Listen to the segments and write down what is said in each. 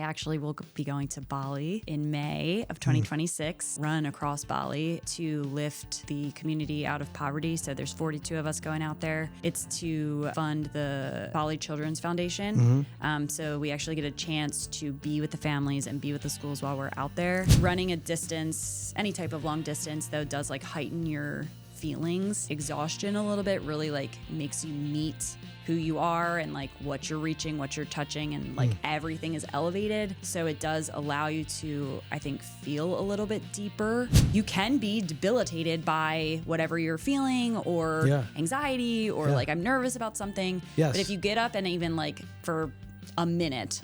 actually will be going to Bali in May of 2026, run across Bali to lift the community out of poverty. So there's 42 of us going out there. It's to fund the Bali Children's Foundation. So we actually get a chance to be with the families and be with the schools while we're out there. Running a distance, any type of long distance, though, does like heighten your feelings. Exhaustion a little bit really like makes you meet who you are and like what you're reaching, what you're touching, and like everything is elevated. So it does allow you to, I think, feel a little bit deeper. You can be debilitated by whatever you're feeling or anxiety or like I'm nervous about something. Yes. But if you get up and even like for a minute,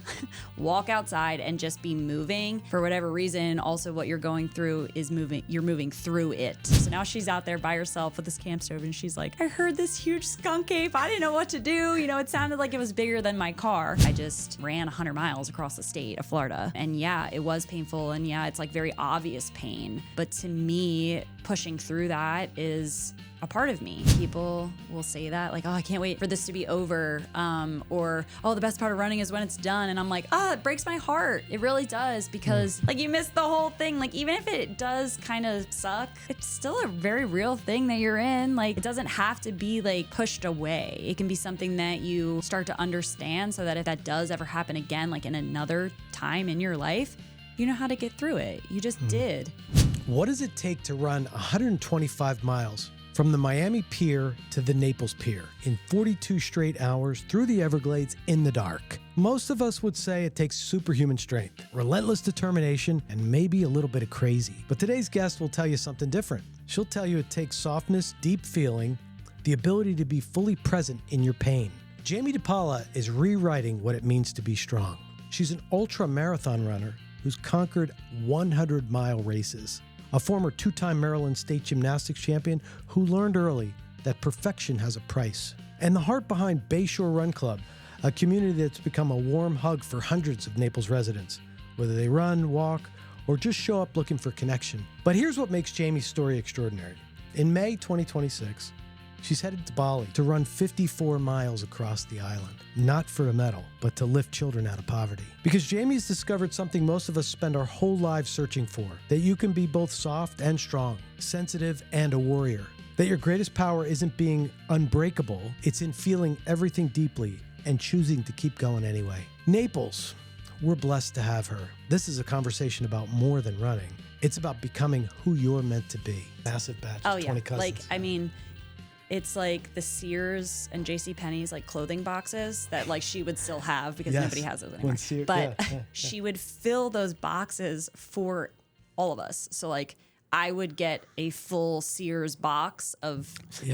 walk outside and just be moving for whatever reason. Also, what you're going through is moving, you're moving through it. So now she's out there by herself with this camp stove and she's like, I heard this huge skunk ape. I didn't know what to do. You know, it sounded like it was bigger than my car. I just ran 100 miles across the state of Florida. And yeah, it was painful. And yeah, it's like very obvious pain. But to me, pushing through that is a part of me. People will say that like, oh, I can't wait for this to be over. Or, oh, the best part of running is when it's done. And I'm like, it breaks my heart. It really does, because like you missed the whole thing. Like even if it does kind of suck, it's still a very real thing that you're in. Like it doesn't have to be like pushed away. It can be something that you start to understand so that if that does ever happen again, like in another time in your life, you know how to get through it. You just did. What does it take to run 125 miles from the Miami Pier to the Naples Pier in 42 straight hours through the Everglades in the dark? Most of us would say it takes superhuman strength, relentless determination, and maybe a little bit of crazy. But today's guest will tell you something different. She'll tell you it takes softness, deep feeling, the ability to be fully present in your pain. Jamie DePaula is rewriting what it means to be strong. She's an ultramarathon runner who's conquered 100-mile races. A former two-time Maryland State Gymnastics champion who learned early that perfection has a price. And the heart behind Bayshore Run Club, a community that's become a warm hug for hundreds of Naples residents, whether they run, walk, or just show up looking for connection. But here's what makes Jamie's story extraordinary. In May 2026, she's headed to Bali to run 54 miles across the island, not for a medal, but to lift children out of poverty. Because Jamie's discovered something most of us spend our whole lives searching for, that you can be both soft and strong, sensitive and a warrior. That your greatest power isn't being unbreakable, it's in feeling everything deeply and choosing to keep going anyway. Naples, we're blessed to have her. This is a conversation about more than running. It's about becoming who you're meant to be. Massive batch of 20 cousins. Like, I mean, it's like the Sears and JCPenney's like clothing boxes that like she would still have because nobody has those anymore. But she would fill those boxes for all of us. So like I would get a full Sears box of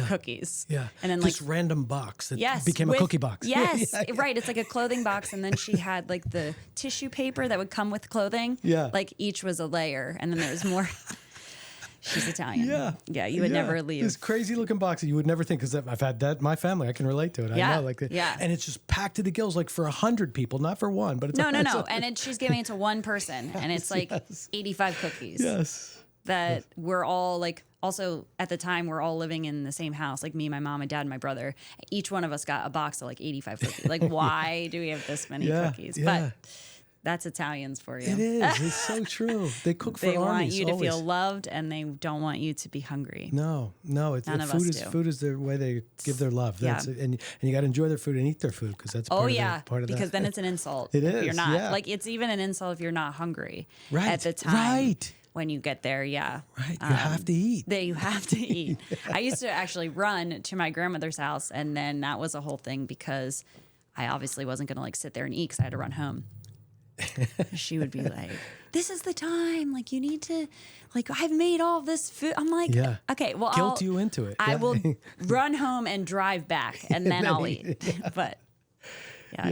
cookies. Yeah. And then this like random box that became a cookie box. Yes. Right. It's like a clothing box. And then she had like the tissue paper that would come with clothing. Yeah. Like each was a layer. And then there was more. She's Italian. Yeah. Yeah, you would never leave. This crazy looking box that you would never think, because I've had that in my family. I can relate to it. Yeah. I know. Like, and it's just packed to the gills, like for 100 people, not for one. But it's no. And she's giving it to one person. And it's like 85 cookies. Yes. That we're all like, also at the time, we're all living in the same house, like me, my mom, my dad, and my brother. Each one of us got a box of like 85 cookies. Like, why do we have this many cookies? But that's Italians for you. It is. It's so true. They cook for armies. They want armies, you to always feel loved, and they don't want you to be hungry. No. It's None of us do. Food is the way they give their love. That's and you got to enjoy their food and eat their food, because that's part of because then it's an insult. It if is. You're not. Yeah. Like, it's even an insult if you're not hungry at the time. Right. When you get there, Right. You have to eat. You have to eat. I used to actually run to my grandmother's house, and then that was a whole thing because I obviously wasn't going to like sit there and eat because I had to run home. She would be like, this is the time. Like, you need to, like, I've made all this food. I'm like, okay, well, guilt you into it. I will run home and drive back, and then I'll eat. But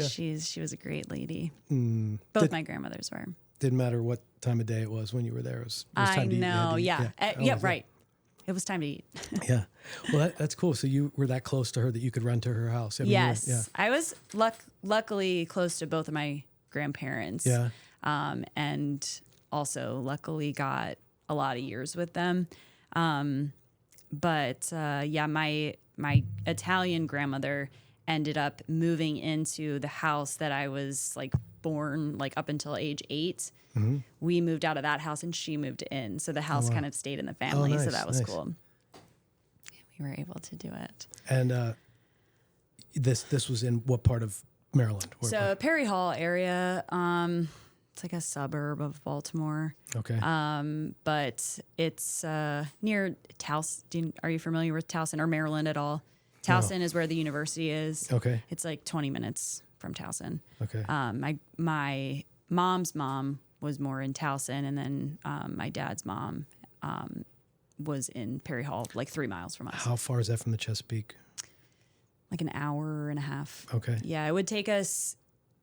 she was a great lady. Both my grandmothers were. Didn't matter what time of day it was when you were there. It was time to eat. I know, right. It was time to eat. Yeah. Well, that's cool. So you were that close to her that you could run to her house. I mean, yes. I was luckily close to both of my grandparents. Yeah. And also luckily got a lot of years with them. But my Italian grandmother ended up moving into the house that I was like born like up until age 8. Mm-hmm. We moved out of that house and she moved in. So the house kind of stayed in the family. Nice, so that was nice. cool. We were able to do it. And this was in what part of Maryland? So Perry Hall area, it's like a suburb of Baltimore. Okay. But it's near Towson. Are you familiar with Towson or Maryland at all? Towson is where the university is. Okay. It's like 20 minutes from Towson. Okay. My mom's mom was more in Towson, and then my dad's mom was in Perry Hall, like 3 miles from us. How far is that from the Chesapeake? Like an hour and a half. Okay. Yeah, it would take us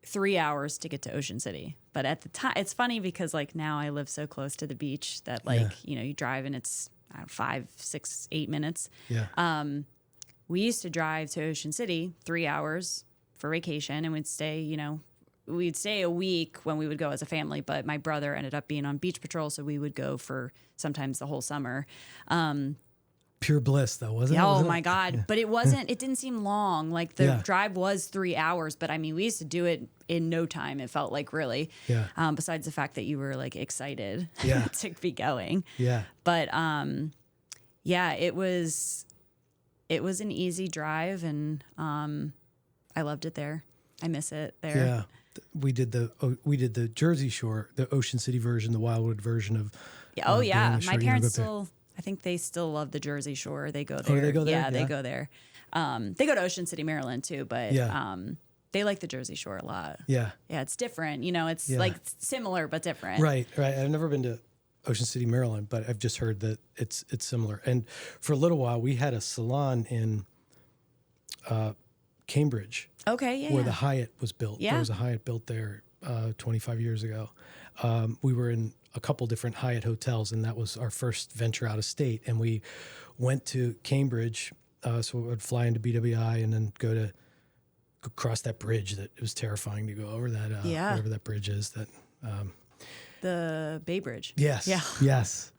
3 hours to get to Ocean City. But at the time, it's funny because like now I live so close to the beach that like, you drive and it's 5, 6, 8 minutes. Yeah. We used to drive to Ocean City 3 hours for vacation, and we'd stay a week when we would go as a family, but my brother ended up being on beach patrol, so we would go for sometimes the whole summer. Pure bliss, though, wasn't it? Oh Wasn't my it? God. Yeah. But it didn't seem long. Like the drive was 3 hours, but I mean, we used to do it in no time. It felt like really, besides the fact that you were like excited to be going. Yeah. But it was an easy drive, and I loved it there. I miss it there. Yeah. We did the Jersey Shore, the Ocean City version, the Wildwood version of. Oh yeah, being the my shore. parents I think they still love the Jersey Shore. They go there. Oh, they go there? Yeah, they go there. They go to Ocean City, Maryland too, but they like the Jersey Shore a lot. Yeah. Yeah, it's different. It's like similar but different. Right. I've never been to Ocean City, Maryland, but I've just heard that it's similar. And for a little while, we had a salon in Cambridge. Okay, where the Hyatt was built. Yeah. There was a Hyatt built there 25 years ago. We were in a couple different Hyatt hotels, and that was our first venture out of state. And we went to Cambridge, so we would fly into BWI and then go cross that bridge. That it was terrifying to go over that, whatever that bridge is. That the Bay Bridge. Yes. Yeah. Yes.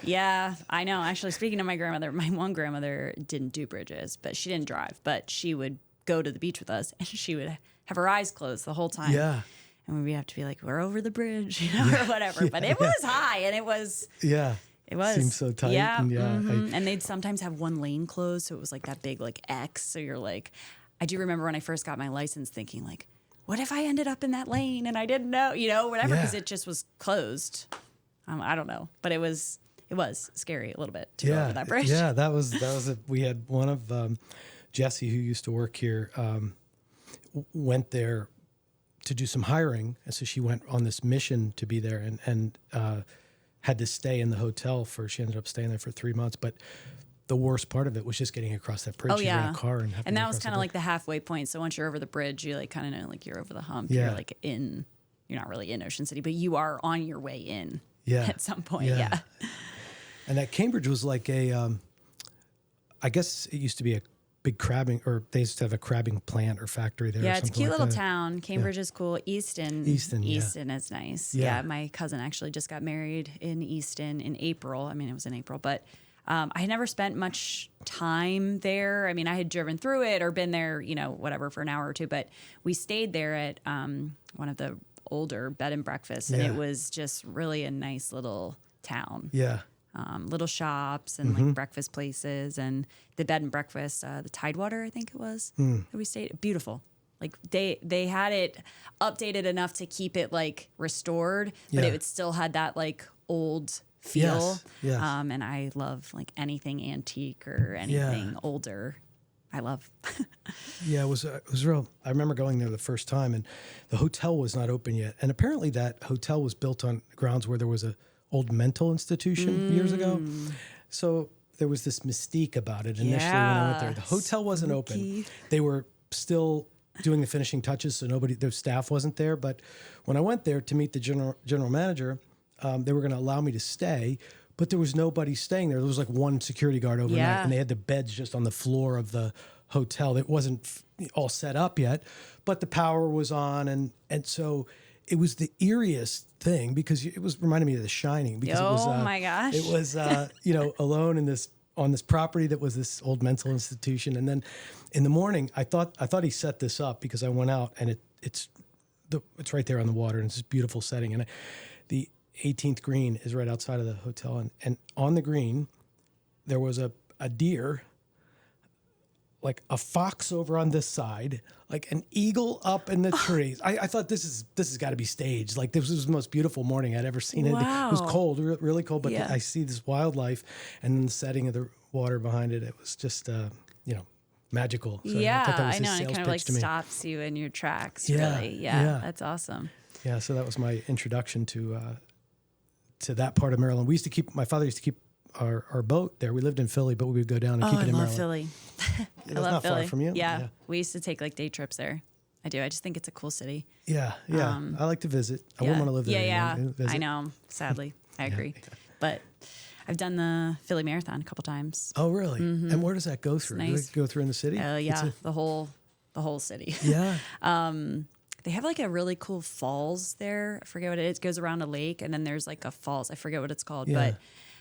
Yeah, I know. Actually, speaking of my grandmother, my one grandmother didn't do bridges, but she didn't drive. But she would go to the beach with us, and she would have her eyes closed the whole time. Yeah. And we'd have to be like, we're over the bridge, or whatever. But it was high, and it was. Yeah. It was. Seemed so tight. Yeah. And and they'd sometimes have one lane closed, so it was like that big like X. So you're like, I do remember when I first got my license thinking like, what if I ended up in that lane and I didn't know, whatever, because it just was closed. I don't know, but it was scary a little bit to go over that bridge. Yeah, that was we had one of Jesse, who used to work here, went there to do some hiring, and so she went on this mission to be there and had to stay in the hotel she ended up staying there for 3 months. But the worst part of it was just getting across that bridge. Oh, yeah. You rent a car and that was kind of like the halfway point. So once you're over the bridge, you like kind of know like you're over the hump. Yeah. You're like you're not really in Ocean City, but you are on your way in. Yeah. At some point. Yeah. And that Cambridge was like I guess it used to be a big crabbing, or they used to have a crabbing plant or factory there. Yeah, or it's a something cute like little that. town. Cambridge is cool. Easton is nice. Yeah. My cousin actually just got married in Easton in April. I mean, it was in April, but I had never spent much time there. I mean, I had driven through it or been there, whatever, for an hour or two, but we stayed there at one of the older bed and breakfasts, and it was just really a nice little town. Yeah. Little shops and like breakfast places, and the bed and breakfast, the Tidewater, I think it was, that we stayed. Beautiful. Like they had it updated enough to keep it like restored, but it still had that like old feel. Yes. And I love like anything antique or anything older. I love. Yeah, it was real. I remember going there the first time, and the hotel was not open yet. And apparently that hotel was built on grounds where there was a old mental institution years ago. So there was this mystique about it initially when I went there. The hotel wasn't open. They were still doing the finishing touches, so their staff wasn't there. But when I went there to meet the general manager, they were going to allow me to stay, but there was nobody staying there. There was like one security guard overnight, and they had the beds just on the floor of the hotel. It wasn't all set up yet, but the power was on, and so it was the eeriest thing because it was reminding me of The Shining because it was. Oh my gosh! It was alone on this property that was this old mental institution, and then in the morning I thought he set this up because I went out and it's it's right there on the water, and it's this beautiful setting. And the 18th green is right outside of the hotel, and on the green there was a deer, like a fox over on this side, like an eagle up in the trees. I thought this has got to be staged. Like, this was the most beautiful morning I'd ever seen. Wow. It was cold, really cold, but Yeah. I see this wildlife and then the setting of the water behind it. It was just, magical. So Yeah, I thought that was I his know. And it sales kind of like pitch to me. stops you in your tracks, Yeah, really. Yeah, yeah. that's awesome. Yeah, so that was my introduction to that part of Maryland. My father used to keep our boat there. We lived in Philly, but we would go down and keep it in Maryland. Philly. That's I love not Philly. far from you. Yeah. We used to take like day trips there. I do. I just think it's a cool city. Yeah. I like to visit. I Yeah. wouldn't want to live there. Yeah, you know, visit. I know. Sadly, I agree. But I've done the Philly Marathon a couple times. Oh, really? And where does that go through? nice. Does it go through in the city? Yeah, the whole city. Yeah. They have like a really cool falls there. I forget what it is. It goes around a lake, and then there's like a falls. I forget what it's called, Yeah. but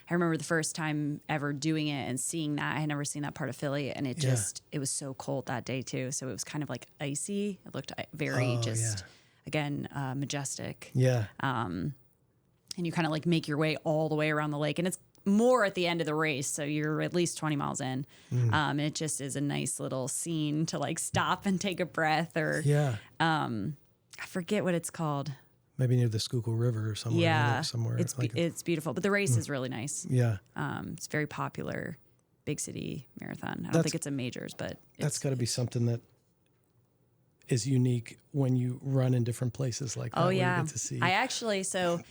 I remember the first time ever doing it and seeing that. I had never seen that part of Philly, and it was so cold that day too. So it was kind of like icy. It looked very again, majestic. Yeah. And you kind of like make your way all the way around the lake, and it's more at the end of the race. So you're at least 20 miles in. And it just is a nice little scene to like stop and take a breath or, I forget what it's called. Maybe near the Schuylkill River or somewhere. Yeah. Somewhere. It's beautiful, but the race is really nice. Yeah. It's very popular, big city marathon. I don't think it's a majors, but That's got to be something that is unique when you run in different places like that. oh where you yeah. get to see. I actually, so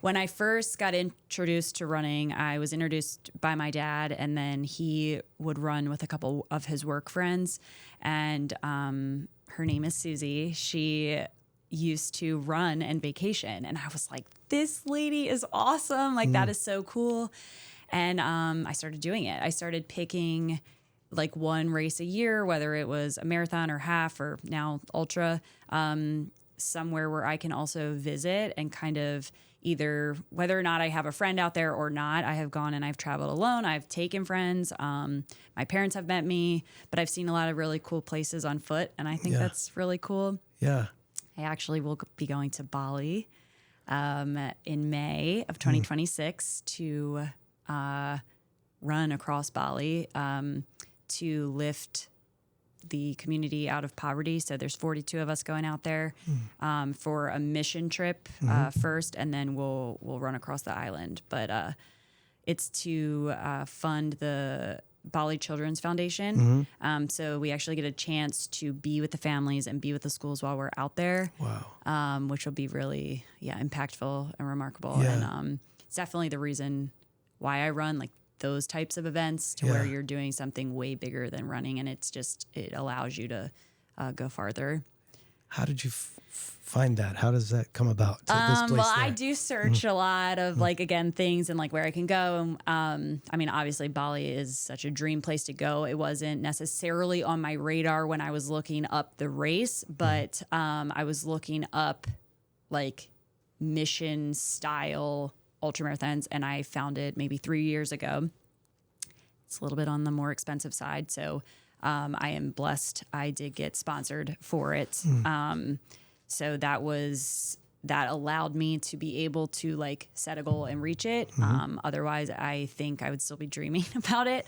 when I first got introduced to running, I was introduced by my dad, and then he would run with a couple of his work friends, and her name is Susie. She used to run and vacation, and I was like, this lady is awesome. Like, that is so cool. And I started doing it. I started picking like one race a year, whether it was a marathon or half or now ultra, somewhere where I can also visit and kind of either whether or not I have a friend out there or not. I have gone and I've traveled alone. I've taken friends. My parents have met me, but I've seen a lot of really cool places on foot, and I think that's really cool. Yeah. I actually will be going to Bali in May of 2026 to run across Bali to lift the community out of poverty. So there's 42 of us going out there for a mission trip first, and then we'll run across the island. But it's to fund the Bali Children's Foundation. So we actually get a chance to be with the families and be with the schools while we're out there. Wow. Which will be really, impactful and remarkable. Yeah. And it's definitely the reason why I run like those types of events to where you're doing something way bigger than running. And it allows you to go farther. How did you find that? How does that come about? To this place Well, there? I do search a lot of like, again, things and like where I can go. I mean, obviously Bali is such a dream place to go. It wasn't necessarily on my radar when I was looking up the race, but I was looking up like mission style ultramarathons, and I found it maybe 3 years ago. It's a little bit on the more expensive side. So I am blessed. I did get sponsored for it. So that allowed me to be able to like set a goal and reach it. Otherwise, I think I would still be dreaming about it.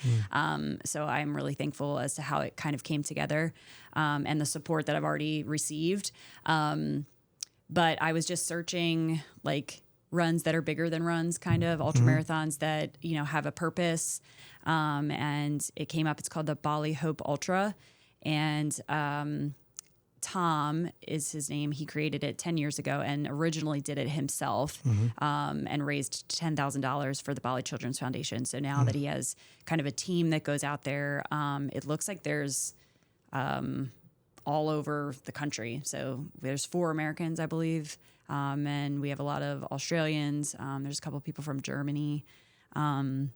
So I'm really thankful as to how it kind of came together and the support that I've already received. But I was just searching like runs that are bigger than runs, kind of ultramarathons that, have a purpose. And it came up, it's called the Bali Hope Ultra. And Tom is his name. He created it 10 years ago and originally did it himself and raised $10,000 for the Bali Children's Foundation. So now that he has kind of a team that goes out there, it looks like there's all over the country. So there's 4 Americans, I believe. And we have a lot of Australians. There's a couple of people from Germany and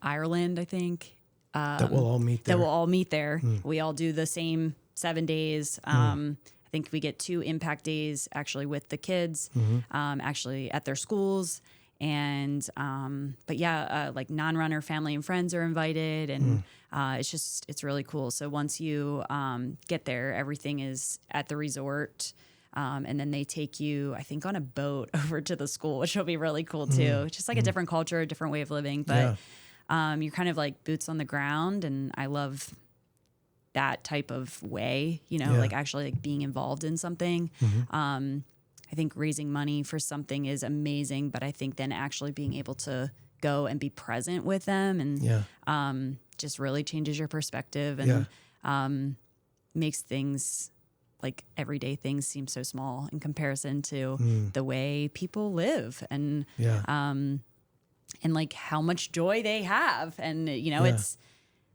Ireland, I think. That will all meet there. We all do the same 7 days. I think we get 2 impact days actually with the kids, actually at their schools. And, like non-runner family and friends are invited, and it's really cool. So once you get there, everything is at the resort. And then they take you, I think, on a boat over to the school, which will be really cool too. Just like a different culture, a different way of living. But you're kind of like boots on the ground. And I love that type of way, like actually like being involved in something. I think raising money for something is amazing, but I think then actually being able to go and be present with them and just really changes your perspective and makes things like everyday things seem so small in comparison to the way people live and like how much joy they have. And, it's,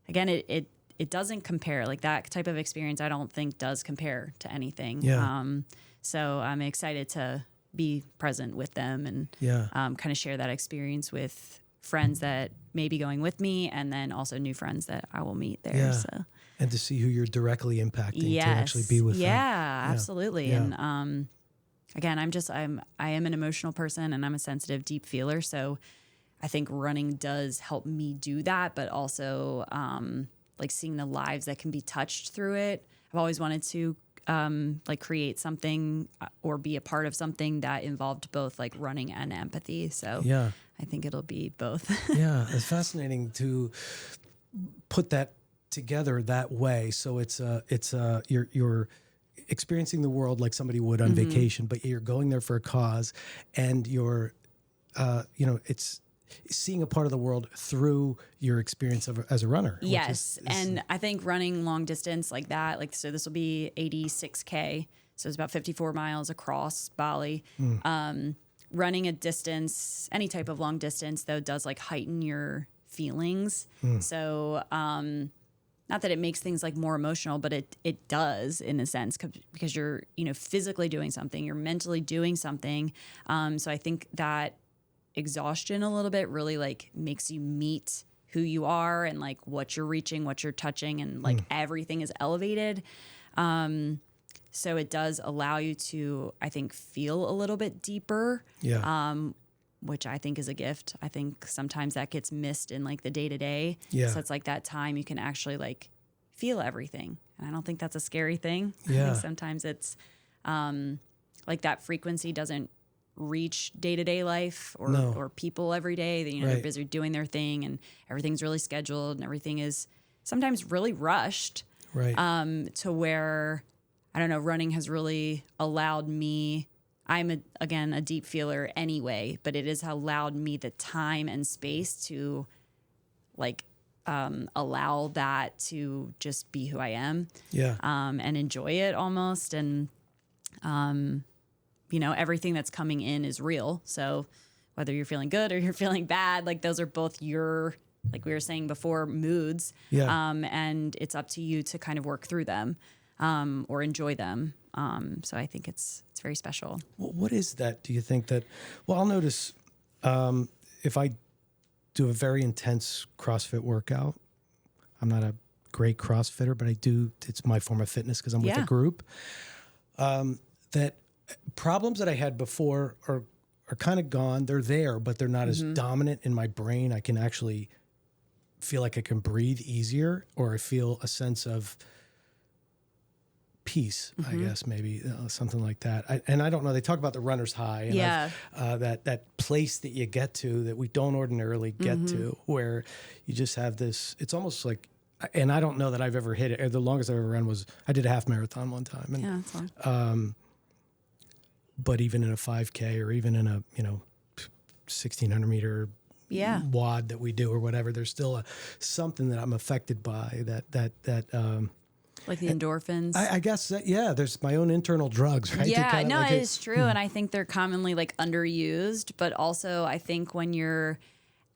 again, it doesn't compare. Like that type of experience, I don't think does compare to anything. So I'm excited to be present with them and kind of share that experience with friends that may be going with me, and then also new friends that I will meet there. So. And to see who you're directly impacting to actually be with them. Yeah, absolutely. And again, I am an emotional person and I'm a sensitive, deep feeler. So I think running does help me do that, but also like seeing the lives that can be touched through it. I've always wanted to like create something or be a part of something that involved both like running and empathy. So I think it'll be both. It's fascinating to put that together that way. So you're experiencing the world like somebody would on vacation, but you're going there for a cause, and you're it's seeing a part of the world through your experience as a runner. Yes. And I think running long distance like that, like, so this will be 86K. So it's about 54 miles across Bali. Running a distance, any type of long distance though, does like heighten your feelings. So, not that it makes things like more emotional, but it does in a sense because you're, physically doing something, you're mentally doing something. So I think that exhaustion a little bit really like makes you meet who you are and like what you're reaching, what you're touching, and like everything is elevated. So it does allow you to, I think, feel a little bit deeper. Which I think is a gift. I think sometimes that gets missed in like the day to day. So it's like that time you can actually like feel everything. And I don't think that's a scary thing. I think sometimes it's like that frequency doesn't reach day to day life or people every day. They're busy doing their thing and everything's really scheduled and everything is sometimes really rushed. To where, I don't know, running has really allowed me. I'm a deep feeler anyway, but it has allowed me the time and space to like allow that to just be who I am. And enjoy it almost. And everything that's coming in is real. So whether you're feeling good or you're feeling bad, like those are both your, like we were saying before, moods. And it's up to you to kind of work through them or enjoy them. So I think it's very special. What is that? Do you think that, well, I'll notice if I do a very intense CrossFit workout, I'm not a great CrossFitter, but it's my form of fitness because I'm with a group, that problems that I had before are kind of gone. They're there, but they're not as dominant in my brain. I can actually feel like I can breathe easier, or I feel a sense of peace, I guess, maybe something like that. And I don't know. They talk about the runner's high, and that place that you get to that we don't ordinarily get to, where you just have this. It's almost like, and I don't know that I've ever hit it. The longest I've ever run was I did a half marathon one time, and that's long. but even in a 5K or even in a 1,600 meter wad that we do or whatever, there's still something that I'm affected by that. Like the endorphins. I guess that, there's my own internal drugs, right? It is true. And I think they're commonly like underused, but also I think when you're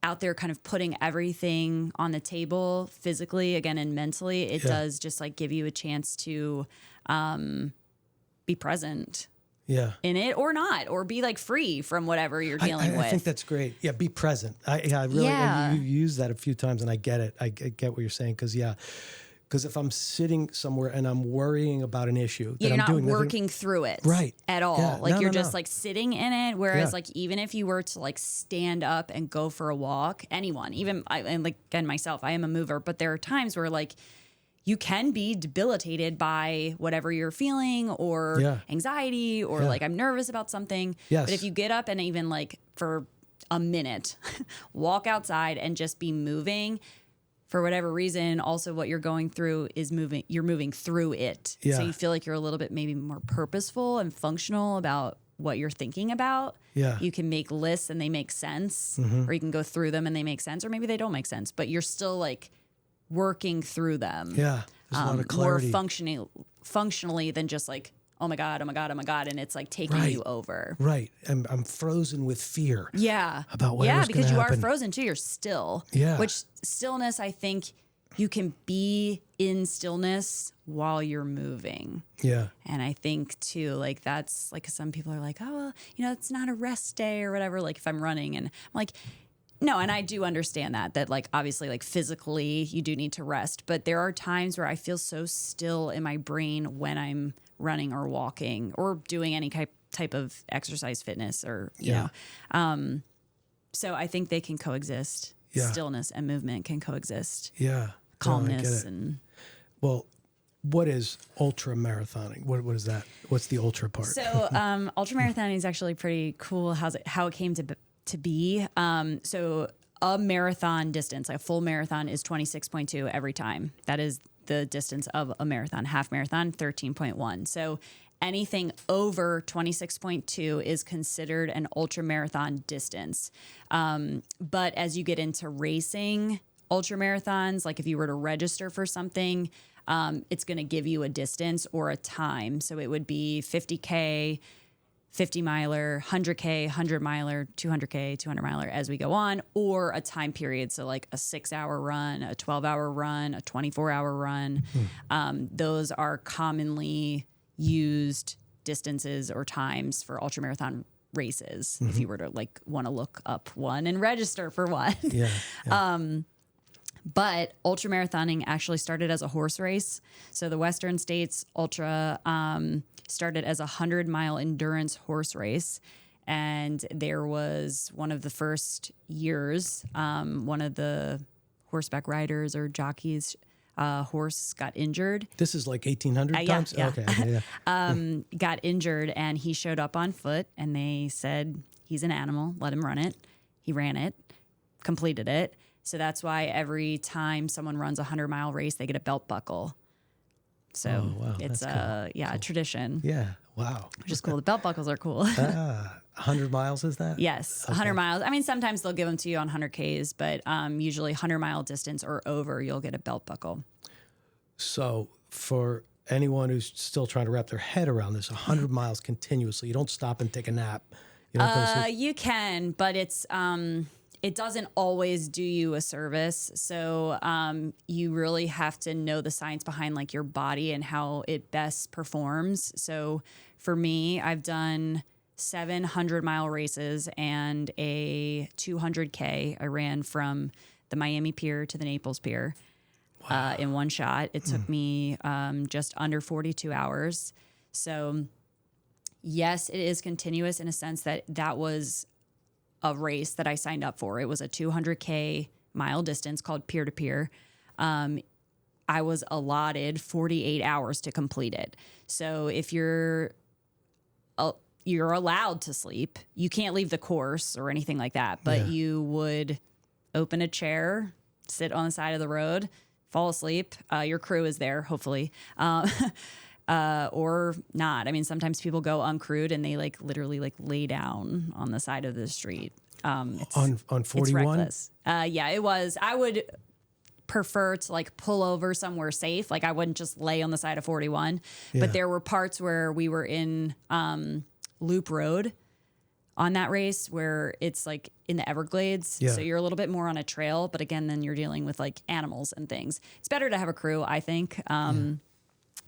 out there kind of putting everything on the table physically, again, and mentally, it does just like give you a chance to be present in it or not, or be like free from whatever you're dealing with. I think that's great. Yeah, be present. I really, you use that a few times and I get it. I get what you're saying because if I'm sitting somewhere and I'm worrying about an issue, that you're I'm doing not working through it at all. Yeah. Like you're just like sitting in it. Whereas like even if you were to like stand up and go for a walk, anyone, even and like again myself, I am a mover, but there are times where like you can be debilitated by whatever you're feeling or anxiety or like I'm nervous about something. Yes. But if you get up and even like for a minute, walk outside and just be moving for whatever reason, also what you're going through is moving, you're moving through it. Yeah. So you feel like you're a little bit maybe more purposeful and functional about what you're thinking about. Yeah. You can make lists and they make sense, or you can go through them and they make sense, or maybe they don't make sense, but you're still like working through them. Yeah. There's a lot of clarity. More functionally than just like, oh my God, oh my God, oh my God. And it's like taking you over. Right. I'm frozen with fear. Yeah. About what Yeah, was because gonna you happen. are frozen too. You're still. Yeah. Which stillness, I think you can be in stillness while you're moving. Yeah. And I think too, like that's like some people are like, oh, well, you know, it's not a rest day or whatever. Like if I'm running and I'm like, no, and I do understand that like obviously like physically you do need to rest, but there are times where I feel so still in my brain when I'm running or walking or doing any type of exercise fitness or, you know. So I think they can coexist. Yeah. Stillness and movement can coexist. Yeah. Calmness No, and well, what is ultra marathoning? What is that? What's the ultra part? So ultramarathoning is actually pretty cool. How it came to be. So a marathon distance, a full marathon is 26.2 every time. That is the distance of a marathon. Half marathon, 13.1. So anything over 26.2 is considered an ultra marathon distance. But as you get into racing ultra marathons, like if you were to register for something, it's going to give you a distance or a time. So it would be 50K, 50 miler, 100K, 100 miler, 200K, 200 miler as we go on, or a time period. So like a 6-hour run, a 12-hour run, a 24-hour run. Those are commonly used distances or times for ultramarathon races. If you were to like want to look up one and register for one. But ultramarathoning actually started as a horse race. So the Western States Ultra started as a 100-mile endurance horse race. And there was one of the first years, one of the horseback riders or jockeys, horse got injured. This is like 1800 times? Yeah. Okay. Got injured and he showed up on foot and they said, he's an animal, let him run it. He ran it, completed it. So that's why every time someone runs a 100-mile race, they get a belt buckle. So it's a tradition. Yeah. Wow. Which is cool. The belt buckles are cool. 100 miles is that? Yes. 100 miles. I mean, sometimes they'll give them to you on 100Ks, but usually 100-mile distance or over, you'll get a belt buckle. So for anyone who's still trying to wrap their head around this, 100 miles continuously, you don't stop and take a nap. You don't go to sleep. You can, but it's it doesn't always do you a service. So you really have to know the science behind like your body and how it best performs. So for me, I've done 700-mile races and a 200K. I ran from the Miami Pier to the Naples Pier in one shot. It took me just under 42 hours. So yes, it is continuous in a sense that that was a race that I signed up for. It was a 200K mile distance called peer to peer. I was allotted 48 hours to complete it. So if you're allowed to sleep, you can't leave the course or anything like that, but you would open a chair, sit on the side of the road, fall asleep. Your crew is there, hopefully. Or not. I mean, sometimes people go uncrewed and they like literally like lay down on the side of the street. On 41? It's reckless. Yeah, it was. I would prefer to like pull over somewhere safe. Like I wouldn't just lay on the side of 41, but there were parts where we were in Loop Road on that race where it's like in the Everglades. So you're a little bit more on a trail, but again, then you're dealing with like animals and things. It's better to have a crew, I think.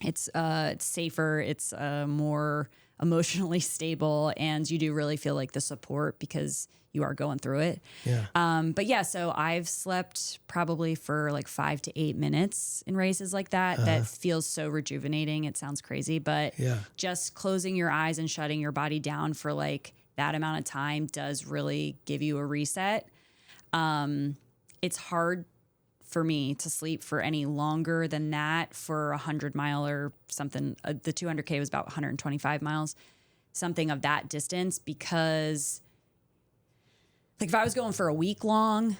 It's safer, it's more emotionally stable, and you do really feel like the support because you are going through it. But yeah, so I've slept probably for like 5 to 8 minutes in races like that. That feels so rejuvenating. It sounds crazy, but just closing your eyes and shutting your body down for like that amount of time does really give you a reset. It's hard for me to sleep for any longer than that for 100-mile or something. The 200K was about 125 miles, something of that distance, because like if I was going for a week long,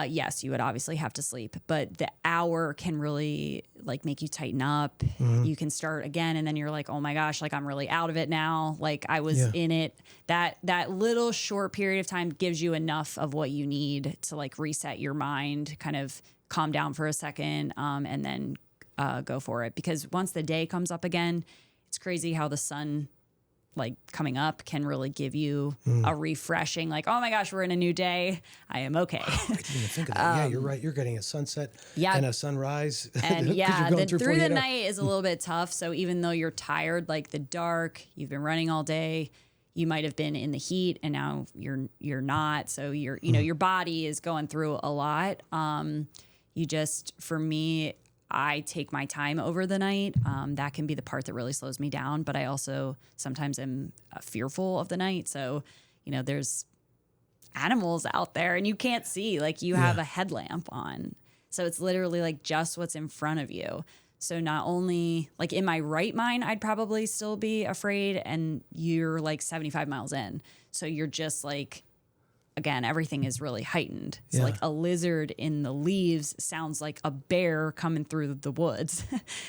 yes, you would obviously have to sleep, but the hour can really like make you tighten up. You can start again, and then you're like, oh my gosh, like I'm really out of it now. Like I was in it. That little short period of time gives you enough of what you need to like reset your mind, kind of calm down for a second, and then go for it. Because once the day comes up again, it's crazy how the sun like coming up can really give you a refreshing, like, oh my gosh, we're in a new day. I am okay. I didn't even think of that. Yeah, you're right. You're getting a sunset and a sunrise. And through the night is a little bit tough. So even though you're tired, like the dark, you've been running all day, you might have been in the heat and now you're not. So your body is going through a lot. For me, I take my time over the night. That can be the part that really slows me down. But I also sometimes am fearful of the night. So, there's animals out there and you can't see. Like you have a headlamp on. So it's literally like just what's in front of you. So not only like in my right mind, I'd probably still be afraid. And you're like 75 miles in. So you're just like, again, everything is really heightened. So like a lizard in the leaves sounds like a bear coming through the woods.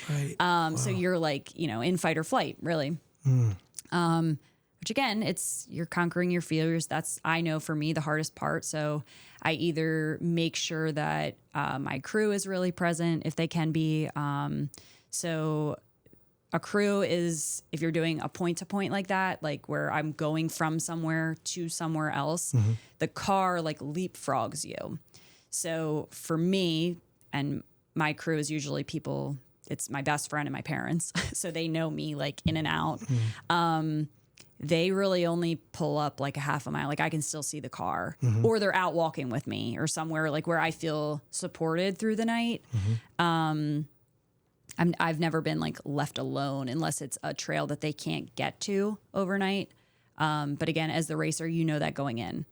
Right. So you're like, in fight or flight, really. Which again, you're conquering your fears. That's, I know for me, the hardest part. So I either make sure that my crew is really present if they can be. So a crew is, if you're doing a point to point like that, like where I'm going from somewhere to somewhere else, the car like leapfrogs you. So for me, and my crew is usually people, it's my best friend and my parents. So they know me like in and out. They really only pull up like a half a mile. Like I can still see the car, or they're out walking with me or somewhere like where I feel supported through the night. I've never been like left alone unless it's a trail that they can't get to overnight. But again, as the racer, that going in,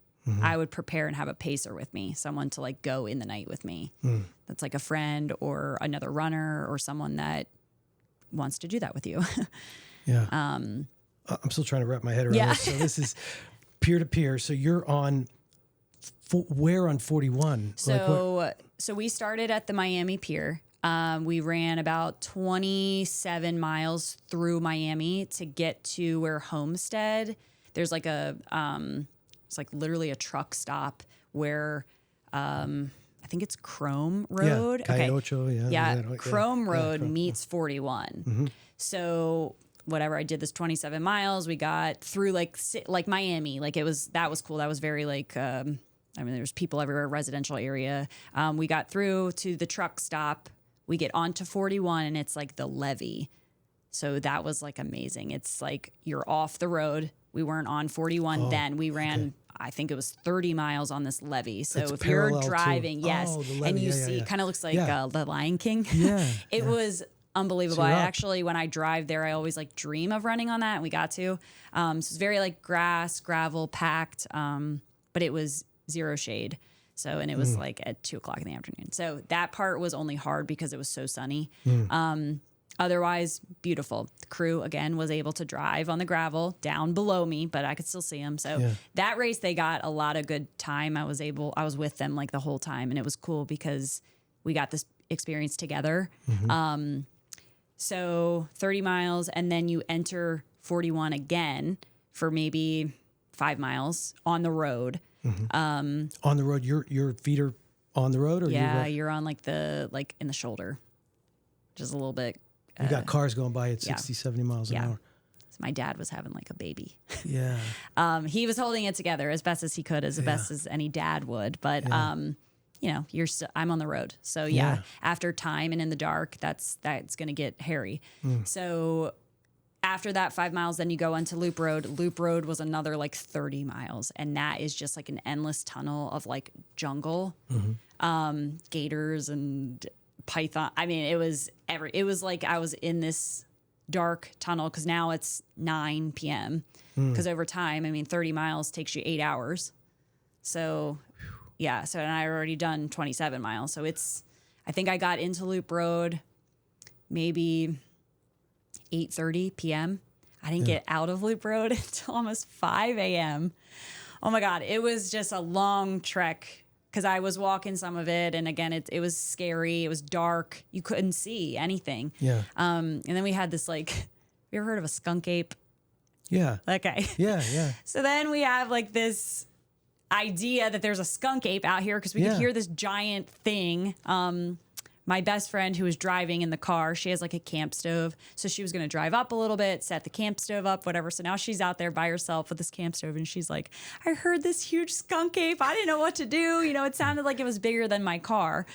I would prepare and have a pacer with me, someone to like go in the night with me. That's like a friend or another runner or someone that wants to do that with you. Yeah. I'm still trying to wrap my head around this. So this is peer to peer. So you're on where on 41? So we started at the Miami Pier. We ran about 27 miles through Miami to get to where Homestead. There's like it's like literally a truck stop where, I think it's Chrome Road. Yeah, Cayocho, Chrome Road meets 41. So whatever, I did this 27 miles. We got through like Miami. Like that was cool. That was very like, there's people everywhere, residential area. We got through to the truck stop. We get onto 41 and it's like the levee. So that was like amazing. It's like you're off the road. We weren't on 41 then. We ran, I think it was 30 miles on this levee. So it's if you're driving, the levee, and you see, kind of looks like the Lion King. It was unbelievable. So I actually, when I drive there, I always like dream of running on that, and we got to. So it's very like grass, gravel, packed, but it was zero shade. So, and it was like at 2:00 in the afternoon. So that part was only hard because it was so sunny. Otherwise, beautiful. The crew, again, was able to drive on the gravel down below me, but I could still see them. So that race, they got a lot of good time. I was with them like the whole time, and it was cool because we got this experience together. So 30 miles, and then you enter 41 again for maybe 5 miles on the road. On the road, your feet are on the road, or you're on like in the shoulder, just a little bit. You got cars going by at 60, 70 miles an hour. So my dad was having like a baby. He was holding it together as best as he could, as best as any dad would. But I'm on the road, so after time and in the dark, that's going to get hairy. So after that 5 miles, then you go onto Loop Road. Loop Road was another like 30 miles. And that is just like an endless tunnel of like jungle, gators and python. I mean, it was like I was in this dark tunnel because now it's 9 p.m. Because over time, 30 miles takes you 8 hours. So, and I already done 27 miles. So it's I think I got into Loop Road maybe 8:30 p.m. I didn't get out of Loop Road until almost 5 a.m. Oh my God, it was just a long trek because I was walking some of it. And again, it was scary. It was dark. You couldn't see anything. Yeah. And then we had this like, have you ever heard of a skunk ape? Yeah. Okay. Yeah. Yeah. So then we have like this idea that there's a skunk ape out here because we could hear this giant thing. My best friend who was driving in the car, she has like a camp stove. So she was going to drive up a little bit, set the camp stove up, whatever. So now she's out there by herself with this camp stove and she's like, I heard this huge skunk ape. I didn't know what to do. You know, it sounded like it was bigger than my car.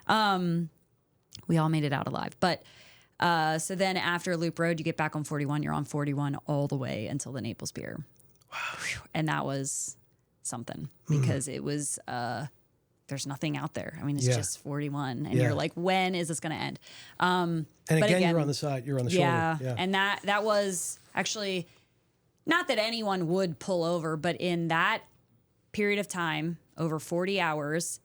We all made it out alive. But so then after Loop Road, you get back on 41. You're on 41 all the way until the Naples Pier. Wow. And that was something because it was... there's nothing out there. I mean, it's just 41. And you're like, when is this going to end? And again, you're on the side, you're on the shoulder. Yeah. And that was actually not that anyone would pull over, but in that period of time, over 40 hours,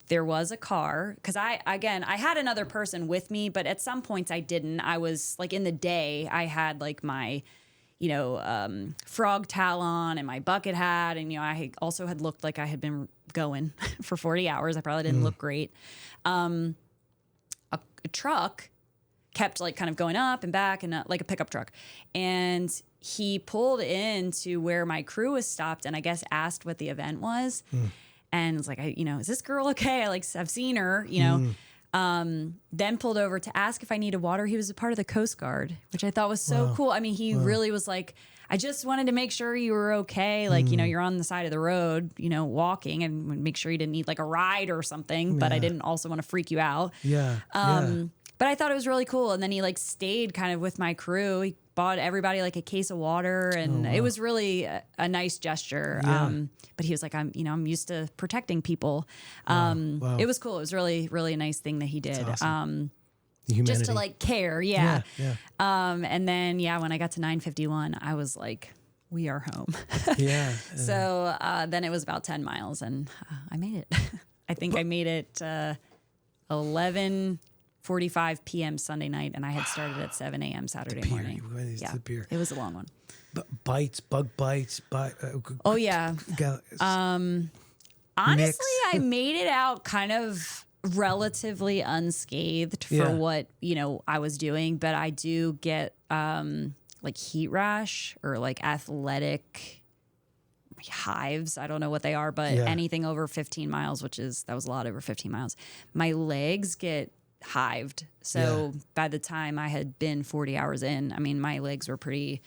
there was a car. Because I had another person with me, but at some points I didn't. I was like in the day, I had like my, frog towel on and my bucket hat. And, I also had looked like I had been going for 40 hours. I probably didn't look great. A truck kept like kind of going up and back and like a pickup truck. And he pulled into where my crew was stopped and I guess asked what the event was. And was like, is this girl okay? I've seen her, then pulled over to ask if I needed water. He was a part of the Coast Guard, which I thought was so cool. I mean, he really was like, I just wanted to make sure you were okay. Like, you're on the side of the road, walking and make sure you didn't need like a ride or something, but I didn't also want to freak you out. But I thought it was really cool. And then he like stayed kind of with my crew. He bought everybody like a case of water and it was really a nice gesture. But he was like, I'm used to protecting people. It was cool. It was really, really a nice thing that he did. Awesome. Just to like care. Yeah. And then, when I got to 951, I was like, we are home. So then it was about 10 miles and I made it. I think I made it 11:45 p.m. Sunday night, and I had started at 7 a.m. Saturday morning. It was a long one. Bug bites. Oh, yeah. Honestly, I made it out kind of relatively unscathed for what, I was doing, but I do get like heat rash or like athletic hives. I don't know what they are, but anything over 15 miles, that was a lot over 15 miles. My legs get hived. So by the time I had been 40 hours in, I mean, my legs were pretty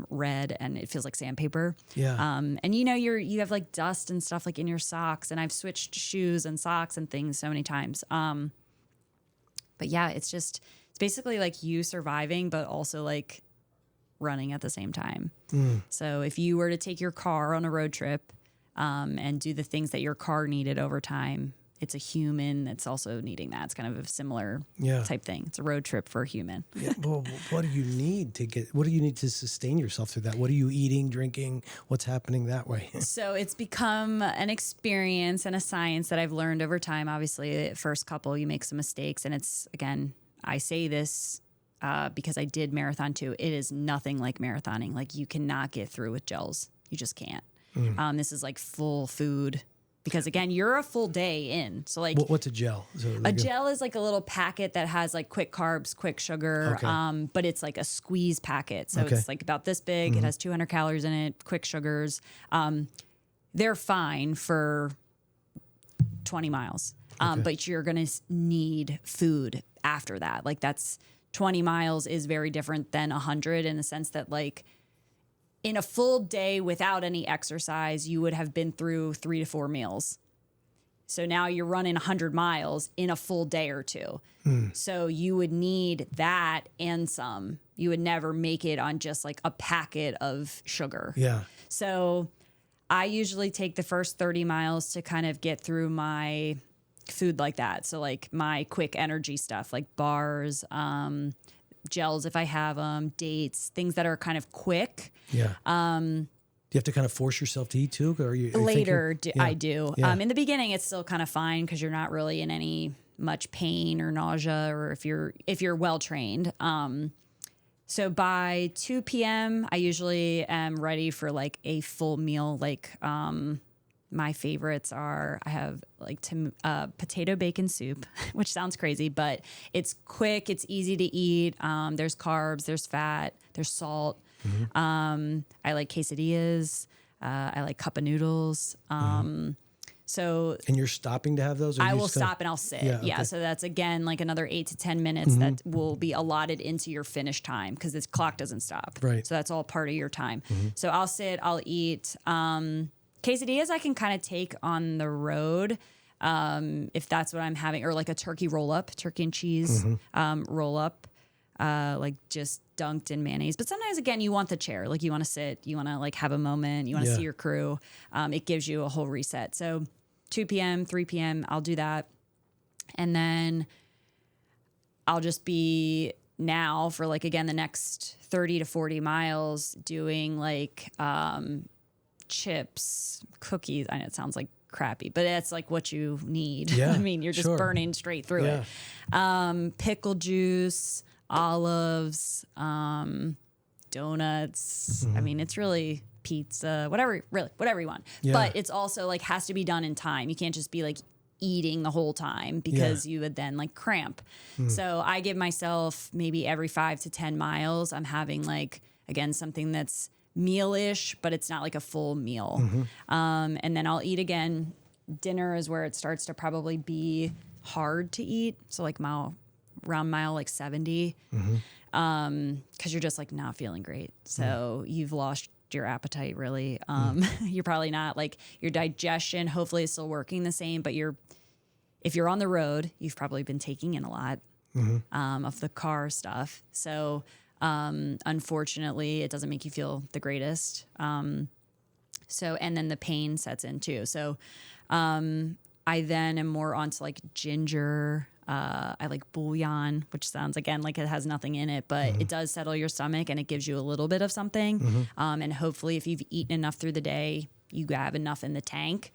red and it feels like sandpaper. And you have like dust and stuff like in your socks, and I've switched shoes and socks and things so many times. But it's basically like you surviving, but also like running at the same time. So if you were to take your car on a road trip and do the things that your car needed over time, it's a human that's also needing that. It's kind of a similar type thing. It's a road trip for a human. Well, what do you need to sustain yourself through that? What are you eating, drinking? What's happening that way? So it's become an experience and a science that I've learned over time. Obviously, the first couple, you make some mistakes. And it's, again, I say this because I did marathon too. It is nothing like marathoning. Like you cannot get through with gels. You just can't. This is like full food. Because again, you're a full day in. So like, what's a gel? A gel is like a little packet that has like quick carbs, quick sugar, but it's like a squeeze packet. So it's like about this big. It has 200 calories in it, quick sugars. They're fine for 20 miles, but you're going to need food after that. Like 20 miles is very different than 100 in the sense that like, in a full day without any exercise, you would have been through 3 to 4 meals. So now you're running 100 miles in a full day or two. So you would need that and some. You would never make it on just like a packet of sugar. So I usually take the first 30 miles to kind of get through my food like that. So like my quick energy stuff, like bars, gels if I have them, dates, things that are kind of quick. Do you have to kind of force yourself to eat too? Or are you later? I do. In the beginning, it's still kind of fine because you're not really in any much pain or nausea, or if you're well trained. So by 2 p.m., I usually am ready for like a full meal. Like my favorites are, I have like potato bacon soup, which sounds crazy, but it's quick, it's easy to eat. There's carbs, there's fat, there's salt. I like quesadillas. I like cup of noodles. So, and you're stopping to have those? Or I will stop and I'll sit. Yeah. Okay. So that's again like another 8 to 10 minutes that will be allotted into your finish time because this clock doesn't stop. Right. So that's all part of your time. So I'll sit, I'll eat. Quesadillas I can kind of take on the road if that's what I'm having, or like a turkey roll up, turkey and cheese roll up, like just dunked in mayonnaise. But sometimes again, you want the chair, like you want to sit, you want to like have a moment, you want to see your crew. It gives you a whole reset. So 2 p.m., 3 p.m., I'll do that. And then I'll just be now for like, again, the next 30 to 40 miles doing like chips, cookies. I know it sounds like crappy, but it's like what you need. Yeah, I mean, you're just burning straight through it. Pickle juice, olives, donuts. I mean, it's really pizza, whatever you want. Yeah. But it's also like has to be done in time. You can't just be like eating the whole time because you would then like cramp. So I give myself maybe every 5 to 10 miles, I'm having like, again, something that's meal-ish, but it's not like a full meal. And then I'll eat again. Dinner is where it starts to probably be hard to eat. So like around mile like 70, because you're just like not feeling great. So you've lost your appetite really. You're probably not like your digestion hopefully is still working the same, but if you're on the road, you've probably been taking in a lot of the car stuff. So unfortunately it doesn't make you feel the greatest. And then the pain sets in too. So I then am more onto like ginger. I like bouillon, which sounds again like it has nothing in it, but it does settle your stomach and it gives you a little bit of something. And hopefully if you've eaten enough through the day, you have enough in the tank.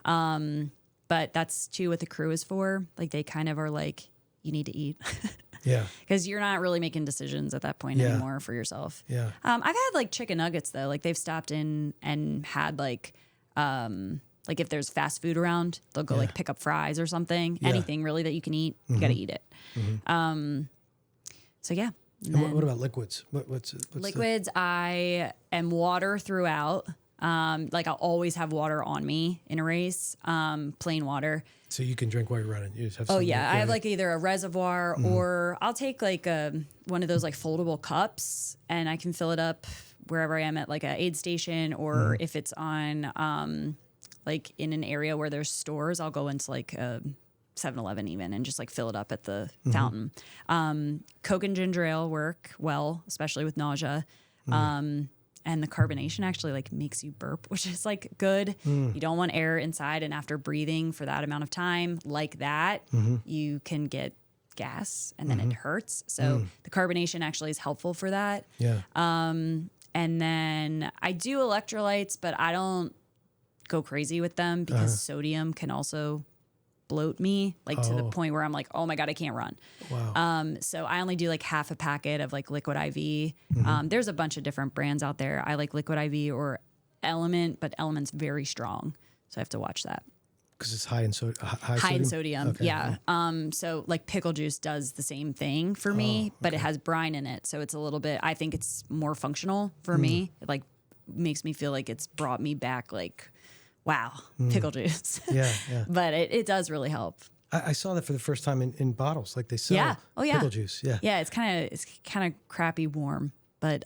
But that's too what the crew is for. Like they kind of are like, you need to eat. Yeah. Because you're not really making decisions at that point anymore for yourself. Yeah. I've had like chicken nuggets though. Like they've stopped in and had like if there's fast food around, they'll go like pick up fries or something. Anything really that you can eat, you got to eat it. So yeah. And what about liquids? What's liquids? I am water throughout. Like I'll always have water on me in a race, plain water. So you can drink while you're running. You just have I have like either a reservoir or I'll take like one of those like foldable cups and I can fill it up wherever I am at like a aid station or if it's on like in an area where there's stores, I'll go into like a 7-Eleven even and just like fill it up at the fountain. Coke and ginger ale work well, especially with nausea. And the carbonation actually like makes you burp, which is like good. You don't want air inside, and after breathing for that amount of time like that, you can get gas and then it hurts. So the carbonation actually is helpful for that. Yeah. And then I do electrolytes, but I don't go crazy with them because sodium can also bloat me like to the point where I'm like, oh my God, I can't run. Wow. So I only do like half a packet of like Liquid IV. There's a bunch of different brands out there. I like Liquid IV or Element, but Element's very strong. So I have to watch that. Because it's high in sodium? High in sodium, okay. yeah. So like pickle juice does the same thing for me, but it has brine in it. So it's a little bit, I think it's more functional for me. It like makes me feel like it's brought me back like, wow, pickle juice. Yeah. But it does really help. I saw that for the first time in bottles, like they sell pickle juice. Yeah. Yeah, it's kind of crappy warm, but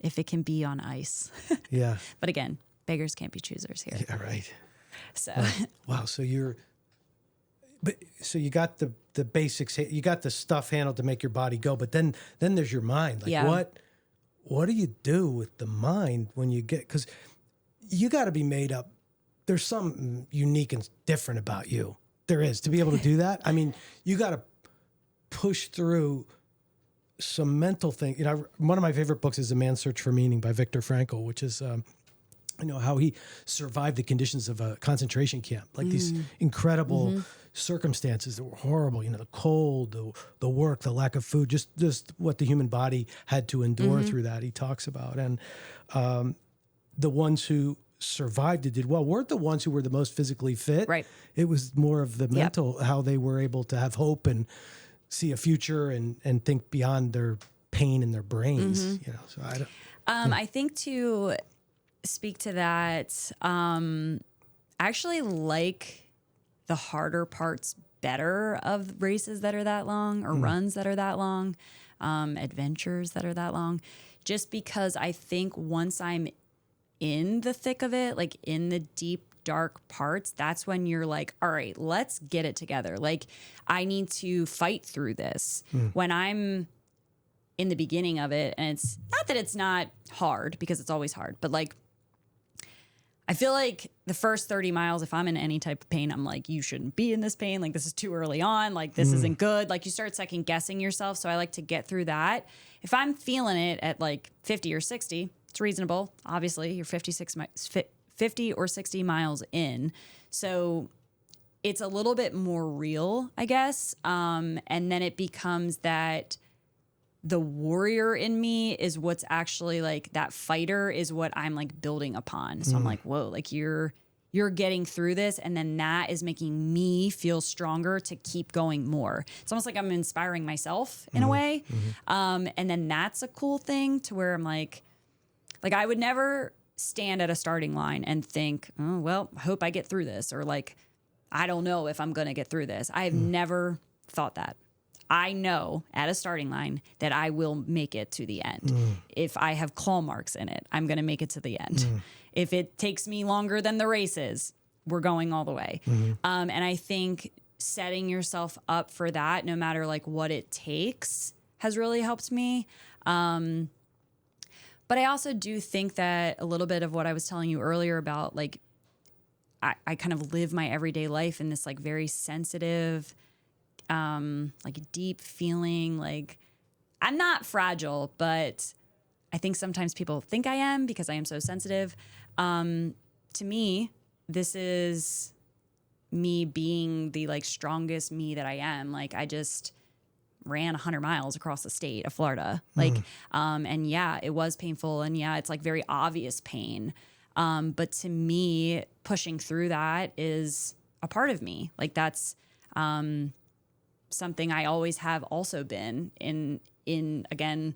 if it can be on ice. Yeah. But again, beggars can't be choosers here. Yeah, right. So wow, so you got the basics, you got the stuff handled to make your body go, but then there's your mind. Like what do you do with the mind when you get, because you got to be made up. There's something unique and different about you. There is, to be able to do that. I mean, you got to push through some mental thing. You know, one of my favorite books is A Man's Search for Meaning by Viktor Frankl, which is, how he survived the conditions of a concentration camp, like these incredible circumstances that were horrible, the cold, the work, the lack of food, just what the human body had to endure through that, he talks about. And the ones who survived it did well weren't the ones who were the most physically fit. Right. It was more of the mental, how they were able to have hope and see a future and think beyond their pain in their brains. So I don't. I think to speak to that, I actually like the harder parts better of races that are that long or runs that are that long, adventures that are that long, just because I think once I'm in the thick of it, like in the deep, dark parts, that's when you're like, all right, let's get it together. Like, I need to fight through this. When I'm in the beginning of it, and it's not that it's not hard, because it's always hard, but like, I feel like the first 30 miles, if I'm in any type of pain, I'm like, you shouldn't be in this pain. Like, this is too early on. Like, this isn't good. Like, you start second guessing yourself. So I like to get through that. If I'm feeling it at like 50 or 60, it's reasonable. Obviously, you're 50 or 60 miles in. So it's a little bit more real, I guess. And then it becomes that the warrior in me is what's actually like, that fighter is what I'm like building upon. So I'm like, whoa, like you're getting through this. And then that is making me feel stronger to keep going more. It's almost like I'm inspiring myself in a way. And then that's a cool thing to where I'm like I would never stand at a starting line and think, oh, well, I hope I get through this. Or like, I don't know if I'm going to get through this. I've never thought that. I know at a starting line that I will make it to the end. If I have claw marks in it, I'm going to make it to the end. If it takes me longer than the race is, we're going all the way. And I think setting yourself up for that, no matter like what it takes, has really helped me. But I also do think that a little bit of what I was telling you earlier about like, I kind of live my everyday life in this like very sensitive, like deep feeling. Like, I'm not fragile, but I think sometimes people think I am because I am so sensitive. To me, this is me being the like strongest me that I am. Like, I just ran 100 miles across the state of Florida. Like, and yeah, it was painful. And yeah, it's like very obvious pain. But to me, pushing through that is a part of me. Like, that's, something I always have also been in again,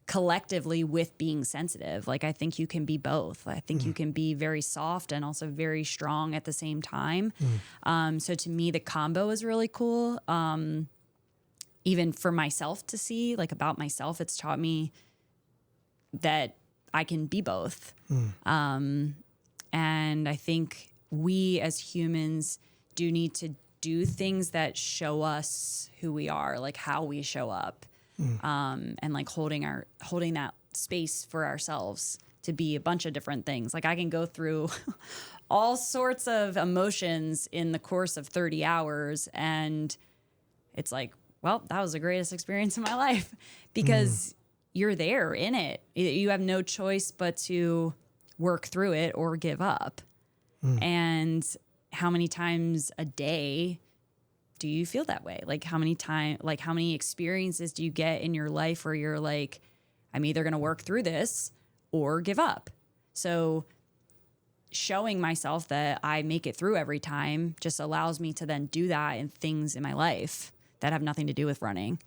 collectively with being sensitive. Like, I think you can be both. I think you can be very soft and also very strong at the same time. So to me, the combo is really cool. Even for myself to see, like, about myself, it's taught me that I can be both. And I think we as humans do need to do things that show us who we are, like how we show up, and like holding that space for ourselves to be a bunch of different things. Like, I can go through all sorts of emotions in the course of 30 hours. And it's like, well, that was the greatest experience of my life, because you're there in it. You have no choice but to work through it or give up. And how many times a day do you feel that way? Like, how many experiences do you get in your life where you're like, I'm either going to work through this or give up? So showing myself that I make it through every time just allows me to then do that in things in my life that have nothing to do with running,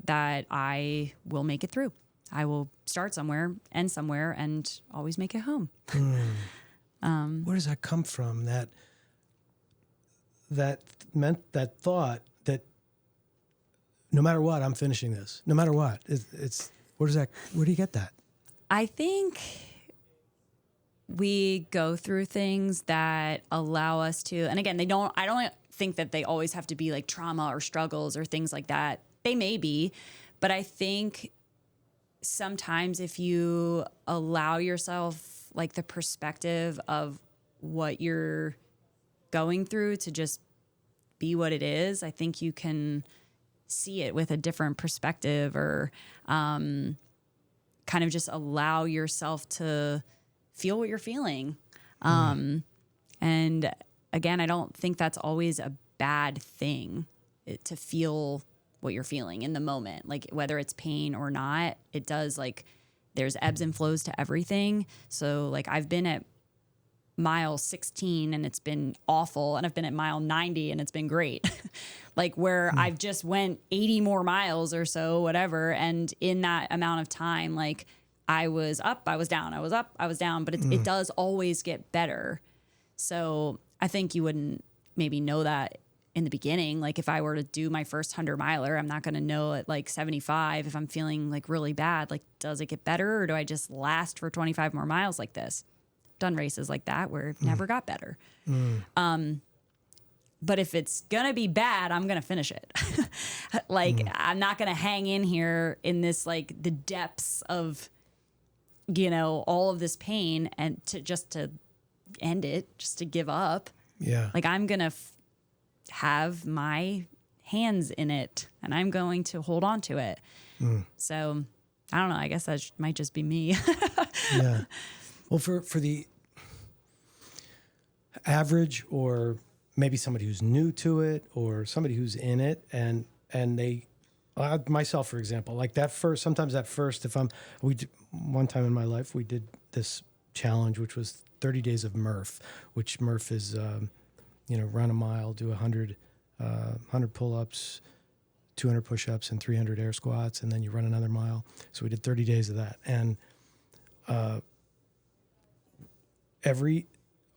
that I will make it through. I will start somewhere, end somewhere, and always make it home. Where does that come from? That thought that no matter what, I'm finishing this. No matter what, it's where do you get that? I think we go through things that allow us to, and again, I don't think that they always have to be like trauma or struggles or things like that. They may be, but I think sometimes if you allow yourself like the perspective of what you're going through to just be what it is, I think you can see it with a different perspective, or kind of just allow yourself to feel what you're feeling. And again, I don't think that's always a bad thing to feel what you're feeling in the moment. Like whether it's pain or not, it does like there's ebbs and flows to everything. So like I've been at mile 16 and it's been awful. And I've been at mile 90 and it's been great. Like where I've just went 80 more miles or so, whatever. And in that amount of time, like I was up, I was down, I was up, I was down, but it does always get better. So I think you wouldn't maybe know that in the beginning. Like if I were to do my first 100 miler, I'm not going to know at like 75 if I'm feeling like really bad. Like, does it get better or do I just last for 25 more miles like this? Done races like that where it never got better. But if it's going to be bad, I'm going to finish it. Like I'm not going to hang in here in this, like the depths of, you know, all of this pain and to end it, just to give up. Yeah. Like I'm going to have my hands in it and I'm going to hold on to it. So I don't know. I guess that might just be me. Yeah. Well, for the average or maybe somebody who's new to it or somebody who's in it and they, myself, for example, like sometimes that first, one time in my life, we did this challenge, which was 30 days of Murph, which Murph is, run a mile, do 100 pull-ups, 200 push-ups and 300 air squats. And then you run another mile. So we did 30 days of that. And,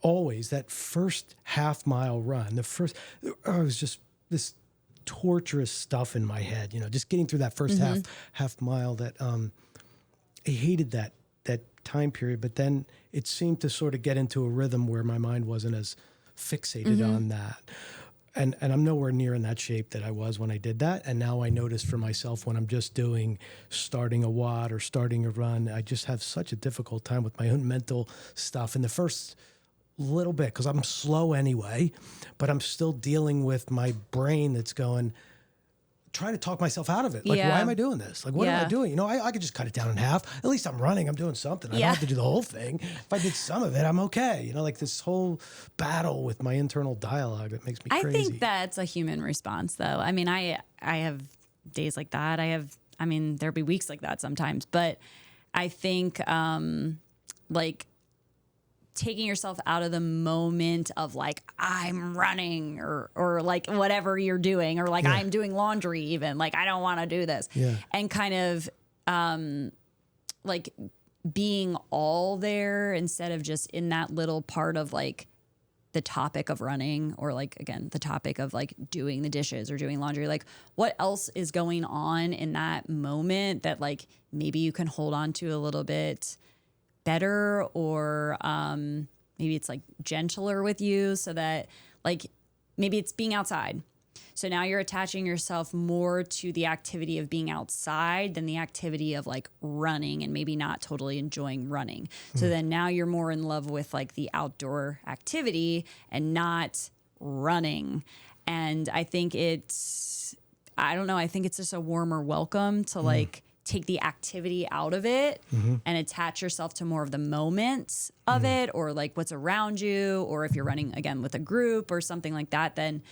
always that first half mile run, it was just this torturous stuff in my head, just getting through that first half mile that, I hated that time period, but then it seemed to sort of get into a rhythm where my mind wasn't as fixated on that. And I'm nowhere near in that shape that I was when I did that. And now I notice for myself when I'm just starting a WOD or starting a run, I just have such a difficult time with my own mental stuff in the first little bit because I'm slow anyway, but I'm still dealing with my brain that's trying to talk myself out of it. Like, why am I doing this? Like, what am I doing? I could just cut it down in half. At least I'm running. I'm doing something. I don't have to do the whole thing. If I did some of it, I'm okay. Like this whole battle with my internal dialogue that makes me crazy. I think that's a human response, though. I mean, I have days like that. There'll be weeks like that sometimes. But I think, like, taking yourself out of the moment of like I'm running or like whatever you're doing or like I'm doing laundry even like I don't want to do this and kind of like being all there instead of just in that little part of like the topic of running or like again the topic of like doing the dishes or doing laundry. Like what else is going on in that moment that like maybe you can hold on to a little bit better or maybe it's like gentler with you so that like maybe it's being outside. So now you're attaching yourself more to the activity of being outside than the activity of like running and maybe not totally enjoying running. So then now you're more in love with like the outdoor activity and not running. And I think I think it's just a warmer welcome to like take the activity out of it and attach yourself to more of the moments of it or like what's around you. Or if you're running again with a group or something like that, then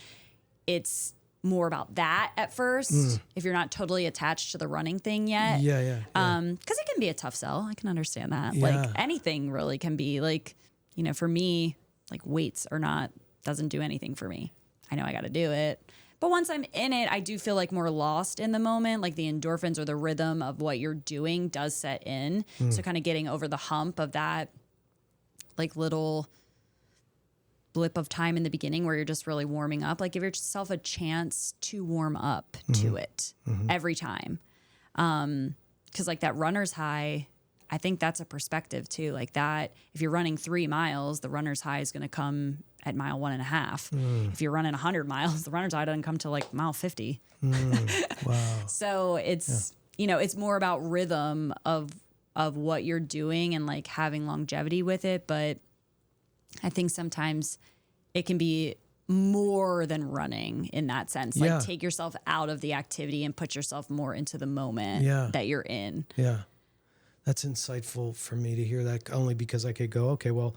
it's more about that at first. If you're not totally attached to the running thing yet. Yeah. Cause it can be a tough sell. I can understand that. Like anything really can be like, for me, like weights doesn't do anything for me. I know I got to do it. But once I'm in it, I do feel like more lost in the moment, like the endorphins or the rhythm of what you're doing does set in. So kind of getting over the hump of that like little blip of time in the beginning where you're just really warming up. Like give yourself a chance to warm up to it every time. 'Cause like that runner's high, I think that's a perspective too. Like that, if you're running 3 miles, the runner's high is going to come at mile 1.5. If you're running 100 miles, the runner's high doesn't come till like mile 50. Wow. So it's, it's more about rhythm of what you're doing and like having longevity with it. But I think sometimes it can be more than running in that sense. Like take yourself out of the activity and put yourself more into the moment that you're in. Yeah. That's insightful for me to hear that only because I could go, okay, well,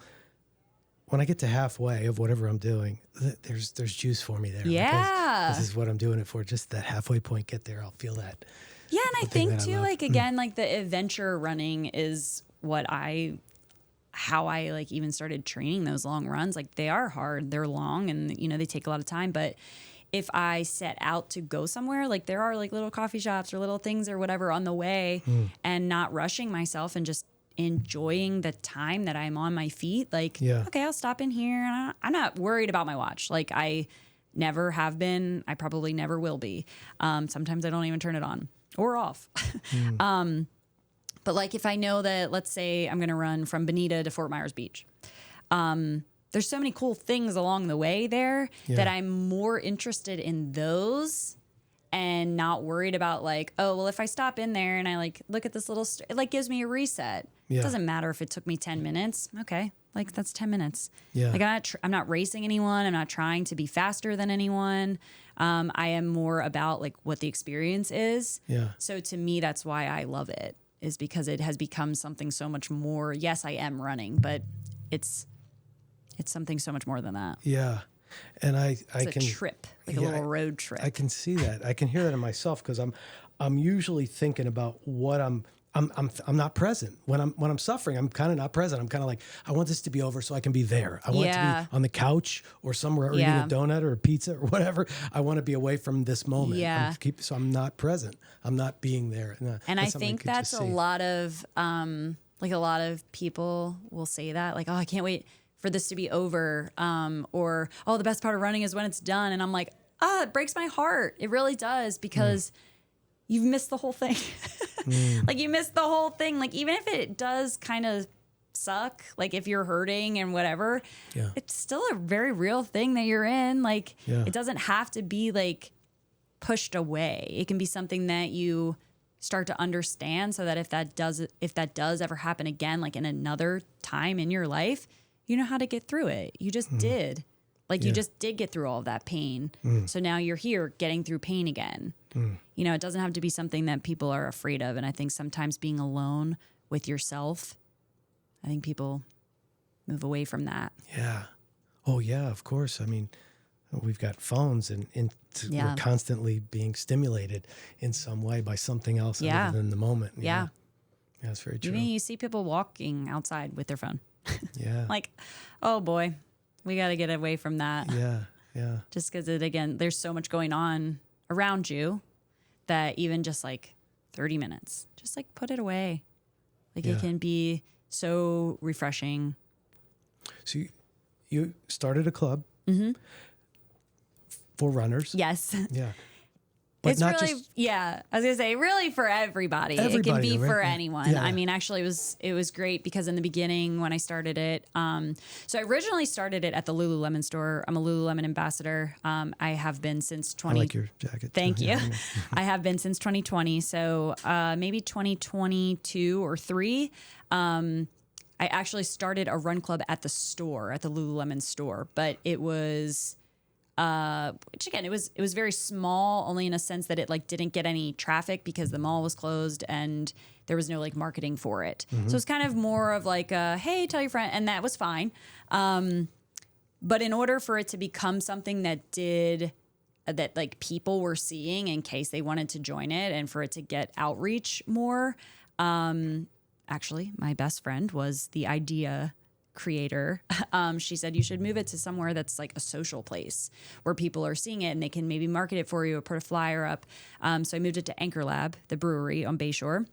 when I get to halfway of whatever I'm doing, there's juice for me there. Yeah. Because this is what I'm doing it for. Just that halfway point, get there, I'll feel that. Yeah, and I think too, like again, like the adventure running is how I like even started training those long runs. Like they are hard, they're long, and you know they take a lot of time. But if I set out to go somewhere, like there are like little coffee shops or little things or whatever on the way, and not rushing myself and just enjoying the time that I'm on my feet. Like, okay, I'll stop in here. And I'm not worried about my watch. Like I never have been. I probably never will be. Sometimes I don't even turn it on or off. But like if I know that, let's say I'm going to run from Bonita to Fort Myers Beach, there's so many cool things along the way there that I'm more interested in those and not worried about like, oh, well, if I stop in there and I like look at this little, it like gives me a reset. It doesn't matter if it took me 10 minutes. Okay. Like that's 10 minutes. Yeah. Like I'm not racing anyone. I'm not trying to be faster than anyone. I am more about like what the experience is. Yeah. So to me, that's why I love it, is because it has become something so much more. Yes, I am running, but it's something so much more than that. Yeah. And I can trip, like a little road trip. I can see that. I can hear that in myself because I'm usually thinking about what I'm not present. When I'm suffering, I'm kind of not present. I'm kind of like, I want this to be over so I can be there. I want to be on the couch or somewhere or eating a donut or a pizza or whatever. I want to be away from this moment. Yeah. So I'm not present. I'm not being there. And I think that's a lot of, like a lot of people will say that, like, oh, I can't wait for this to be over. Or, oh, the best part of running is when it's done. And I'm like, it breaks my heart. It really does, because you've missed the whole thing. Like you missed the whole thing. Like even if it does kind of suck, like if you're hurting and whatever, it's still a very real thing that you're in. Like it doesn't have to be like pushed away. It can be something that you start to understand, so that if that does ever happen again, like in another time in your life, you know how to get through it. You just did. Like you just did get through all of that pain. So now you're here getting through pain again. You know, it doesn't have to be something that people are afraid of. And I think sometimes being alone with yourself, I think people move away from that. Yeah. Oh, yeah, of course. I mean, we've got phones and we're constantly being stimulated in some way by something else other than the moment. Yeah. Yeah, that's very true. You see people walking outside with their phone. Like, oh boy, we got to get away from that. Yeah. Just because there's so much going on around you that even just like 30 minutes, just like put it away. Like it can be so refreshing. So you started a club for runners. Yes. Yeah. But it's really, I was gonna say, really for everybody. It can be for anyone. Yeah. I mean, actually, it was great because in the beginning when I started it, so I originally started it at the Lululemon store. I'm a Lululemon ambassador. I have been since 20. I like your jacket. Thank you. I have been since 2020. So maybe 2022 or 3. I actually started a run club at the store, at the Lululemon store, but it was. Which again, it was very small, only in a sense that it like didn't get any traffic because the mall was closed and there was no like marketing for it. So it's kind of more of like, hey, tell your friend, and that was fine. But in order for it to become something that like people were seeing in case they wanted to join it, and for it to get outreach more, actually, my best friend was the idea creator. She said you should move it to somewhere that's like a social place where people are seeing it and they can maybe market it for you or put a flyer up. So I moved it to Anchor Lab, the brewery on Bayshore,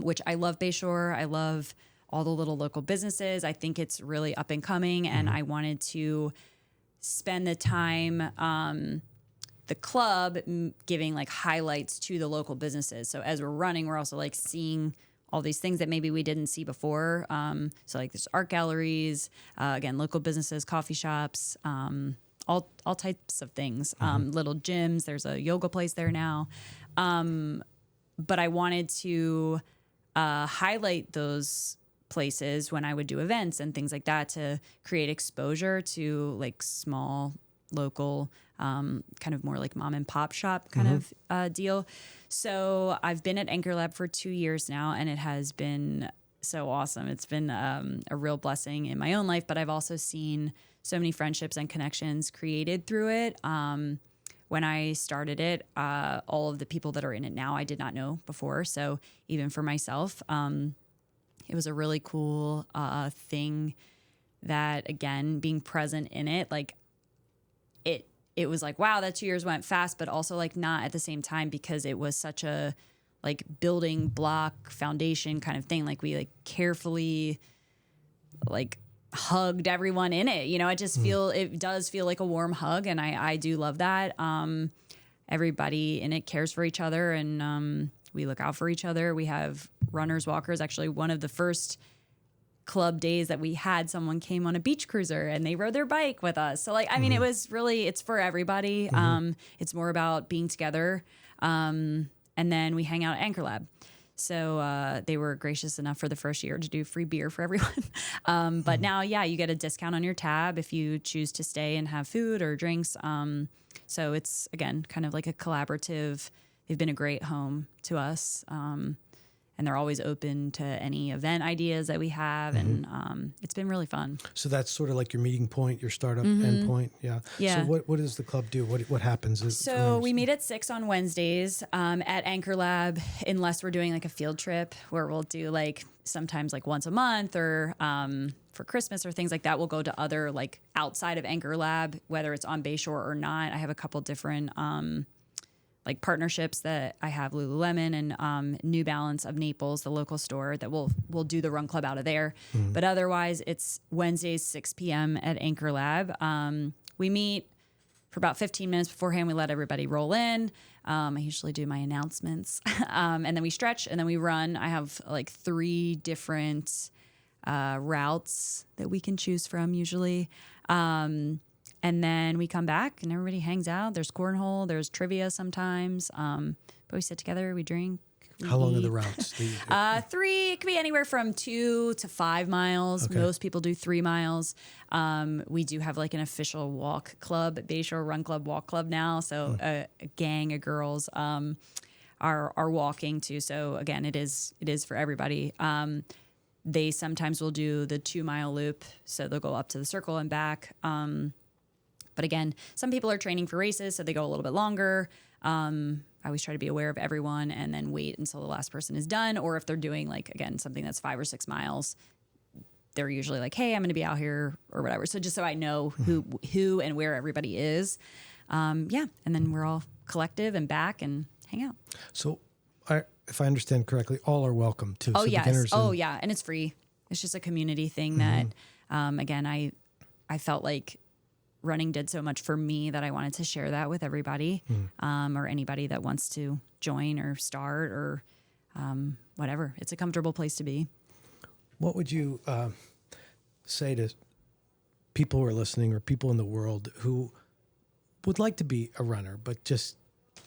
which I love Bayshore. I love all the little local businesses. I think it's really up and coming, and I wanted to spend the time, the club giving like highlights to the local businesses. So as we're running, we're also like seeing all these things that maybe we didn't see before. So like there's art galleries, again, local businesses, coffee shops, all types of things, little gyms. There's a yoga place there now. But I wanted to highlight those places when I would do events and things like that to create exposure to like small, local, kind of more like mom and pop shop kind of deal. So I've been at Anchor Lab for 2 years now, and it has been so awesome. It's been a real blessing in my own life, but I've also seen so many friendships and connections created through it. When I started it, all of the people that are in it now, I did not know before. So even for myself, it was a really cool thing that, again, being present in it, like it was like, wow, that 2 years went fast, but also like not at the same time, because it was such a like building block foundation kind of thing. Like we like carefully like hugged everyone in it. You know, it just it does feel like a warm hug. And I do love that. Everybody in it cares for each other, and we look out for each other. We have runners, walkers. Actually, one of the first club days that we had, someone came on a beach cruiser and they rode their bike with us. So like, I mean, it was really, it's for everybody. It's more about being together. And then we hang out at Anchor Lab. So they were gracious enough for the first year to do free beer for everyone. But now, yeah, you get a discount on your tab if you choose to stay and have food or drinks. So it's, again, kind of like a collaborative. They've been a great home to us. And they're always open to any event ideas that we have. And it's been really fun. So that's sort of like your meeting point, your startup endpoint. Yeah. Yeah. So what does the club do? What happens? So we meet at 6 on Wednesdays at Anchor Lab, unless we're doing like a field trip where we'll do like sometimes like once a month, or for Christmas or things like that. We'll go to other like outside of Anchor Lab, whether it's on Bayshore or not. I have a couple different like partnerships that I have, Lululemon and New Balance of Naples, the local store, that we'll do the run club out of there. But otherwise, it's Wednesdays, 6 p.m. at Anchor Lab. We meet for about 15 minutes beforehand. We let everybody roll in. I usually do my announcements. And then we stretch, and then we run. I have like 3 different routes that we can choose from usually. And then we come back and everybody hangs out. There's cornhole, there's trivia sometimes. But we sit together, we drink. How long are the routes? 3, it could be anywhere from 2 to 5 miles. Okay. Most people do 3 miles. We do have like an official walk club, Bayshore Run Club, Walk Club now. So a gang of girls are walking too. So again, it is for everybody. They sometimes will do the 2-mile loop. So they'll go up to the circle and back. But again, some people are training for races, so they go a little bit longer. I always try to be aware of everyone and then wait until the last person is done. Or if they're doing like, again, something that's 5 or 6 miles, they're usually like, hey, I'm going to be out here or whatever. So just so I know who and where everybody is. Yeah. And then we're all collective and back and hang out. So if I understand correctly, all are welcome too. Oh, so yes. Yeah. And it's free. It's just a community thing that, again, I felt like running did so much for me that I wanted to share that with everybody, or anybody that wants to join or start or whatever. It's a comfortable place to be. What would you say to people who are listening or people in the world who would like to be a runner, but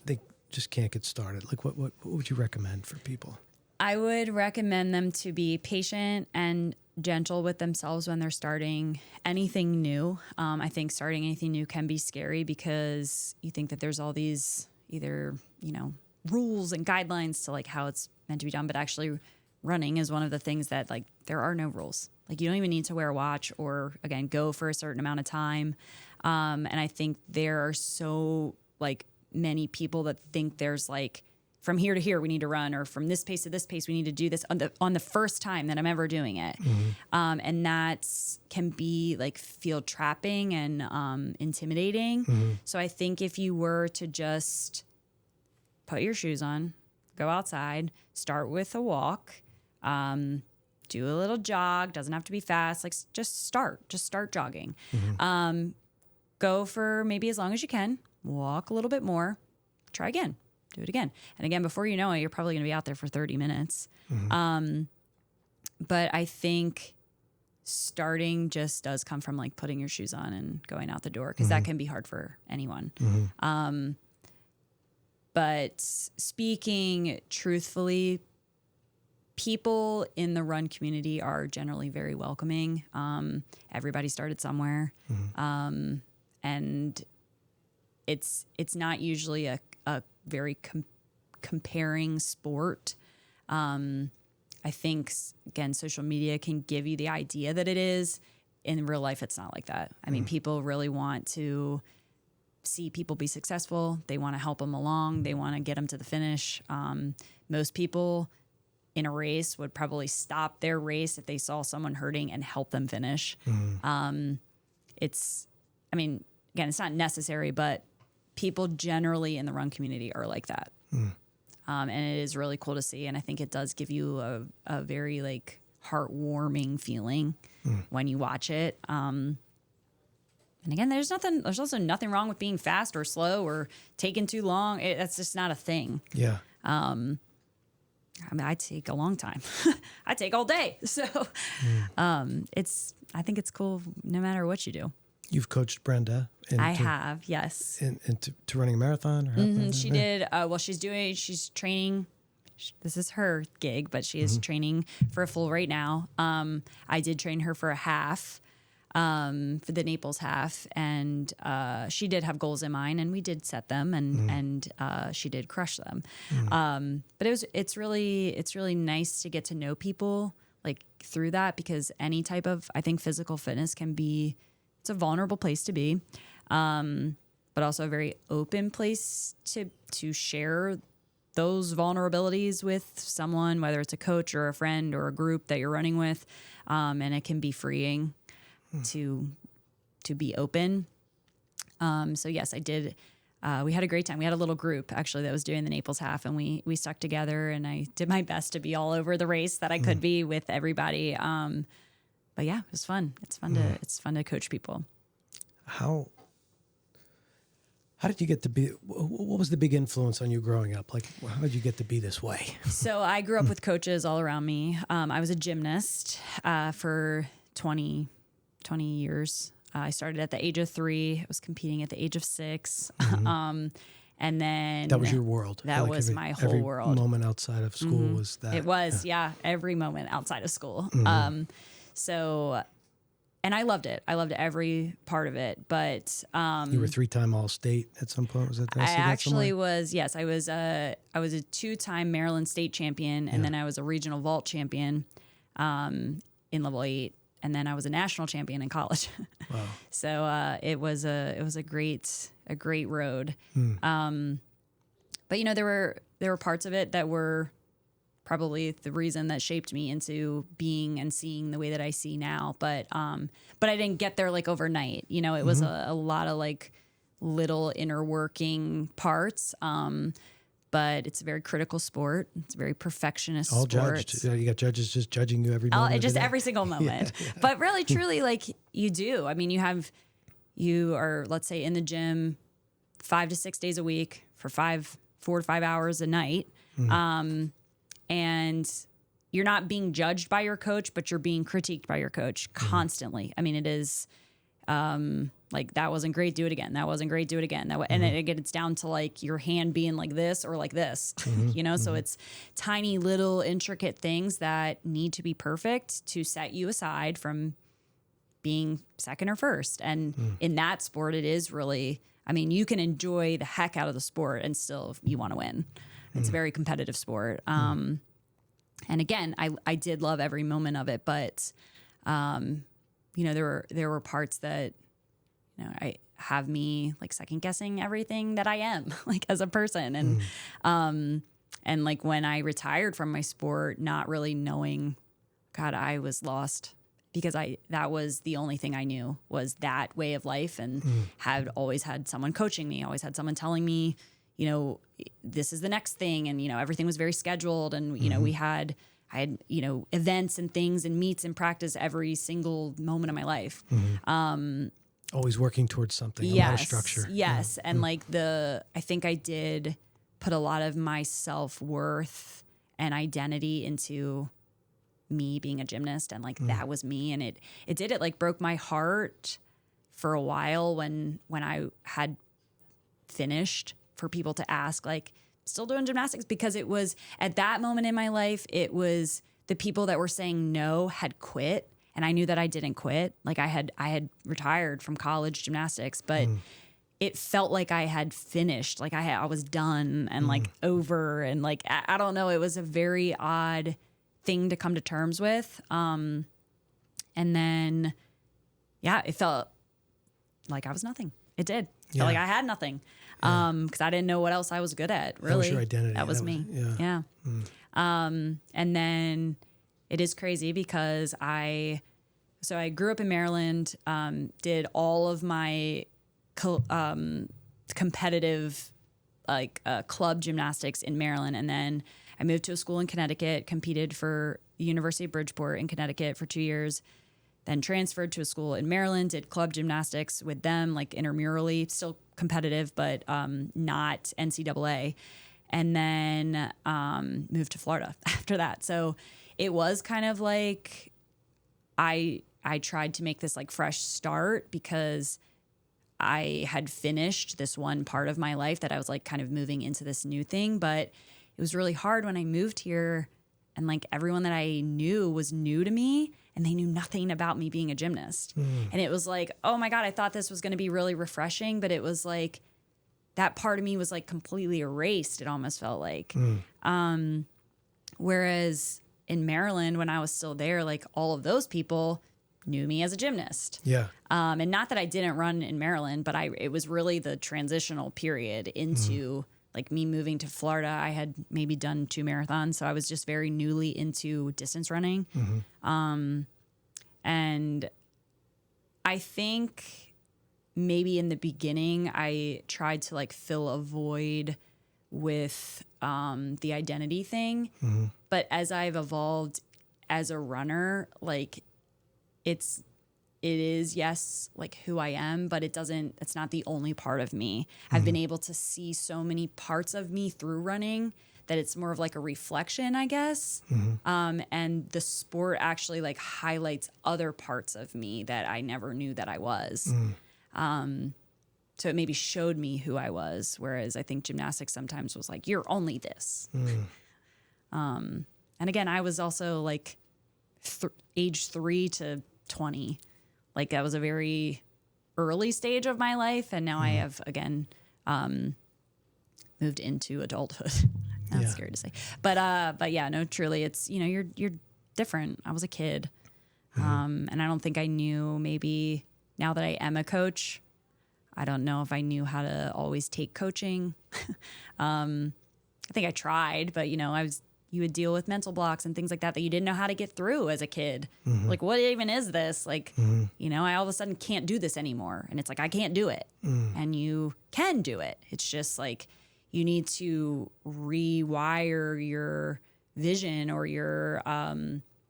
they just can't get started? Like what would you recommend for people? I would recommend them to be patient and gentle with themselves when they're starting anything new. I think starting anything new can be scary because you think that there's all these either, rules and guidelines to like how it's meant to be done, but actually running is one of the things that like there are no rules. Like you don't even need to wear a watch or again, go for a certain amount of time. And I think there are so like many people that think there's like from here to here we need to run, or from this pace to this pace we need to do this on the first time that I'm ever doing it. And that can be like feel trapping and intimidating. So I think if you were to just put your shoes on, go outside, start with a walk, do a little jog, doesn't have to be fast, like just start jogging. Go for maybe as long as you can, walk a little bit more, try again. Do it again. And again, before you know it, you're probably going to be out there for 30 minutes. But I think starting just does come from like putting your shoes on and going out the door, because that can be hard for anyone. But speaking truthfully, people in the run community are generally very welcoming. Everybody started somewhere. And it's not usually a very comparing sport. I think, again, social media can give you the idea that it is. In real life, it's not like that. I mean, people really want to see people be successful. They want to help them along. They want to get them to the finish. Most people in a race would probably stop their race if they saw someone hurting and help them finish. It's not necessary, but people generally in the run community are like that. And it is really cool to see. And I think it does give you a very like heartwarming feeling when you watch it. And again, there's also nothing wrong with being fast or slow or taking too long. That's just not a thing. Yeah. I take a long time. I take all day. So I think it's cool no matter what you do. You've coached Brenda. I have, yes. To running a marathon? Or half marathon? She did. She's training. This is her gig, but she is training for a full right now. I did train her for a half, for the Naples half. And she did have goals in mind, and we did set them, and she did crush them. But it's really nice to get to know people like through that, because any type of, I think, physical fitness it's a vulnerable place to be, but also a very open place to share those vulnerabilities with someone, whether it's a coach or a friend or a group that you're running with. And it can be freeing to be open. So yes, I did. We had a great time. We had a little group actually that was doing the Naples half, and we stuck together, and I did my best to be all over the race that I could be with everybody. But yeah, it was fun. It's fun to coach people. How did you get to be, what was the big influence on you growing up? Like, how did you get to be this way? So I grew up with coaches all around me. I was a gymnast for 20 years. I started at the age of 3. I was competing at the age of 6. And then that was your world. That like was my whole every world. Moment outside of school was that. It was, yeah, every moment outside of school. So, and I loved it. I loved every part of it. But you were 3-time All-State at some point. Was that? I actually was. Yes, I was a 2-time Maryland State champion, and then I was a regional vault champion in level 8, and then I was a national champion in college. Wow. So it was a great road. But there were parts of it that were probably the reason that shaped me into being and seeing the way that I see now. But I didn't get there like overnight. It was a lot of like little inner working parts. But it's a very critical sport. It's a very perfectionist all sport. Judged. You got judges just judging you every moment. Just every single moment. Yeah. But really, truly, like you do. I mean, you are, let's say, in the gym 5 to 6 days a week for 4 to 5 hours a night. And you're not being judged by your coach, but you're being critiqued by your coach constantly. I mean, it is like, that wasn't great, do it again. That wasn't great, do it again. And then again, it's down to like your hand being like this or like this, So it's tiny little intricate things that need to be perfect to set you aside from being second or first. And in that sport, it is really, I mean, you can enjoy the heck out of the sport and still you want to win. It's a very competitive sport. And again, I did love every moment of it, but, there were parts that, I have me like second guessing everything that I am like as a person. And like when I retired from my sport, not really knowing, God, I was lost because that was the only thing I knew was that way of life, and had always had someone coaching me, always had someone telling me, this is the next thing. And, everything was very scheduled. And, I had, events and things and meets and practice every single moment of my life. Always working towards something, a lot of structure. Yes. And like I think I did put a lot of my self-worth and identity into me being a gymnast. And like, that was me. And it like broke my heart for a while when I had finished, for people to ask, like, still doing gymnastics? Because it was at that moment in my life, it was the people that were saying no had quit. And I knew that I didn't quit. Like I had retired from college gymnastics, but it felt like I had finished. Like I was done and like over. And like, I don't know, it was a very odd thing to come to terms with. And then, yeah, it felt like I was nothing. It did. Felt like I had nothing. Because I didn't know what else I was good at, really. That was your identity. That was me. Yeah. And then it is crazy because I grew up in Maryland, did all of my competitive club gymnastics in Maryland. And then I moved to a school in Connecticut, competed for the University of Bridgeport in Connecticut for 2 years, then transferred to a school in Maryland, did club gymnastics with them, like intramurally, still competitive, but not NCAA. And then moved to Florida after that. So it was kind of like I tried to make this like fresh start because I had finished this one part of my life that I was like kind of moving into this new thing. But it was really hard when I moved here and like everyone that I knew was new to me and they knew nothing about me being a gymnast. And it was like, oh my God, I thought this was going to be really refreshing, but it was like that part of me was like completely erased. It almost felt like, whereas in Maryland, when I was still there, like all of those people knew me as a gymnast. Yeah. And not that I didn't run in Maryland, but it was really the transitional period into like me moving to Florida. I had maybe done 2 marathons, so I was just very newly into distance running. And I think maybe in the beginning I tried to like fill a void with the identity thing. But as I've evolved as a runner, like it is, yes, like who I am, but it's not the only part of me. I've been able to see so many parts of me through running that it's more of like a reflection, I guess. And the sport actually like highlights other parts of me that I never knew that I was. So it maybe showed me who I was, whereas I think gymnastics sometimes was like, you're only this. And again, I was also like age 3 to 20. Like that was a very early stage of my life. And now I have, again, moved into adulthood. That's scary to say. But yeah, no, truly it's, you know, you're different. I was a kid. And I don't think I knew, maybe now that I am a coach, I don't know if I knew how to always take coaching. I think I tried, but you know, you would deal with mental blocks and things like that you didn't know how to get through as a kid. Like, what even is this? Like, you know, I all of a sudden can't do this anymore. And it's like, I can't do it. And you can do it. It's just like, you need to rewire your vision or your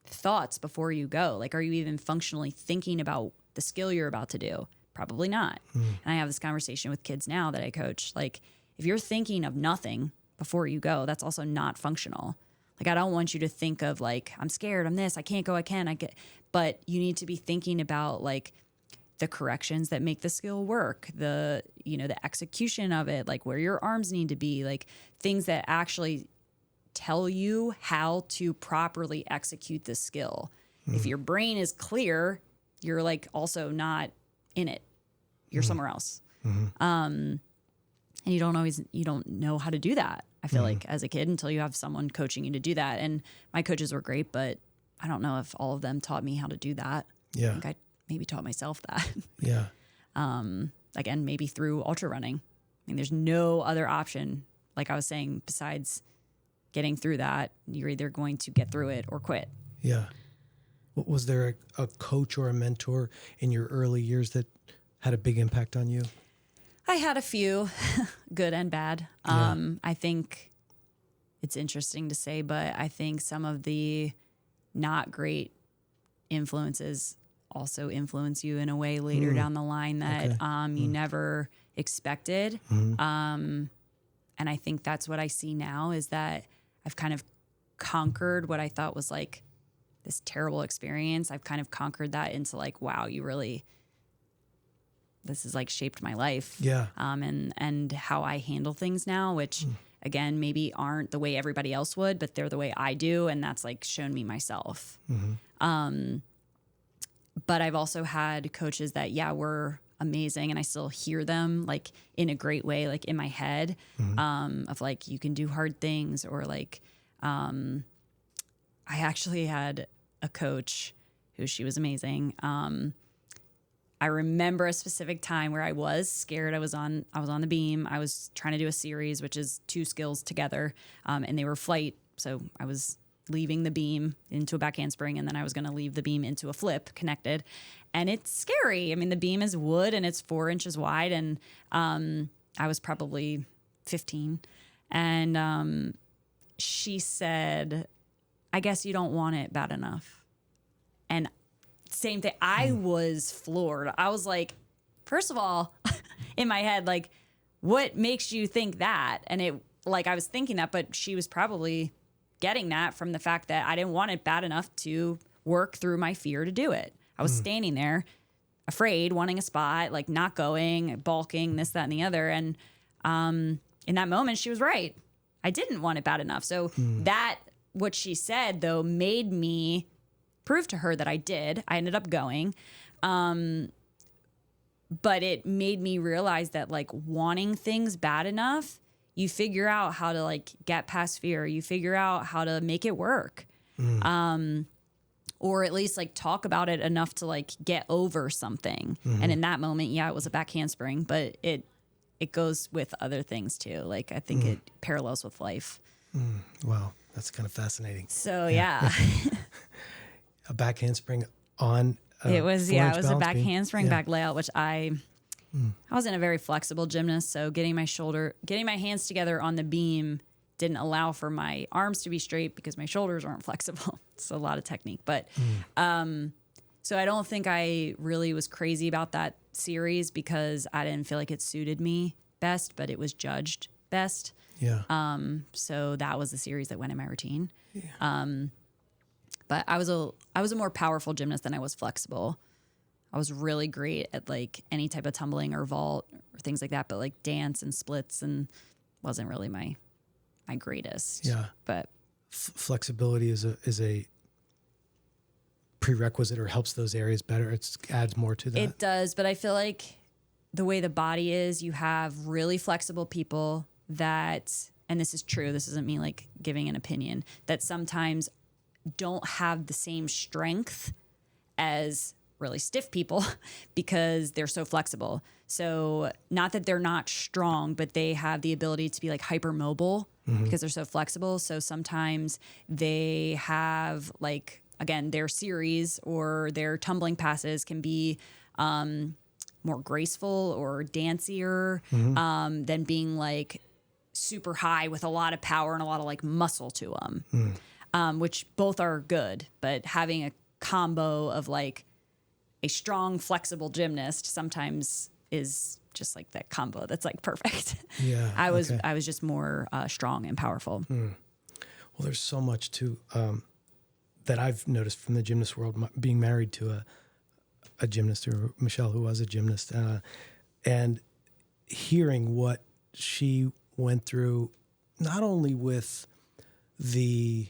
thoughts before you go. Like, are you even functionally thinking about the skill you're about to do? Probably not. And I have this conversation with kids now that I coach. Like, if you're thinking of nothing before you go, that's also not functional. Like, I don't want you to think of like, I'm scared, I'm this, I can't go, but you need to be thinking about like the corrections that make the skill work, the execution of it, like where your arms need to be, like things that actually tell you how to properly execute the skill. If your brain is clear, you're like also not in it. You're somewhere else. And you don't know how to do that. I feel like as a kid until you have someone coaching you to do that. And my coaches were great, but I don't know if all of them taught me how to do that. Yeah. I think I maybe taught myself that. Yeah. Again, maybe through ultra running. I mean, there's no other option. Like I was saying, besides getting through that, you're either going to get through it or quit. Yeah. Was there a coach or a mentor in your early years that had a big impact on you? I had a few, good and bad. I think it's interesting to say, but I think some of the not great influences also influence you in a way later down the line that you never expected. And I think that's what I see now is that I've kind of conquered what I thought was like this terrible experience. I've kind of conquered that into like, wow, this has like shaped my life. Yeah. And how I handle things now, which again, maybe aren't the way everybody else would, but they're the way I do. And that's like shown me myself. But I've also had coaches that, were amazing. And I still hear them like in a great way, like in my head, of like, you can do hard things, or like, I actually had a coach she was amazing. I remember a specific time where I was scared. I was on the beam. I was trying to do a series, which is 2 skills together. And they were flight. So I was leaving the beam into a back handspring, and then I was going to leave the beam into a flip connected. And it's scary. I mean, the beam is wood and it's 4 inches wide. And I was probably 15. And she said, I guess you don't want it bad enough. And same thing. I was floored. I was like, first of all, in my head, like, what makes you think that? And I was thinking that, but she was probably getting that from the fact that I didn't want it bad enough to work through my fear to do it. I was standing there afraid, wanting a spot, like not going, balking, this, that, and the other. And in that moment, she was right. I didn't want it bad enough. So that, what she said, though, made me prove to her that I did. I ended up going. But it made me realize that, like, wanting things bad enough, you figure out how to, like, get past fear. You figure out how to make it work. Or at least, like, talk about it enough to, like, get over something. And in that moment, yeah, it was a back handspring, but it goes with other things too. Like, I think it parallels with life. Wow, that's kind of fascinating. So yeah. A back handspring on it was a back beam. handspring back layout, which I wasn't a very flexible gymnast, so getting my hands together on the beam didn't allow for my arms to be straight because my shoulders aren't flexible. It's a lot of technique, but so I don't think I really was crazy about that series because I didn't feel like it suited me best, but it was judged best. Yeah. So that was the series that went in my routine. Yeah. But I was a more powerful gymnast than I was flexible. I was really great at, like, any type of tumbling or vault or things like that, but, like, dance and splits and wasn't really my greatest. Yeah. But flexibility is a prerequisite or helps those areas better. It adds more to that. It does, but I feel like the way the body is, you have really flexible people that, and this is true, this isn't me, like, giving an opinion, that sometimes don't have the same strength as really stiff people because they're so flexible. So not that they're not strong, but they have the ability to be, like, hypermobile because they're so flexible. So sometimes they have, like, again, their series or their tumbling passes can be more graceful or dancier than being, like, super high with a lot of power and a lot of, like, muscle to them. Which both are good, but having a combo of, like, a strong, flexible gymnast sometimes is just, like, that combo that's, like, perfect. Yeah, I was just more strong and powerful. Well, there's so much to that I've noticed from the gymnast world, being married to a gymnast, or Michelle, who was a gymnast, and hearing what she went through, not only with the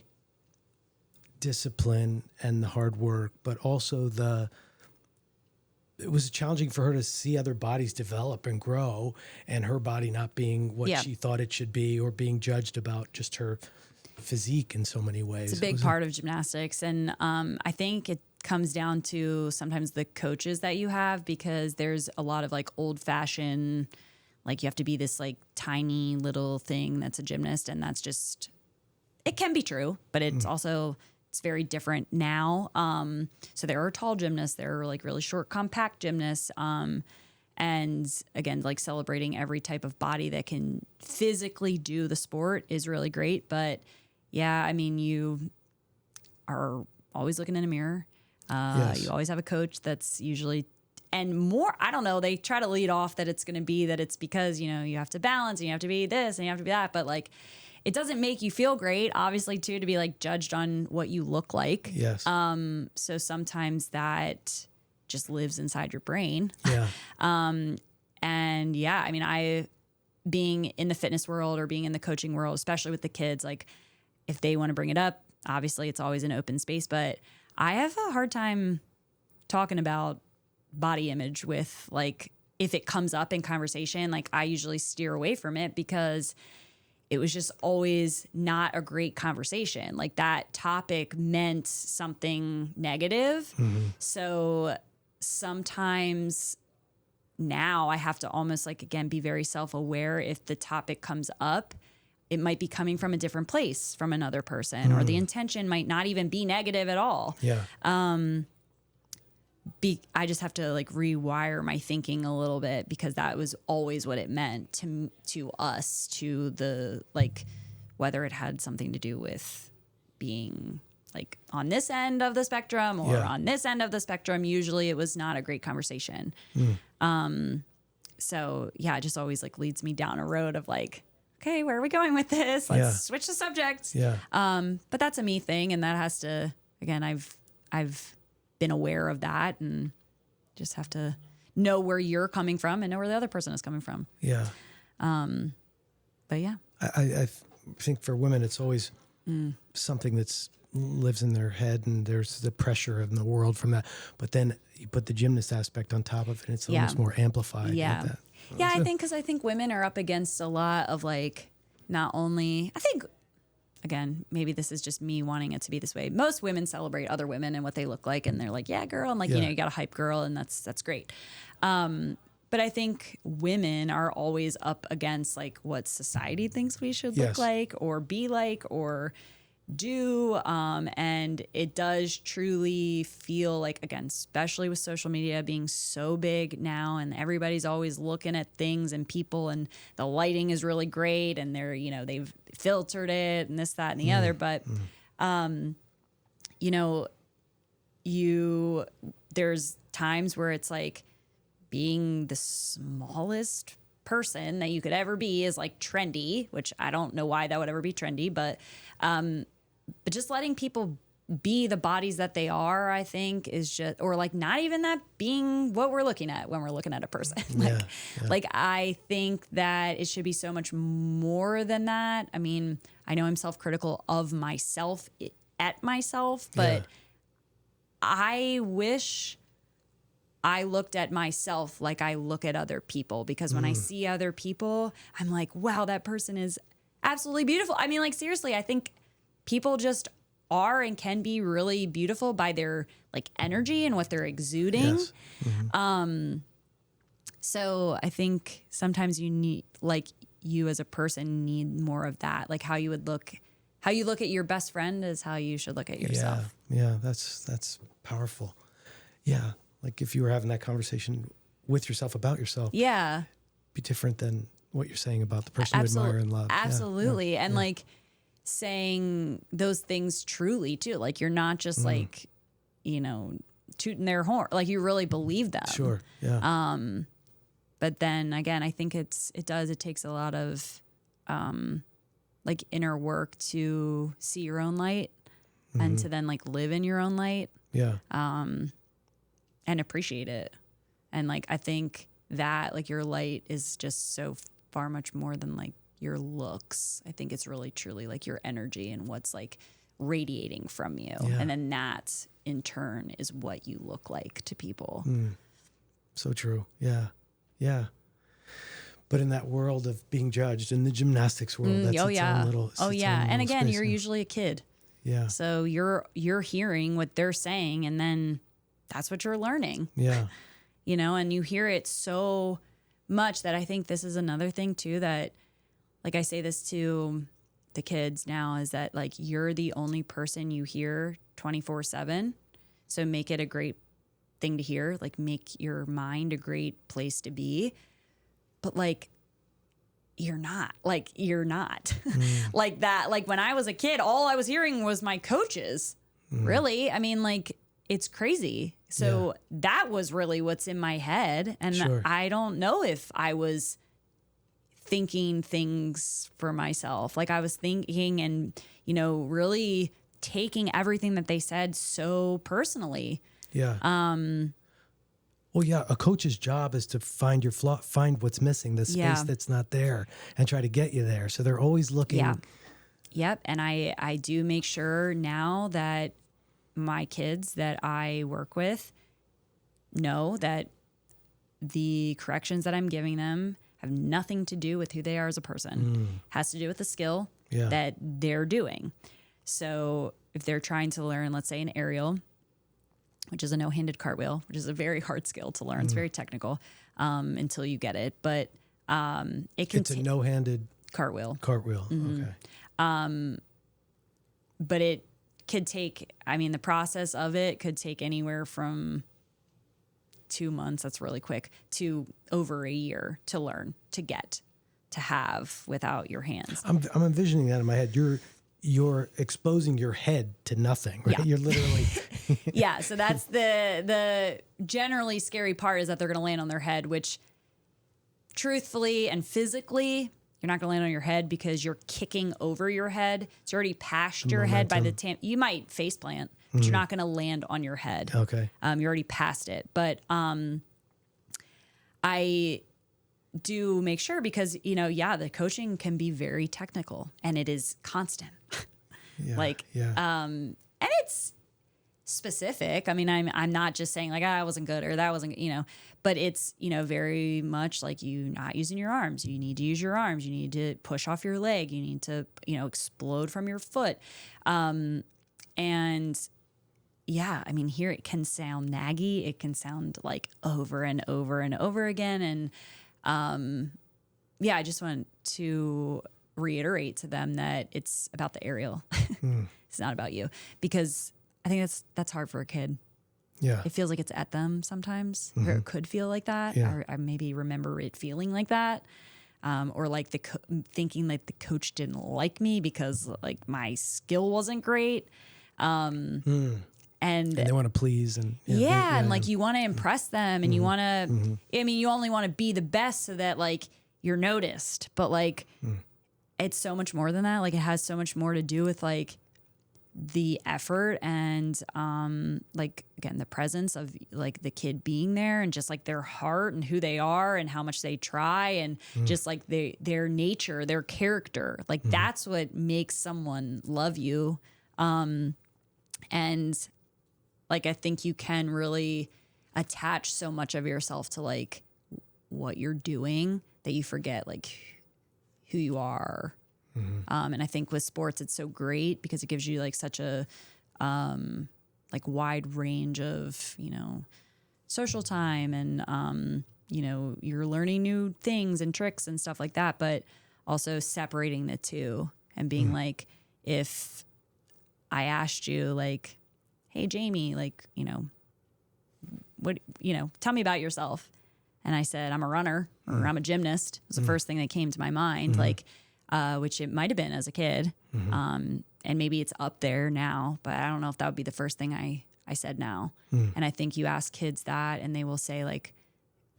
discipline and the hard work, but also it was challenging for her to see other bodies develop and grow, and her body not being what she thought it should be, or being judged about just her physique in so many ways. It's a big part of gymnastics. And I think it comes down to sometimes the coaches that you have, because there's a lot of, like, old fashioned, like, you have to be this, like, tiny little thing that's a gymnast. And that's just, it can be true, but it's also, it's very different now. So there are tall gymnasts, there are, like, really short, compact gymnasts. And again, like, celebrating every type of body that can physically do the sport is really great. But yeah, I mean, you are always looking in a mirror. Yes. You always have a coach that's usually, and more, I don't know, they try to lead off that it's going to be that it's because, you know, you have to balance and you have to be this and you have to be that. But, like, it doesn't make you feel great, obviously, too, to be, like, judged on what you look like. Yes. So sometimes that just lives inside your brain. Yeah. And yeah, I mean, being in the fitness world or being in the coaching world, especially with the kids, like, if they want to bring it up, obviously it's always an open space, but I have a hard time talking about body image with, like, if it comes up in conversation, like, I usually steer away from it because it was just always not a great conversation. Like that topic meant something negative. So sometimes now I have to almost like, again, be very self-aware. If the topic comes up, it might be coming from a different place from another person, or the intention might not even be negative at all. Yeah. I just have to like rewire my thinking a little bit, because that was always what it meant to us, to the, like, whether it had something to do with being like on this end of the spectrum or on this end of the spectrum. Usually it was not a great conversation. So yeah, it just always like leads me down a road of like, okay, where are we going with this? Let's switch the subject. Yeah. But that's a me thing. And that has to, again, I've been aware of that, and just have to know where you're coming from and know where the other person is coming from. Yeah. But yeah. I think for women, it's always something that's lives in their head, and there's the pressure in the world from that. But then you put the gymnast aspect on top of it, and it's almost more amplified. Yeah. Like that. Yeah, because I think women are up against a lot of like, not only, I think, again, maybe this is just me wanting it to be this way. Most women celebrate other women and what they look like, and they're like, yeah, girl. And like, you know, you got a hype girl, and that's great. But I think women are always up against like what society thinks we should look like or be like or do. And it does truly feel like, again, especially with social media being so big now, and everybody's always looking at things and people, and the lighting is really great, and they're, you know, they've filtered it and this, that, and the other. But, you know, there's times where it's like being the smallest person that you could ever be is like trendy, which I don't know why that would ever be trendy, but just letting people be the bodies that they are, I think, is just, or like not even that being what we're looking at when we're looking at a person. Like I think that it should be so much more than that. I mean, I know I'm self-critical of myself at myself, but I wish I looked at myself like I look at other people, because when I see other people, I'm like, wow, that person is absolutely beautiful. I mean, like, seriously, I think people just are and can be really beautiful by their like energy and what they're exuding. So I think sometimes you need, like, you as a person need more of that. Like how you look at your best friend is how you should look at yourself. Yeah. That's powerful. Yeah. Like if you were having that conversation with yourself about yourself, be different than what you're saying about the person you admire and love. Absolutely. And like saying those things truly too. Like you're not just like, you know, tooting their horn. Like you really believe them. Sure. Yeah. But then again, I think it takes a lot of like inner work to see your own light and to then like live in your own light. Yeah. And appreciate it. And like, I think that like your light is just so far much more than like your looks. I think it's really truly like your energy and what's like radiating from you. And then that in turn is what you look like to people. So true. Yeah. Yeah. But in that world of being judged, in the gymnastics world, that's its own little. And again, you're usually a kid. Yeah. So you're hearing what they're saying, and then that's what you're learning. Yeah. You know, and you hear it so much that I think this is another thing too, that like I say this to the kids now, is that like you're the only person you hear 24/7. So make it a great thing to hear, like make your mind a great place to be. But like you're not like that. Like when I was a kid, all I was hearing was my coaches. Really? I mean, like, it's crazy. So that was really what's in my head. And I don't know if I was thinking things for myself. Like I was thinking and, you know, really taking everything that they said so personally. Yeah. Well, yeah, a coach's job is to find your flaw, find what's missing, the space that's not there, and try to get you there. So they're always looking. Yeah. Yep. And I do make sure now that my kids that I work with know that the corrections that I'm giving them have nothing to do with who they are as a person. Has to do with the skill that they're doing. So if they're trying to learn, let's say an aerial, which is a no-handed cartwheel, which is a very hard skill to learn. It's very technical until you get it. But it can It's a no-handed cartwheel. Okay. But it could take, the process of it could take anywhere from 2 months, that's really quick, to over a year to learn, to get, to have without your hands. I'm envisioning that in my head. You're exposing your head to nothing, right? Yeah. You're literally Yeah, so that's the generally scary part, is that they're going to land on their head, which truthfully and physically, you're not going to land on your head because you're kicking over your head. It's already past your head by the time you might face plant, but you're not going to land on your head. Okay. You're already past it. But I do make sure, because, the coaching can be very technical and it is constant. And it's specific. I'm not just saying like, I wasn't good or that wasn't, but it's, very much like you not using your arms. You need to use your arms. You need to push off your leg. You need to, explode from your foot. And yeah, here it can sound naggy. It can sound like over and over and over again. And I just want to reiterate to them that it's about the aerial. It's not about you, because I think that's hard for a kid. Yeah. It feels like it's at them sometimes, or it could feel like that. Yeah. Or I maybe remember it feeling like that. Or like thinking like the coach didn't like me because like my skill wasn't great. And they want to please and and like you want to impress them, and you want to, you only want to be the best so that like you're noticed, but like it's so much more than that. Like it has so much more to do with like the effort and like again the presence of like the kid being there, and just like their heart and who they are and how much they try, and just like their nature, their character. Like that's what makes someone love you. And like I think you can really attach so much of yourself to like what you're doing that you forget like who you are. And I think with sports, it's so great because it gives you like such a like wide range of, social time, and, you're learning new things and tricks and stuff like that, but also separating the two and being like, if I asked you like, hey, Jamie, like, what, tell me about yourself. And I said, I'm a runner or I'm a gymnast. It was the first thing that came to my mind. Like, which it might have been as a kid. And maybe it's up there now, but I don't know if that would be the first thing I said now. And I think you ask kids that and they will say like,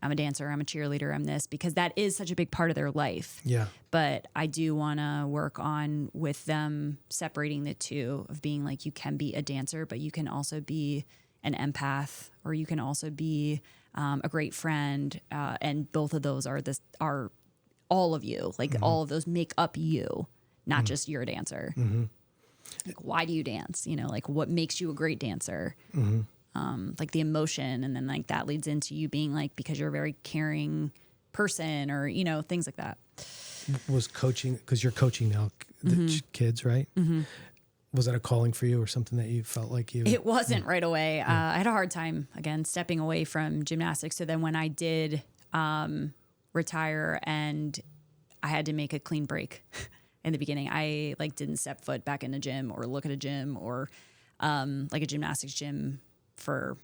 I'm a dancer, I'm a cheerleader, I'm this, because that is such a big part of their life. Yeah. But I do want to work on with them separating the two of being like, you can be a dancer, but you can also be an empath, or you can also be a great friend. And both of those are all of you, like all of those make up you, not just you're a dancer. Like, why do you dance? Like what makes you a great dancer? Like the emotion. And then like that leads into you being like, because you're a very caring person, or, things like that. Was coaching, because you're coaching now the kids, right? Was that a calling for you or something that you felt like you... It wasn't right away. I had a hard time, again, stepping away from gymnastics. So then when I did retire and I had to make a clean break in the beginning, I like didn't step foot back in a gym or look at a gym or like a gymnastics gym for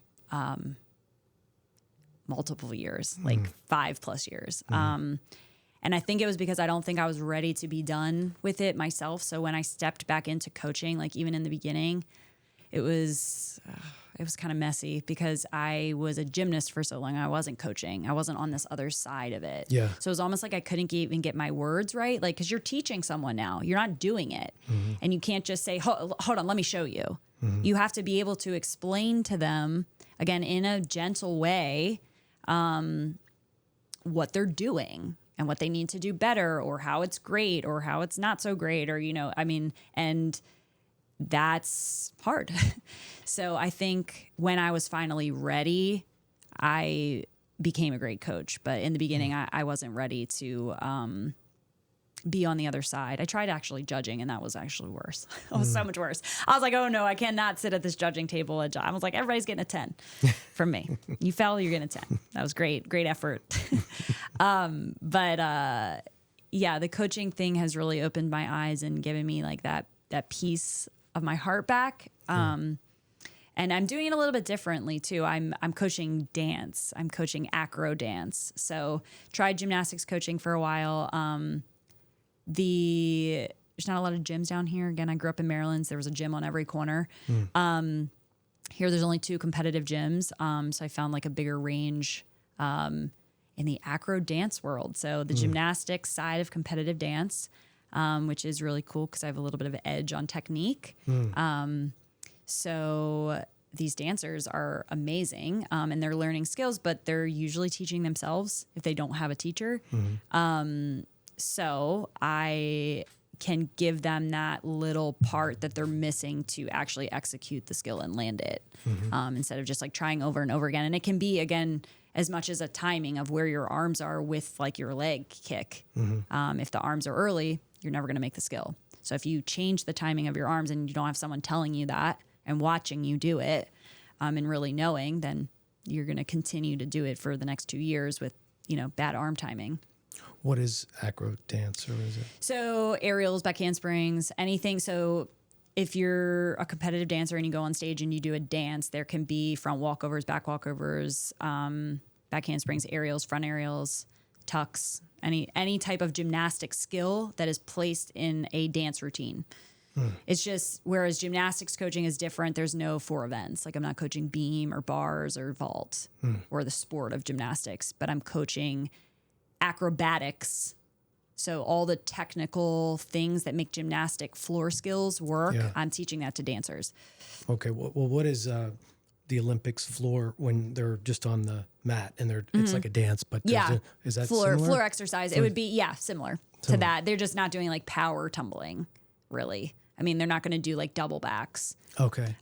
multiple years, like 5+ years. And I think it was because I don't think I was ready to be done with it myself. So when I stepped back into coaching, like even in the beginning, it was kind of messy because I was a gymnast for so long. I wasn't coaching. I wasn't on this other side of it. Yeah. So it was almost like I couldn't even get my words right. Like, cause you're teaching someone now, you're not doing it. And you can't just say, hold on, let me show you. You have to be able to explain to them, again, in a gentle way, what they're doing and what they need to do better, or how it's great or how it's not so great, or, and that's hard. So I think when I was finally ready, I became a great coach. But in the beginning, I wasn't ready to be on the other side. I tried actually judging, and that was actually worse. It was so much worse. I was like, oh no, I cannot sit at this judging table. I was like, everybody's getting a 10 from me. You fell, you're getting a 10. That was great. Great effort. Yeah, the coaching thing has really opened my eyes and given me like that piece of my heart back. And I'm doing it a little bit differently too. I'm coaching dance. I'm coaching acro dance. So tried gymnastics coaching for a while. There's not a lot of gyms down here. Again, I grew up in Maryland. So there was a gym on every corner. Here, there's only 2 competitive gyms. So I found like a bigger range in the acro dance world. So the gymnastics side of competitive dance, which is really cool because I have a little bit of an edge on technique. So these dancers are amazing, and they're learning skills, but they're usually teaching themselves if they don't have a teacher. So I can give them that little part that they're missing to actually execute the skill and land it, instead of just like trying over and over again. And it can be, again, as much as a timing of where your arms are with like your leg kick. If the arms are early, you're never going to make the skill. So if you change the timing of your arms and you don't have someone telling you that and watching you do it, and really knowing, then you're going to continue to do it for the next 2 years with, bad arm timing. What is acro dance, or is it? So aerials, back handsprings, anything. So if you're a competitive dancer and you go on stage and you do a dance, there can be front walkovers, back walkovers, back handsprings, aerials, front aerials, tucks, any type of gymnastic skill that is placed in a dance routine. It's just, whereas gymnastics coaching is different, there's no 4 events. Like I'm not coaching beam or bars or vault or the sport of gymnastics, but I'm coaching acrobatics. So all the technical things that make gymnastic floor skills work, I'm teaching that to dancers. Okay. Well, what is the Olympics floor when they're just on the mat and it's like a dance, but is that floor exercise? It would be, similar to that. They're just not doing like power tumbling, really. I mean, they're not going to do like double backs. Okay.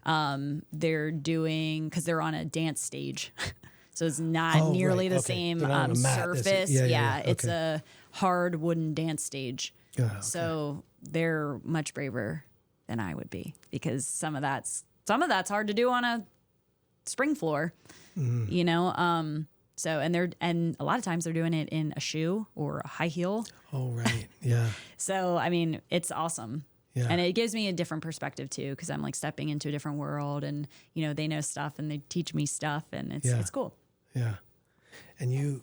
They're doing, because they're on a dance stage. So it's not nearly the same surface. It's a hard wooden dance stage. So they're much braver than I would be, because some of that's hard to do on a spring floor, So, and a lot of times they're doing it in a shoe or a high heel. Oh, right. Yeah. So, I mean, it's awesome. Yeah. And it gives me a different perspective too, because I'm like stepping into a different world, and they know stuff and they teach me stuff, and it's cool. Yeah. And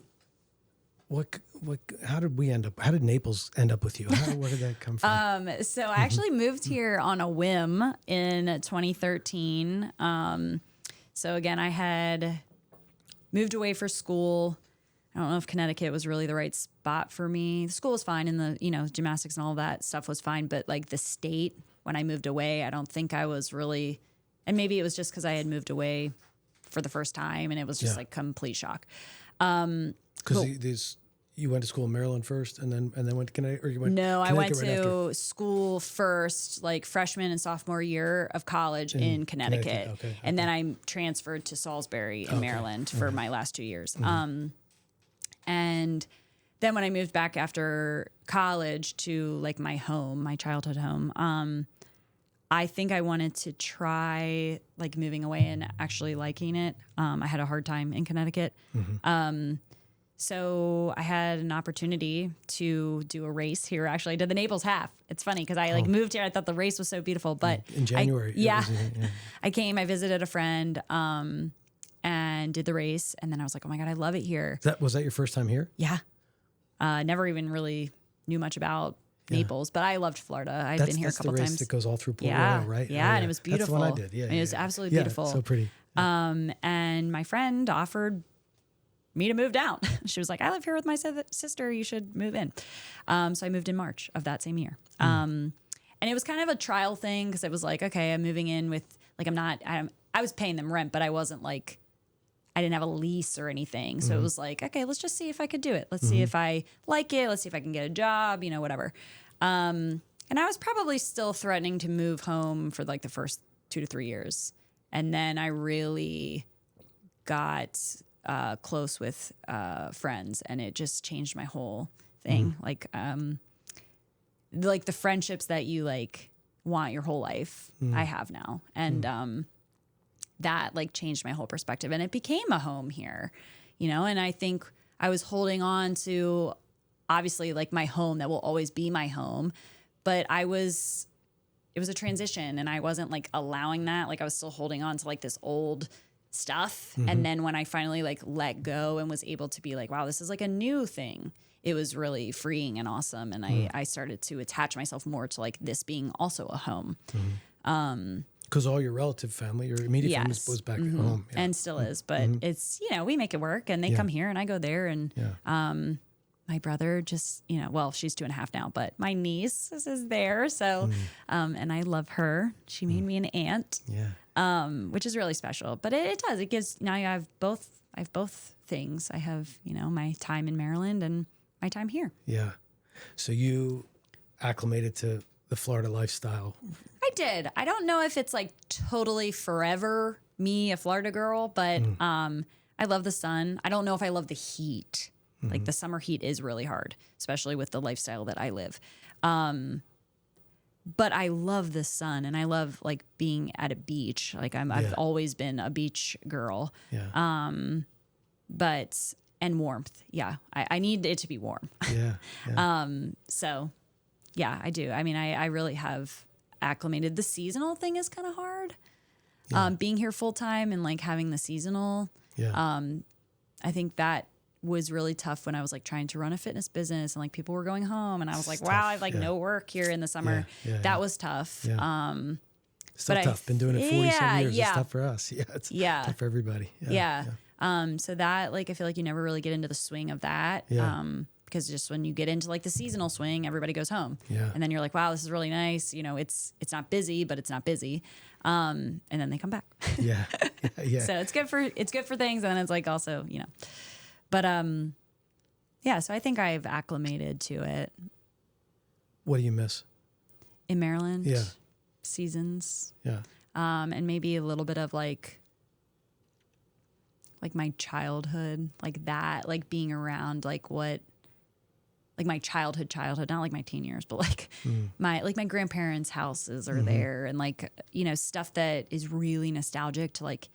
how did Naples end up with you? Where did that come from? So I actually moved here on a whim in 2013. So again, I had moved away for school. I don't know if Connecticut was really the right spot for me. The school was fine, and the gymnastics and all that stuff was fine, but like the state, when I moved away, I don't think I was really, and maybe it was just because I had moved away for the first time, and it was just like complete shock. Because you went to school in Maryland first, and then went to Connecticut, or you went? No, I went to school first, like freshman and sophomore year of college in Connecticut, and then I transferred to Salisbury in Maryland for my last 2 years. And then when I moved back after college to like my home, my childhood home, I think I wanted to try like moving away and actually liking it. I had a hard time in Connecticut. So I had an opportunity to do a race here. Actually, I did the Naples half. It's funny because I moved here. I thought the race was so beautiful, but in January. I came, I visited a friend, and did the race. And then I was like, oh my God, I love it here. Was that your first time here? Yeah. Never even really knew much about Naples, but I loved Florida. I'd been here a couple times. That's the race that goes all through Port Royal, right? Yeah, and it was beautiful. That's what I did. Yeah, it was absolutely beautiful. So pretty. And my friend offered me to move down. She was like, I live here with my sister. You should move in. So I moved in March of that same year. And it was kind of a trial thing, because it was like, okay, I'm moving in with, like, I was paying them rent, but I wasn't like, I didn't have a lease or anything. So it was like, okay, let's just see if I could do it. Let's see if I like it. Let's see if I can get a job, whatever. And I was probably still threatening to move home for like the first 2 to 3 years. And then I really got close with friends, and it just changed my whole thing. Like the friendships that you like want your whole life, I have now, and that like changed my whole perspective, and it became a home here, you know. And I think I was holding on to obviously like my home that will always be my home, but it was a transition, and I wasn't like allowing that. Like I was still holding on to like this old stuff. And then when I finally like let go and was able to be like, wow, this is like a new thing, it was really freeing and awesome. And I started to attach myself more to like this being also a home. Because all your relative family, your immediate family was back at home. Yeah. And still is, but it's, you know, we make it work, and they come here and I go there, and my brother just, you know, well, she's 2.5 now, but my niece is there. So, and I love her. She made me an aunt, which is really special, but it does, it gives, now I have both things. I have, you know, my time in Maryland and my time here. Yeah. So you acclimated to the Florida lifestyle. I did. I don't know if it's like totally forever me, a Florida girl, but I love the sun. I don't know if I love the heat. Like the summer heat is really hard, especially with the lifestyle that I live. But I love the sun, and I love like being at a beach. Like I've always been a beach girl. Yeah. And warmth. Yeah. I need it to be warm. So yeah, I do. I mean, I really have acclimated. The seasonal thing is kind of hard. Being here full time and like having the seasonal. I think that was really tough when I was like trying to run a fitness business, and like people were going home, and I was like, wow, I have like no work here in the summer. That was tough. Still tough. Been doing it 40-some years. It's tough for us. It's tough for everybody. So that, like, I feel like you never really get into the swing of that. Because just when you get into like the seasonal swing, everybody goes home. And then you're like, wow, this is really nice. You know, it's not busy, but it's not busy. And then they come back. So it's good for things. And then it's like also, you know, but, so I think I've acclimated to it. What do you miss? In Maryland? Seasons. And maybe a little bit of like my childhood, like that, like being around like what, like my childhood, not like my teen years, but like my grandparents' houses are there, and like, you know, stuff that is really nostalgic to like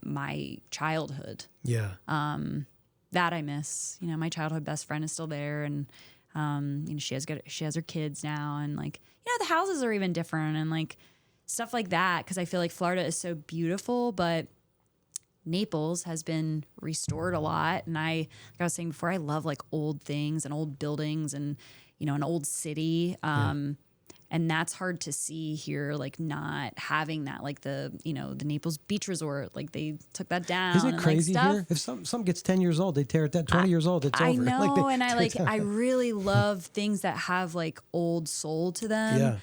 my childhood. That I miss. You know, my childhood best friend is still there, and you know, she has her kids now, and like, you know, the houses are even different, and like stuff like that, because I feel like Florida is so beautiful, but Naples has been restored a lot. And like I was saying before, I love like old things and old buildings, and, you know, an old city. And that's hard to see here, like not having that, like the, you know, the Naples Beach Resort, like they took that down. Isn't it crazy here? If something gets 10 years old, they tear it down. 20 years old, it's over. I know, and I really love things that have like old soul to them.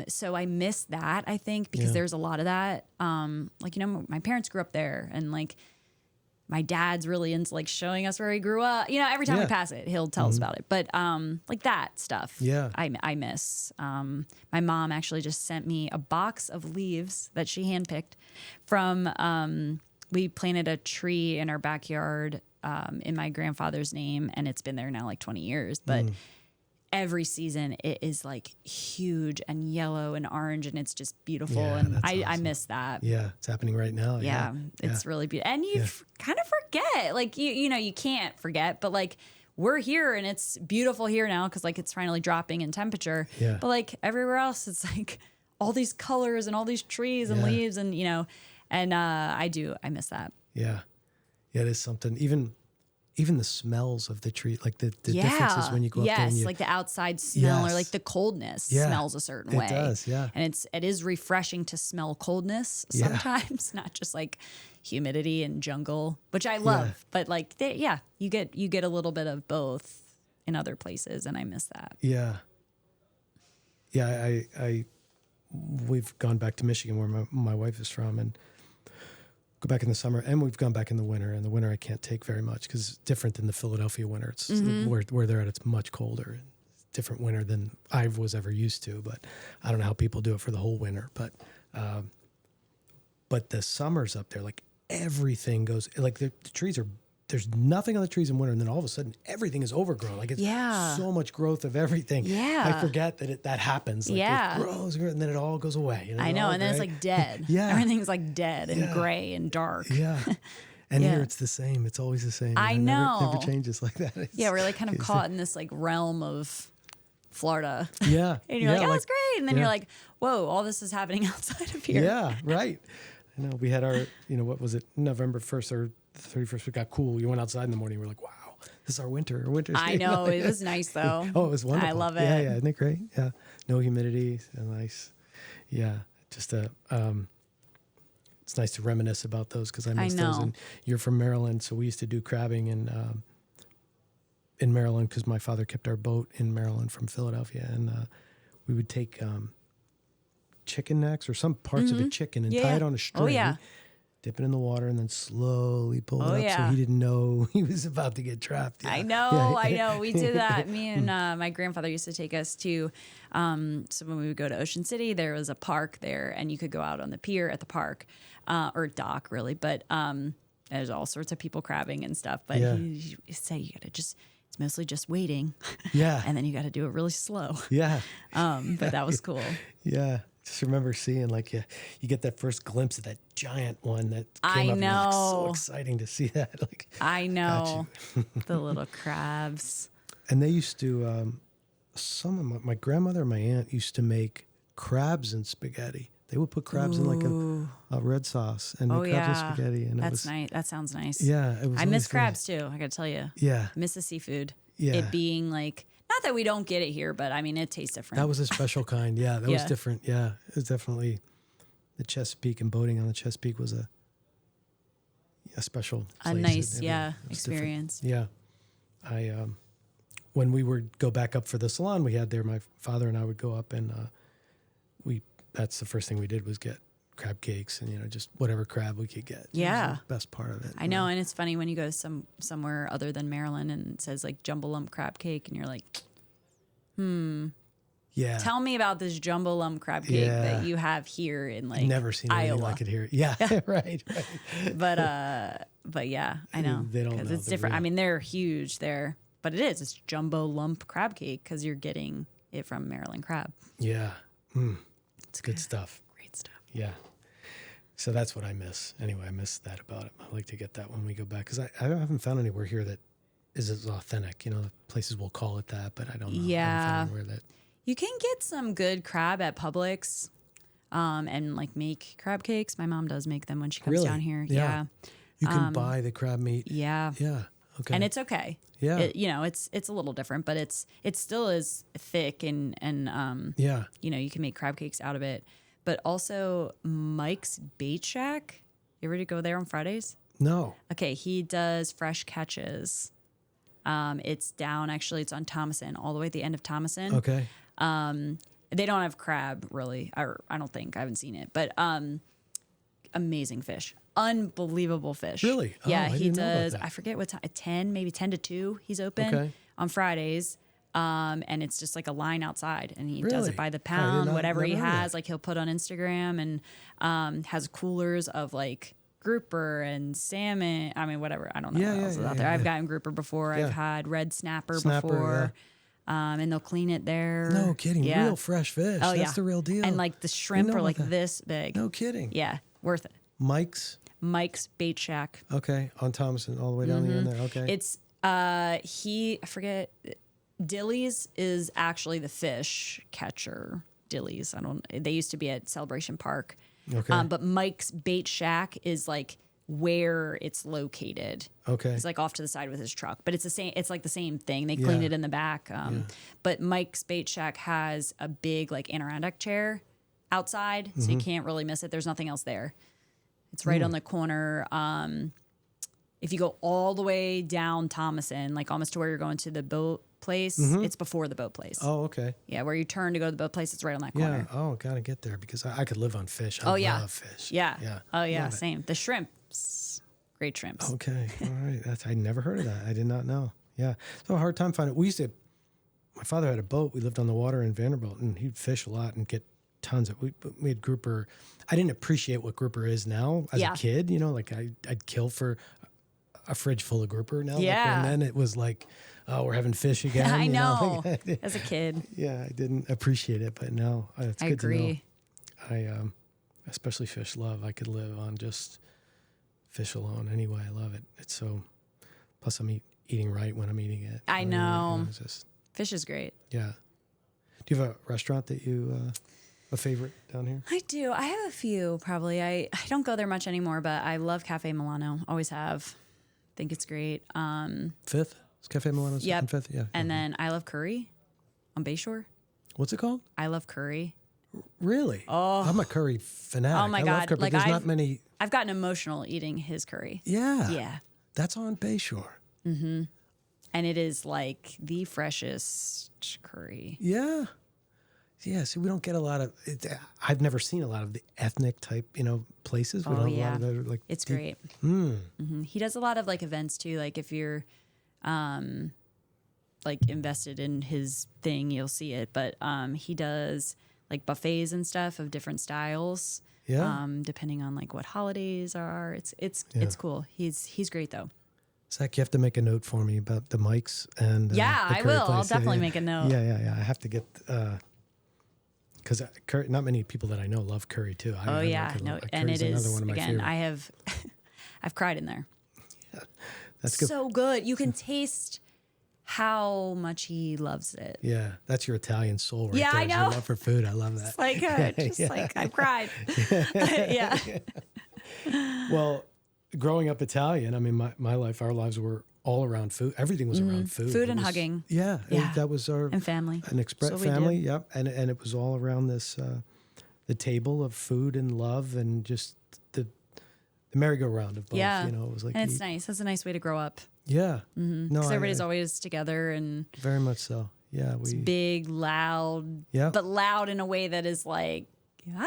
So I miss that, I think, because there's a lot of that. Like, you know, my parents grew up there, and like my dad's really into like showing us where he grew up. You know, every time we pass it, he'll tell us about it. But like that stuff, I miss. My mom actually just sent me a box of leaves that she handpicked from. We planted a tree in our backyard in my grandfather's name, and it's been there now like 20 years. But every season it is like huge and yellow and orange, and it's just beautiful. And I miss that. It's happening right now. It's really beautiful. And you kind of forget, like, you know, you can't forget, but like we're here and it's beautiful here now, because like it's finally dropping in temperature. But like everywhere else, it's like all these colors and all these trees and leaves, and, you know, and I miss that. It is something. Even the smells of the tree, like the differences when you go up there. Like the outside smell, or like the coldness smells a certain way. It does, And it is refreshing to smell coldness sometimes, not just like humidity and jungle, which I love. But like, you get a little bit of both in other places, and I miss that. We've gone back to Michigan, where my wife is from, and go back in the summer, and we've gone back in the winter. And the winter I can't take very much, because it's different than the Philadelphia winter. It's where they're at, it's much colder. It's different winter than I was ever used to. But I don't know how people do it for the whole winter. But the summers up there, like everything goes, like the trees are, there's nothing on the trees in winter, and then all of a sudden everything is overgrown. Like it's so much growth of everything. Yeah. I forget that happens. Like it grows, and then it all goes away. You know, I know, and gray. then it's like dead. Everything's like dead and gray and dark. Yeah. And here it's the same. It's always the same. I know. Never changes like that. We're like kind of caught in this like realm of Florida. Yeah. And you're like, oh, it's great. And then you're like, whoa, all this is happening outside of here. Yeah, right. I know. We had our, what was it, November 1st or 31st, we got cool. We went outside in the morning. We're like, wow, this is our winter. I know. It was nice, though. Oh, it was wonderful. I love it. Yeah. Isn't it great? Yeah. No humidity. So nice. Yeah. Just it's nice to reminisce about those because I miss those. And you're from Maryland, so we used to do crabbing in Maryland because my father kept our boat in Maryland from Philadelphia, and we would take chicken necks or some parts of a chicken and tie it on a string, dip it in the water, and then slowly pull it up so he didn't know he was about to get trapped. Yeah. I know. We did that. Me and my grandfather used to take us to, so when we would go to Ocean City, there was a park there, and you could go out on the pier at the park, or dock, really. But there's all sorts of people crabbing and stuff. But he say you got to just, it's mostly just waiting. Yeah. And then you got to do it really slow. Yeah. But that was cool. Yeah. Just remember seeing like you get that first glimpse of that giant one that came I up. know. And, like, so exciting to see that. Like I know. The little crabs. And they used to some of my grandmother and my aunt used to make crabs and spaghetti. They would put crabs in like a red sauce and make crabs and spaghetti. And that's nice. That sounds nice. Yeah. It was I miss crabs too, I gotta tell you. Yeah. I miss the seafood. Yeah. It being like, not that we don't get it here, but I mean, it tastes different. That was a special kind. Yeah, that was different. Yeah, it was definitely the Chesapeake, and boating on the Chesapeake was a special place. A nice, experience. Different. Yeah. I when we would go back up for the salon we had there, my father and I would go up, and that's the first thing we did was get crab cakes and just whatever crab we could get. Yeah, it was the best part of it. I know, and it's funny when you go to somewhere other than Maryland and it says like jumbo lump crab cake, and you're like, yeah. Tell me about this jumbo lump crab cake that you have here in like never seen Iowa. Anything like it here. Yeah, right. But yeah, I know they don't know. It's different. I mean, they're huge there, but it is. It's jumbo lump crab cake because you're getting it from Maryland crab. Yeah, it's good stuff. Great stuff. Yeah. So that's what I miss. Anyway, I miss that about it. I like to get that when we go back because I haven't found anywhere here that is as authentic. The places will call it that, but I don't know. Yeah. I haven't found anywhere that. You can get some good crab at Publix, and like make crab cakes. My mom does make them when she comes down here. Yeah. You can buy the crab meat. Yeah. Yeah. Okay. And it's okay. Yeah. It's a little different, but it still is thick and you can make crab cakes out of it. But also Mike's Bait Shack. You ever go there on Fridays? No. Okay, he does fresh catches. It's down, actually, it's on Thomason, all the way at the end of Thomason. Okay. They don't have crab, really. I don't think. I haven't seen it. But amazing fish. Unbelievable fish. Really? Yeah, I he didn't know about does, that. I forget what time, 10, maybe 10 to 2 he's open on Fridays. And it's just like a line outside, and he does it by the pound, whatever he has. Like he'll put on Instagram, and has coolers of like grouper and salmon. I mean, whatever. I don't know what else is out there. I've gotten grouper before. I've had red snapper before. And they'll clean it there. No kidding. Yeah. Real fresh fish. Oh, That's the real deal. And like the shrimp are like this big. No kidding. Yeah, worth it. Mike's Bait Shack. Okay, on Thomason, all the way down here and there. Okay. It's I forget. Dilly's is actually the fish catcher. Dilly's. They used to be at Celebration Park. Okay. But Mike's Bait Shack is like where it's located. Okay. He's like off to the side with his truck, but it's the same. It's like the same thing. They clean it in the back. But Mike's Bait Shack has a big like Adirondack chair outside, so you can't really miss it. There's nothing else there. It's right on the corner. If you go all the way down Thomason, like almost to where you're going to the boat place, it's before the boat place. Oh, okay. Yeah, where you turn to go to the boat place, it's right on that corner. Yeah. Oh, gotta get there because I could live on fish. I love fish. Yeah. Yeah. Oh yeah, same. The shrimps, great shrimps. Okay. All right. I never heard of that. I did not know. Yeah. So a hard time finding. My father had a boat. We lived on the water in Vanderbilt, and he'd fish a lot and get tons of, we had grouper. I didn't appreciate what grouper is now as a kid, like I'd kill for a fridge full of grouper now. Yeah. And then it was like, oh, we're having fish again. I know. As a kid. Yeah, I didn't appreciate it, but now it's good agree. to know. I especially fish love. I could live on just fish alone anyway. I love it. It's so, plus I'm eating right when I'm eating it. I know. Fish is great. Yeah. Do you have a restaurant that you, a favorite down here? I do. I have a few probably. I don't go there much anymore, but I love Cafe Milano. Always have. Think it's great. Fifth? Is Cafe Milano's in Fifth? Yeah. And then I Love Curry on Bayshore. What's it called? I Love Curry. Really? Oh. I'm a curry fanatic. Oh my God. Love curry, but there's not many. I've gotten emotional eating his curry. Yeah. Yeah. That's on Bayshore. Mm-hmm. And it is like the freshest curry. Yeah. Yeah, see, we don't get a lot of. I've never seen a lot of the ethnic type, places. We don't have a lot of like. It's great. Mm. He does a lot of like events too. Like if you're, like invested in his thing, you'll see it. But he does like buffets and stuff of different styles. Yeah. Depending on like what holidays are. It's cool. He's great though. Zach, you have to make a note for me about the mics and. I will. I'll definitely make a note. Yeah. I have to get. Because not many people that I know love curry too. And it is one of my again. favorites. I've cried in there. Yeah, that's good. So good. You can taste how much he loves it. Yeah, that's your Italian soul right there. Yeah, I know. Your love for food. I love that. It's like like I've cried. Yeah. Well, growing up Italian, I mean, my life, our lives were all around food. Everything was around food. Food and hugging. Yeah, that was our and family. An express family. Yep, and it was all around this the table of food and love and just the merry-go-round of both. Yeah, it was like, and it's nice. That's a nice way to grow up. Yeah, because everybody's always together and very much so. Yeah, it's big, loud, but loud in a way that is like, we love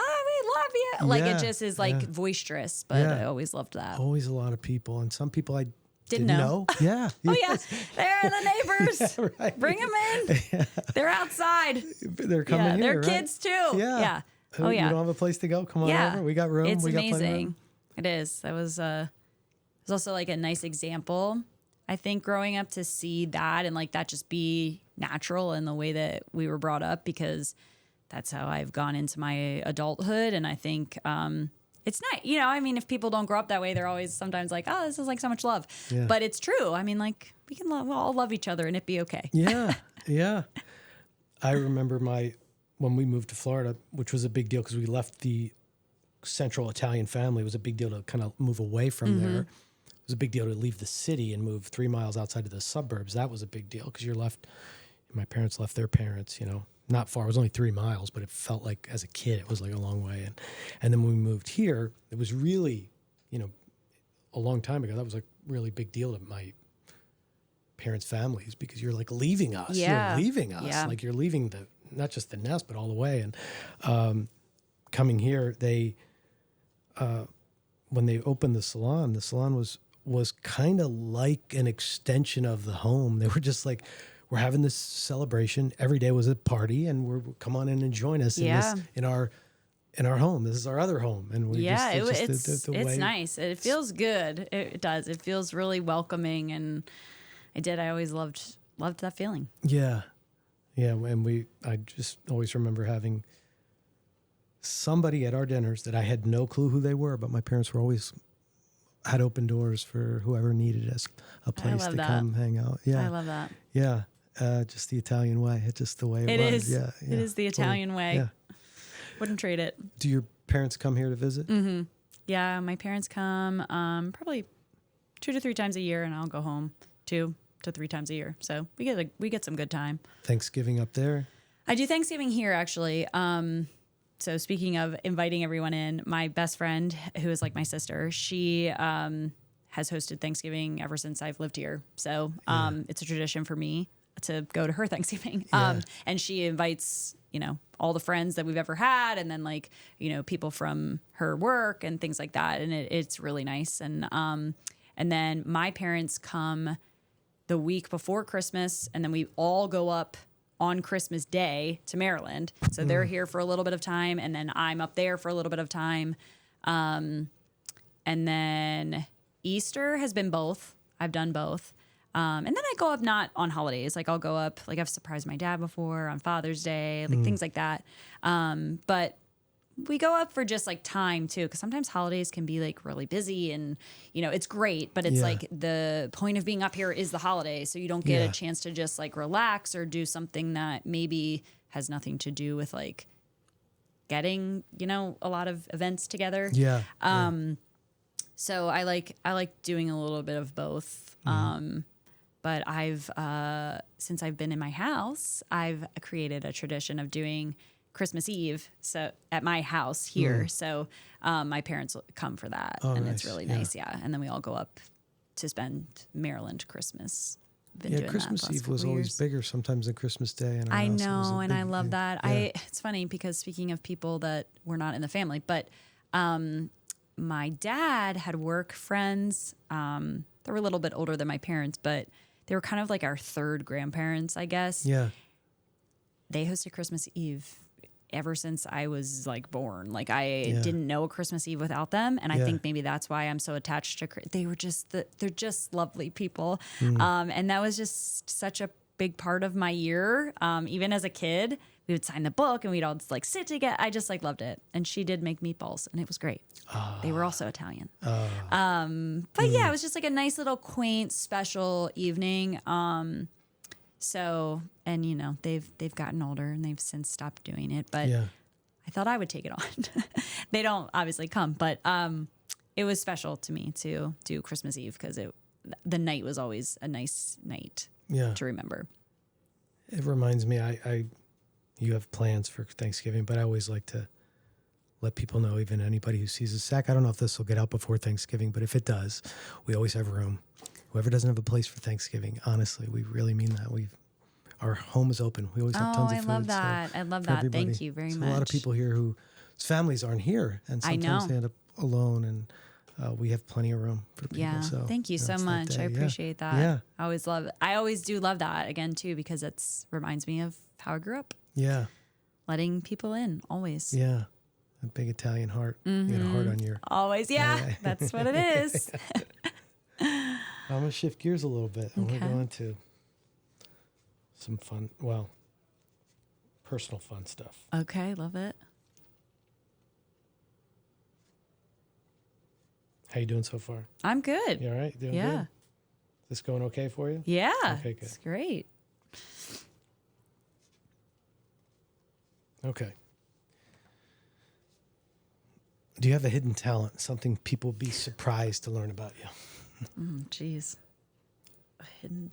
you. Like it just is like boisterous. But I always loved that. Always a lot of people, and some people I didn't know. Yeah. Oh, yeah. They're the neighbors. Yeah, right. Bring them in. Yeah. They're outside. They're coming here, they're kids, too. Yeah. Oh, yeah. You don't have a place to go? Come on over. We got room. It's we amazing. Got plenty of room. It is. That was also like a nice example, I think, growing up to see that and like that just be natural in the way that we were brought up, because that's how I've gone into my adulthood. And I think it's nice. I mean, if people don't grow up that way, they're always sometimes like, oh, this is like so much love. Yeah. But it's true. I mean, like we'll all love each other and it be okay. Yeah. Yeah. I remember when we moved to Florida, which was a big deal because we left the central Italian family. It was a big deal to kind of move away from there. It was a big deal to leave the city and move 3 miles outside of the suburbs. That was a big deal because my parents left their parents, not far. It was only 3 miles, but it felt like as a kid, it was like a long way. And then when we moved here, it was really, a long time ago, that was like really big deal to my parents' families because you're like leaving us. Yeah. You're leaving us. Yeah. Like you're leaving not just the nest, but all the way. And coming here, when they opened the salon was kind of like an extension of the home. They were just like, we're having this celebration. Every day was a party, and come on in and join us in our home. This is our other home, and it's nice. It feels good. It does. It feels really welcoming, and I always loved that feeling. Yeah, and I just always remember having somebody at our dinners that I had no clue who they were, but my parents were always had open doors for whoever needed us a place to come hang out. Yeah, I love that. Yeah. Just the Italian way. It's just the way it was. Is. Yeah, it is the Italian way. Yeah. Wouldn't trade it. Do your parents come here to visit? Mm-hmm. Yeah, my parents come probably 2 to 3 times a year, and I'll go home 2 to 3 times a year. So we get some good time. Thanksgiving up there? I do Thanksgiving here, actually. So speaking of inviting everyone in, my best friend, who is like my sister, she has hosted Thanksgiving ever since I've lived here. So it's a tradition for me to go to her Thanksgiving. And she invites, all the friends that we've ever had, and then like, people from her work and things like that. And it's really nice. And then my parents come the week before Christmas, and then we all go up on Christmas Day to Maryland. So they're here for a little bit of time, and then I'm up there for a little bit of time. And then Easter has been both. I've done both. And then I go up not on holidays. Like I'll go up, like I've surprised my dad before on Father's Day, like things like that. But we go up for just like time too, because sometimes holidays can be like really busy and, you know, it's great, but it's like the point of being up here is the holiday. So you don't get a chance to just like relax or do something that maybe has nothing to do with like getting, you know, a lot of events together. Yeah. So I like doing a little bit of both. But I've, since I've been in my house, I've created a tradition of doing Christmas Eve so at my house here. So my parents come for that, and nice. it's really nice. Yeah, and then we all go up to spend Maryland Christmas. Been doing Christmas that the last Eve was couple always years. bigger sometimes than Christmas Day. In our I house. It was a know, and big I love thing. that. Yeah. It's funny because speaking of people that were not in the family, but my dad had work friends. They were a little bit older than my parents, but they were kind of like our third grandparents, I guess. Yeah. They hosted Christmas Eve ever since I was like born. Like I didn't know a Christmas Eve without them. And I think maybe that's why I'm so attached to, they were just, they're just lovely people. And that was just such a big part of my year. Even as a kid, we would sign the book and we'd all just like sit together. I just like loved it. And she did make meatballs and it was great. They were also Italian. But yeah, it was just like a nice little quaint, special evening. So, and you know, they've gotten older and they've since stopped doing it, but I thought I would take it on. They don't obviously come, but it was special to me to do Christmas Eve because the night was always a nice night to remember. It reminds me, you have plans for Thanksgiving, but I always like to let people know, even anybody who sees a sack. I don't know if this will get out before Thanksgiving, but if it does, we always have room. Whoever doesn't have a place for Thanksgiving, honestly, we really mean that. Our home is open. We always have tons of food. I love that. So I love that. everybody. Thank you very much. A lot of people here whose families aren't here, and sometimes they end up alone, and we have plenty of room for people. Yeah. So, Thank you so much. I appreciate that. Yeah. I always do love that again too, because it's reminds me of how I grew up. Yeah. Letting people in always. Yeah. A big Italian heart. You got a heart on your... Always. Yeah. That's what it is. I'm going to shift gears a little bit. I want to go into some fun, personal fun stuff. Okay. Love it. How you doing so far? I'm good. You all right? Doing good? Is this going okay for you? Yeah. Okay, good. It's great. Okay. Do you have a hidden talent? Something people would be surprised to learn about you? Geez. A hidden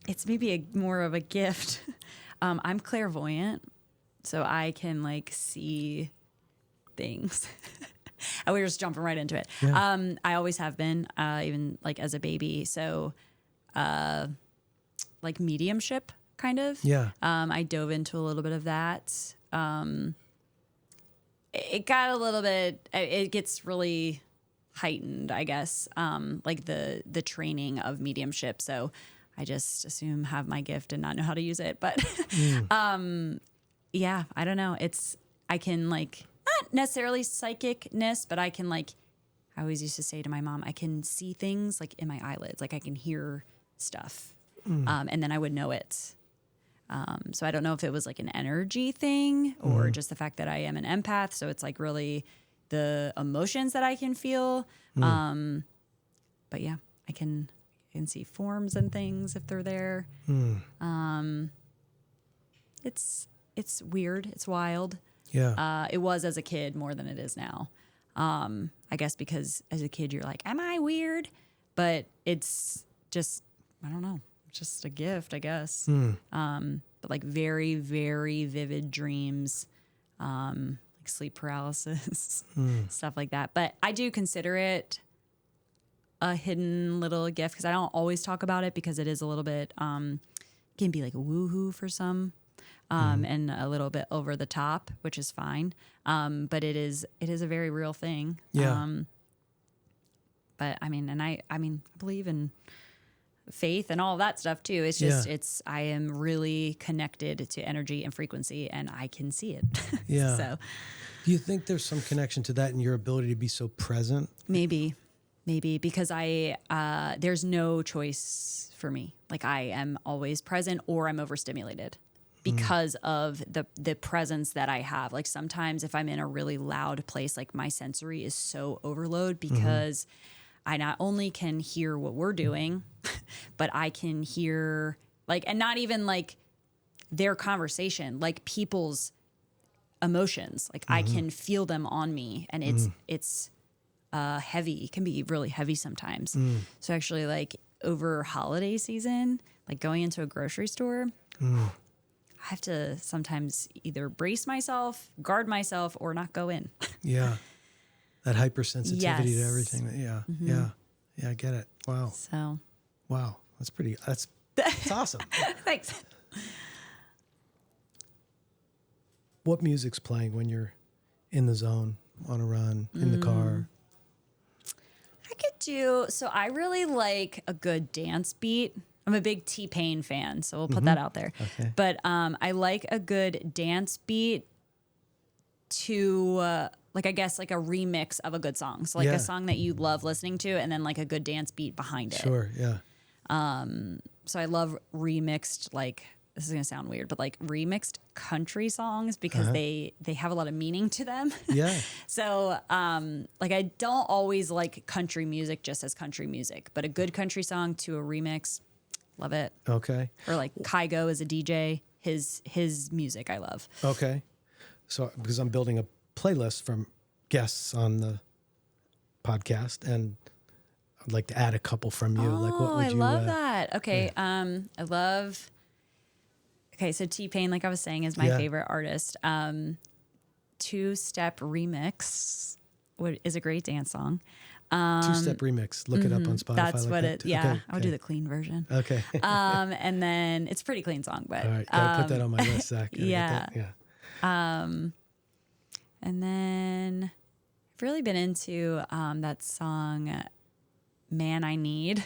it's maybe more of a gift. I'm clairvoyant, so I can like see things. And we were just jumping right into it. Yeah. I always have been, even like as a baby. So, like mediumship kind of. Yeah. I dove into a little bit of that. It got a little bit, it gets really heightened, I guess. Like the training of mediumship. So I just assume have my gift and not know how to use it. But, yeah, I don't know. I can like, not necessarily psychicness, but I can like, I always used to say to my mom, I can see things like in my eyelids, like I can hear stuff. And then I would know it. So I don't know if it was like an energy thing or just the fact that I am an empath. So it's like really the emotions that I can feel. But yeah, I can see forms and things if they're there. It's weird. It's wild. Yeah. It was as a kid more than it is now. I guess because as a kid you're like, am I weird? But it's just, I don't know, just a gift, I guess. But like very, very vivid dreams, like sleep paralysis, stuff like that. But I do consider it a hidden little gift because I don't always talk about it because it is a little bit, can be like a woohoo for some. And a little bit over the top, which is fine. But it is a very real thing. Yeah. But I mean, I believe in faith and all of that stuff too. It's just, I am really connected to energy and frequency, and I can see it. Yeah. So do you think there's some connection to that in your ability to be so present? maybe because there's no choice for me. Like I am always present or I'm overstimulated because of the presence that I have. Like sometimes if I'm in a really loud place, like my sensory is so overload because I not only can hear what we're doing, but I can hear like, and not even like their conversation, like people's emotions. Like I can feel them on me, and it's heavy. It can be really heavy sometimes. So actually like over holiday season, like going into a grocery store, I have to sometimes either brace myself, guard myself, or not go in. Yeah. That hypersensitivity to Yes. everything. Yeah. Yeah, I get it. Wow. So Wow. That's awesome. thanks. What music's playing when you're in the zone, on a run, in the car? So I really like a good dance beat. I'm a big T-Pain fan, so we'll put that out there. Okay. But I like a good dance beat to like, I guess, like a remix of a good song. So like a song that you love listening to, and then like a good dance beat behind it. Sure, yeah. So I love remixed, like, this is gonna sound weird, but like remixed country songs because they have a lot of meaning to them. Yeah. So like I don't always like country music just as country music, but a good country song to a remix, love it. Okay. Or like Kygo as a DJ, his music I love. Okay. So because I'm building a playlist from guests on the podcast, and I'd like to add a couple from you. Like what would I you love that. Okay. I love. Okay, so T-Pain, like I was saying, is my favorite artist. Two-Step Remix is a great dance song. Two-Step Remix. Look it up on Spotify. That's like what that. it. Yeah, Okay, I would do the clean version. Okay. And then it's a pretty clean song, but All right. Gotta put that on my list, Zach. Gotta get that. Yeah. And then I've really been into that song "Man I Need."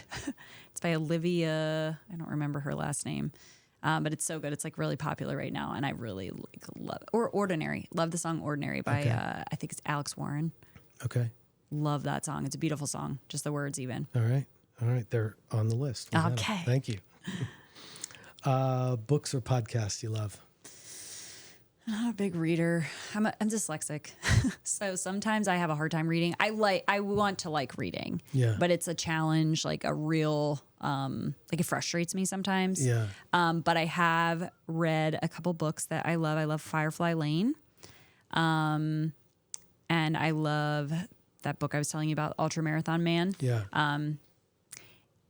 It's by Olivia. I don't remember her last name. But it's so good. It's like really popular right now, and I really love it. Or Ordinary. Love the song Ordinary by, I think it's Alex Warren. Okay. Love that song. It's a beautiful song. Just the words even. All right. They're on the list. We got 'em. Okay. Thank you. Books or podcasts you love? I'm not a big reader. I'm dyslexic. So sometimes I have a hard time reading. I want to like reading. Yeah. But it's a challenge, like a real, like it frustrates me sometimes. Yeah. But I have read a couple books that I love. I love Firefly Lane. And I love that book I was telling you about, Ultramarathon Man. Yeah.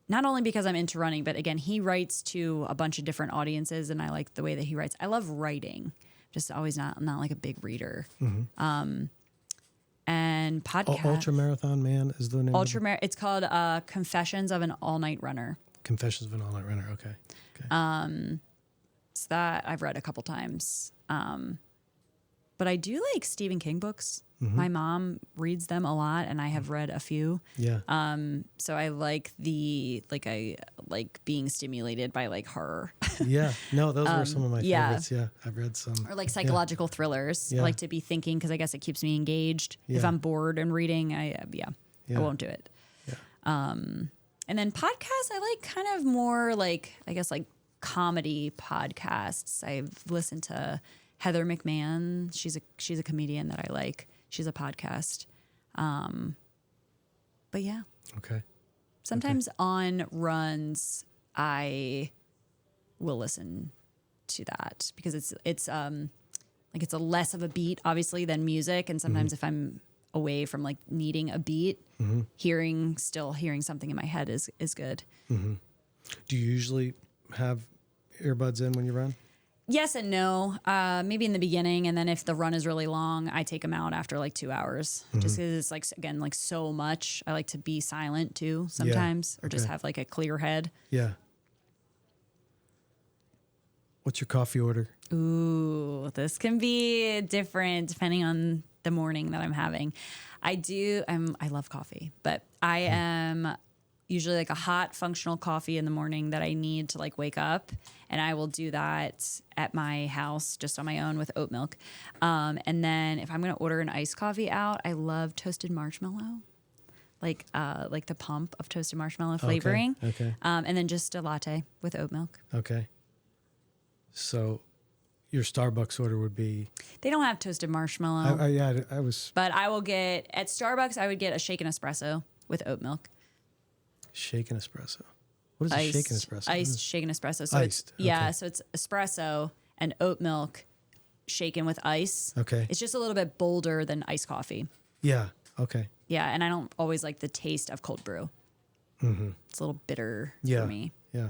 Not only because I'm into running, but again, he writes to a bunch of different audiences, and I like the way that he writes. I love writing. Just always not like a big reader. And podcast. Ultramarathon Man is the name of it? It's called Confessions of an All-Night Runner. Confessions of an All-Night Runner. Okay. So that I've read a couple times. But I do like Stephen King books. My mom reads them a lot, and I have read a few. Yeah. So I like I like being stimulated by like horror. Yeah. No, those were some of my yeah. favorites. Yeah. I've read some. Or like psychological thrillers. Yeah. I like to be thinking because I guess it keeps me engaged. If Yeah. I'm bored and reading, I won't do it. Yeah. And then podcasts, I like kind of more like, I guess, like comedy podcasts. I've listened to Heather McMahon. She's a comedian that I like. She's a podcast. But yeah. Okay. Sometimes on runs, I will listen to that because it's like it's a less of a beat, obviously, than music. And sometimes if I'm away from like needing a beat, hearing something in my head is good. Do you usually have earbuds in when you run? Yes and no. Maybe in the beginning, and then if the run is really long, I take them out after like 2 hours. Just because it's like, again, like so much. I like to be silent too sometimes, or just have like a clear head. Yeah. What's your coffee order? Ooh, this can be different depending on the morning that I'm having. I love coffee, but I am usually like a hot functional coffee in the morning that I need to like wake up. And I will do that at my house just on my own with oat milk. And then if I'm going to order an iced coffee out, I love toasted marshmallow, like the pump of toasted marshmallow flavoring. Okay. And then just a latte with oat milk. Okay. So your Starbucks order would be? They don't have toasted marshmallow. I was. But I will get, at Starbucks, I would get a shaken espresso with oat milk. Shaken espresso. What is a shaken espresso? Iced shaken espresso. So Iced. so it's espresso and oat milk shaken with ice. Okay. It's just a little bit bolder than iced coffee. Yeah. Okay. Yeah, and I don't always like the taste of cold brew. Mm-hmm. It's a little bitter for me. Yeah.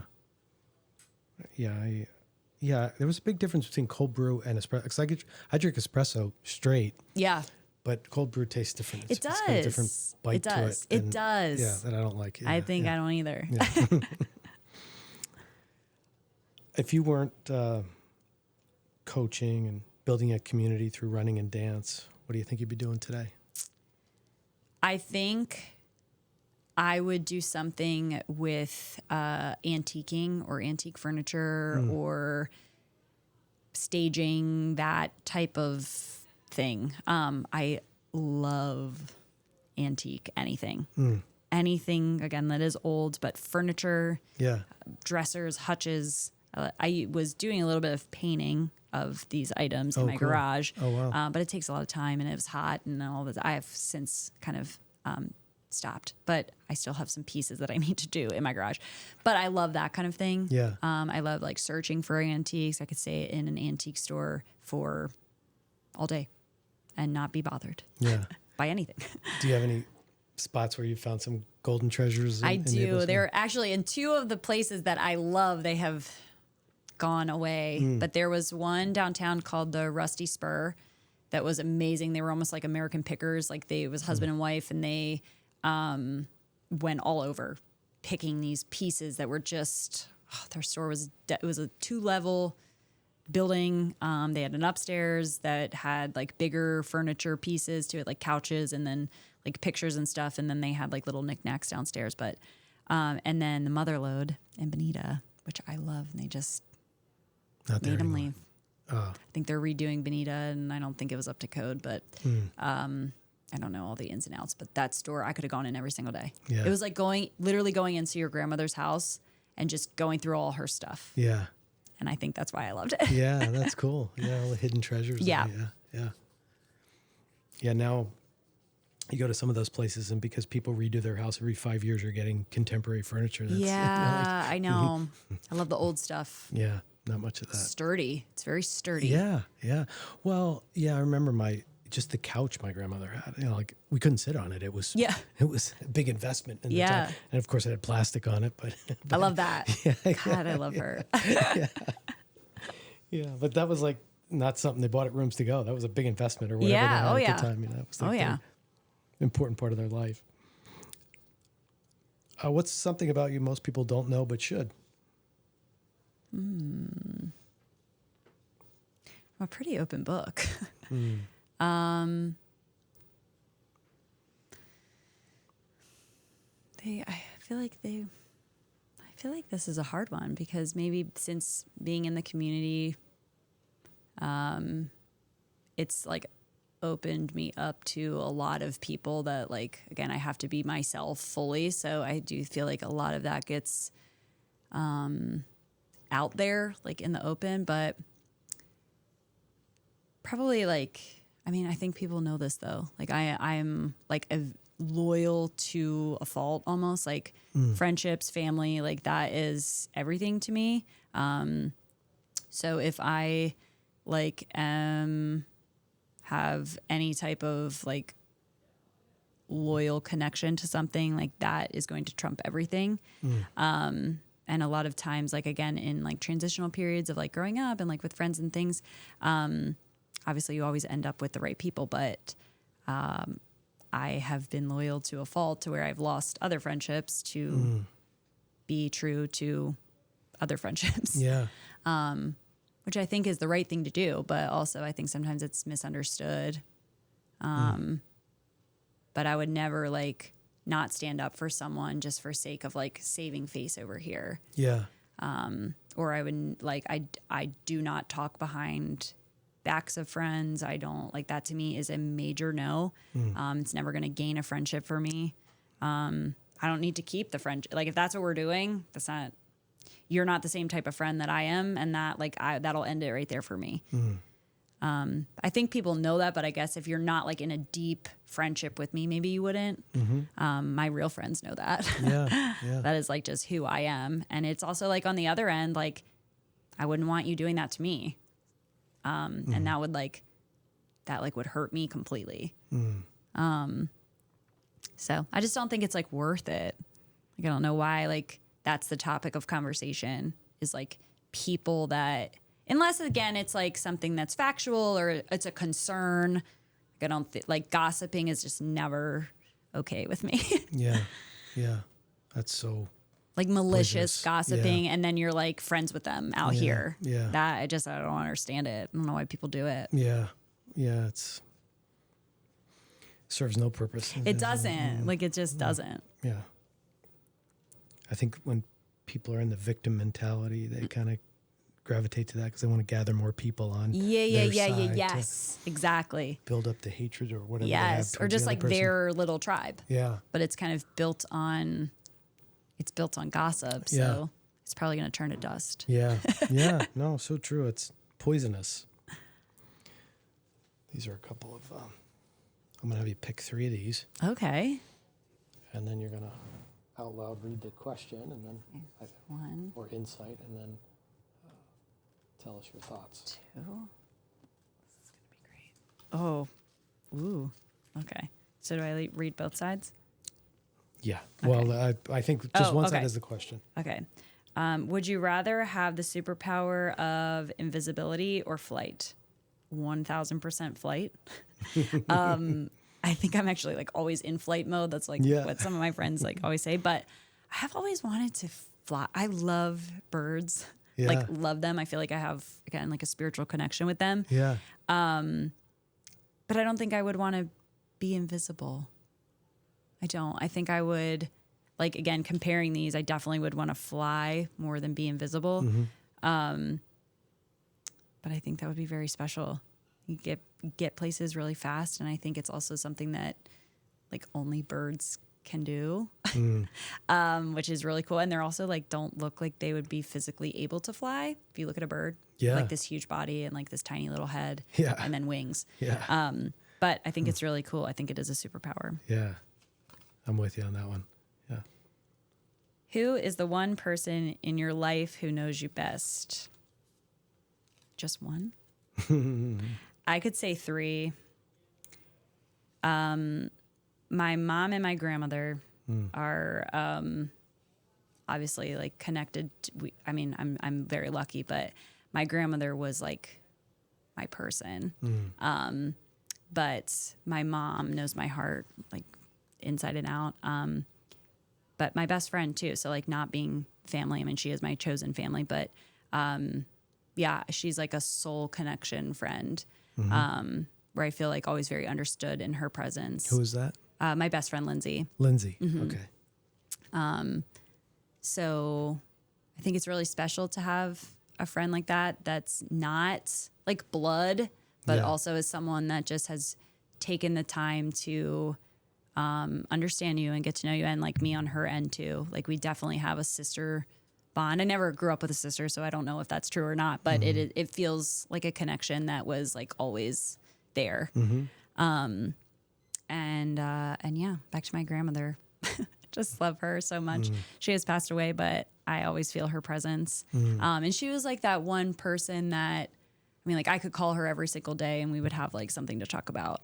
Yeah. There was a big difference between cold brew and espresso. Because I drink espresso straight. Yeah. But cold brew tastes different. It does. It's got a different bite to it. It does. Yeah, that I don't like. Yeah, I think I don't either. Yeah. If you weren't coaching and building a community through running and dance, what do you think you'd be doing today? I think I would do something with antiquing or antique furniture or staging, that type of thing. I love antique anything. Anything, again, that is old, but furniture, dressers, hutches. I was doing a little bit of painting of these items in my garage. Oh, wow. But it takes a lot of time and it was hot and all this. I have since kind of stopped, but I still have some pieces that I need to do in my garage. But I love that kind of thing. Yeah. I love like searching for antiques. I could stay in an antique store for all day and not be bothered by anything. Do you have any spots where you found some golden treasures? I do. They're actually in two of the places that I love. They have gone away, but there was one downtown called the Rusty Spur that was amazing. They were almost like American pickers. Like it was husband and wife, and they went all over picking these pieces that were just, their store was, it was a 2-level building. They had an upstairs that had like bigger furniture pieces to it, like couches and then like pictures and stuff. And then they had like little knickknacks downstairs. But, and then the Motherlode in Bonita, which I love. And they just made them leave. I think they're redoing Bonita and I don't think it was up to code, but, I don't know all the ins and outs, but that store, I could have gone in every single day. Yeah. It was like literally going into your grandmother's house and just going through all her stuff. Yeah. And I think that's why I loved it. Yeah, that's cool. Yeah, all the hidden treasures. Yeah. Yeah, now you go to some of those places and because people redo their house every 5 years, you're getting contemporary furniture. That's, I know. I love the old stuff. Yeah, not much of that. Sturdy. It's very sturdy. Yeah. Well, I remember just the couch my grandmother had. Like we couldn't sit on it. It was a big investment in the time. And of course it had plastic on it, but I love that. God, I love her. Yeah, but that was like not something they bought at Rooms to Go. That was a big investment or whatever they had at the time. That was like the important part of their life. What's something about you most people don't know but should? I'm a pretty open book. I feel like this is a hard one because maybe since being in the community, it's like opened me up to a lot of people that like, again, I have to be myself fully. So I do feel like a lot of that gets, out there, like in the open, but probably like, I think people know this though. Like I'm like loyal to a fault almost, like friendships, family, like that is everything to me. So if I like have any type of like loyal connection to something, like that is going to trump everything. And a lot of times, like again, in like transitional periods of like growing up and like with friends and things, obviously you always end up with the right people, but I have been loyal to a fault to where I've lost other friendships to be true to other friendships. Yeah. Which I think is the right thing to do, but also I think sometimes it's misunderstood. But I would never like not stand up for someone just for sake of like saving face over here. Yeah. Or I would like, I do not talk behind backs of friends. I don't like that. To me is a major no. It's never going to gain a friendship for me. I don't need to keep the friendship. Like if that's what we're doing, you're not the same type of friend that I am. And that like, that'll end it right there for me. I think people know that, but I guess if you're not like in a deep friendship with me, maybe you wouldn't. My real friends know that. Yeah. That is like just who I am. And it's also like on the other end, like I wouldn't want you doing that to me. And that would would hurt me completely. So I just don't think it's like worth it. Like, I don't know why, like that's the topic of conversation is like people that, unless again, it's like something that's factual or it's a concern. Like I don't think like gossiping is just never okay with me. Yeah. That's so like malicious poisonous. Gossiping. And then you're like friends with them out here. Yeah. That I don't understand it. I don't know why people do it. Yeah. It serves no purpose. It doesn't. Like it just doesn't. Yeah. I think when people are in the victim mentality, they kind of gravitate to that because they want to gather more people on. Yes, exactly. Build up the hatred or whatever. Yes, they have or just the like other person. their little tribe. Yeah. But it's kind of built on gossip, so it's probably going to turn to dust. Yeah. No, so true. It's poisonous. These are a couple of. I'm gonna have you pick 3 of these. Okay. And then you're gonna out loud read the question, and then One or insight, and then tell us your thoughts. 2. This is gonna be great. Oh, ooh. Okay. So do I read both sides? Yeah. Okay. Well, I think just one side okay. is the question. Okay. Would you rather have the superpower of invisibility or flight? 1,000% flight. I think I'm actually like always in flight mode. That's like what some of my friends like always say. But I have always wanted to fly. I love birds. Yeah. Like love them. I feel like I have again like a spiritual connection with them. Yeah. But I don't think I would want to be invisible. I don't. I think I would, like, again, comparing these, I definitely would want to fly more than be invisible. But I think that would be very special. You get places really fast, and I think it's also something that, like, only birds can do, which is really cool. And they're also, like, don't look like they would be physically able to fly. If you look at a bird, like this huge body and, like, this tiny little head and then wings. But I think it's really cool. I think it is a superpower. Yeah. I'm with you on that one. Yeah. Who is the one person in your life who knows you best? Just one? I could say 3. My mom and my grandmother are obviously like connected. I'm very lucky, but my grandmother was like my person. But my mom knows my heart like inside and out. But my best friend too. So like not being family. I mean, she is my chosen family, but she's like a soul connection friend. Where I feel like always very understood in her presence. Who is that? My best friend, Lindsay. Lindsay. Okay. So I think it's really special to have a friend like that. That's not like blood, but also is someone that just has taken the time to understand you and get to know you, and like me on her end too. Like we definitely have a sister bond. I never grew up with a sister, so I don't know if that's true or not, but it feels like a connection that was like always there. And yeah, back to my grandmother. Just love her so much. She has passed away, but I always feel her presence. And she was like that one person that, I mean, like I could call her every single day and we would have like something to talk about.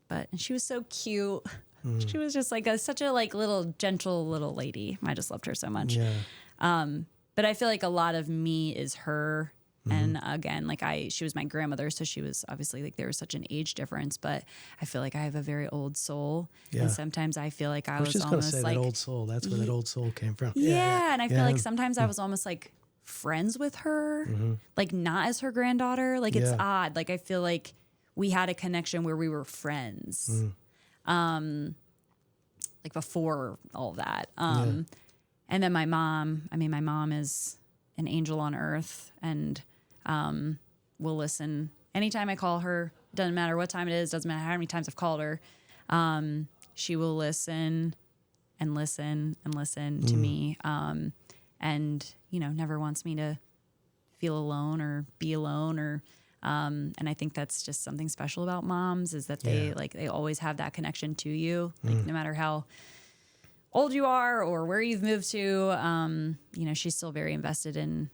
But she was so cute. She was just like such a like little gentle little lady. I just loved her so much. But I feel like a lot of me is her. And again, like she was my grandmother, so she was obviously like there was such an age difference. But I feel like I have a very old soul, and sometimes I feel like I was just almost gonna say like that old soul. That's where that old soul came from. And I feel like sometimes I was almost like friends with her, like not as her granddaughter. Like it's odd. Like I feel like we had a connection where we were friends. like before all of that. And then my mom is an angel on earth, and will listen anytime I call her. Doesn't matter what time it is. Doesn't matter how many times I've called her. She will listen and listen and listen to me. And, never wants me to feel alone or be alone or, and I think that's just something special about moms is that they always have that connection to you. Like no matter how old you are or where you've moved to, she's still very invested in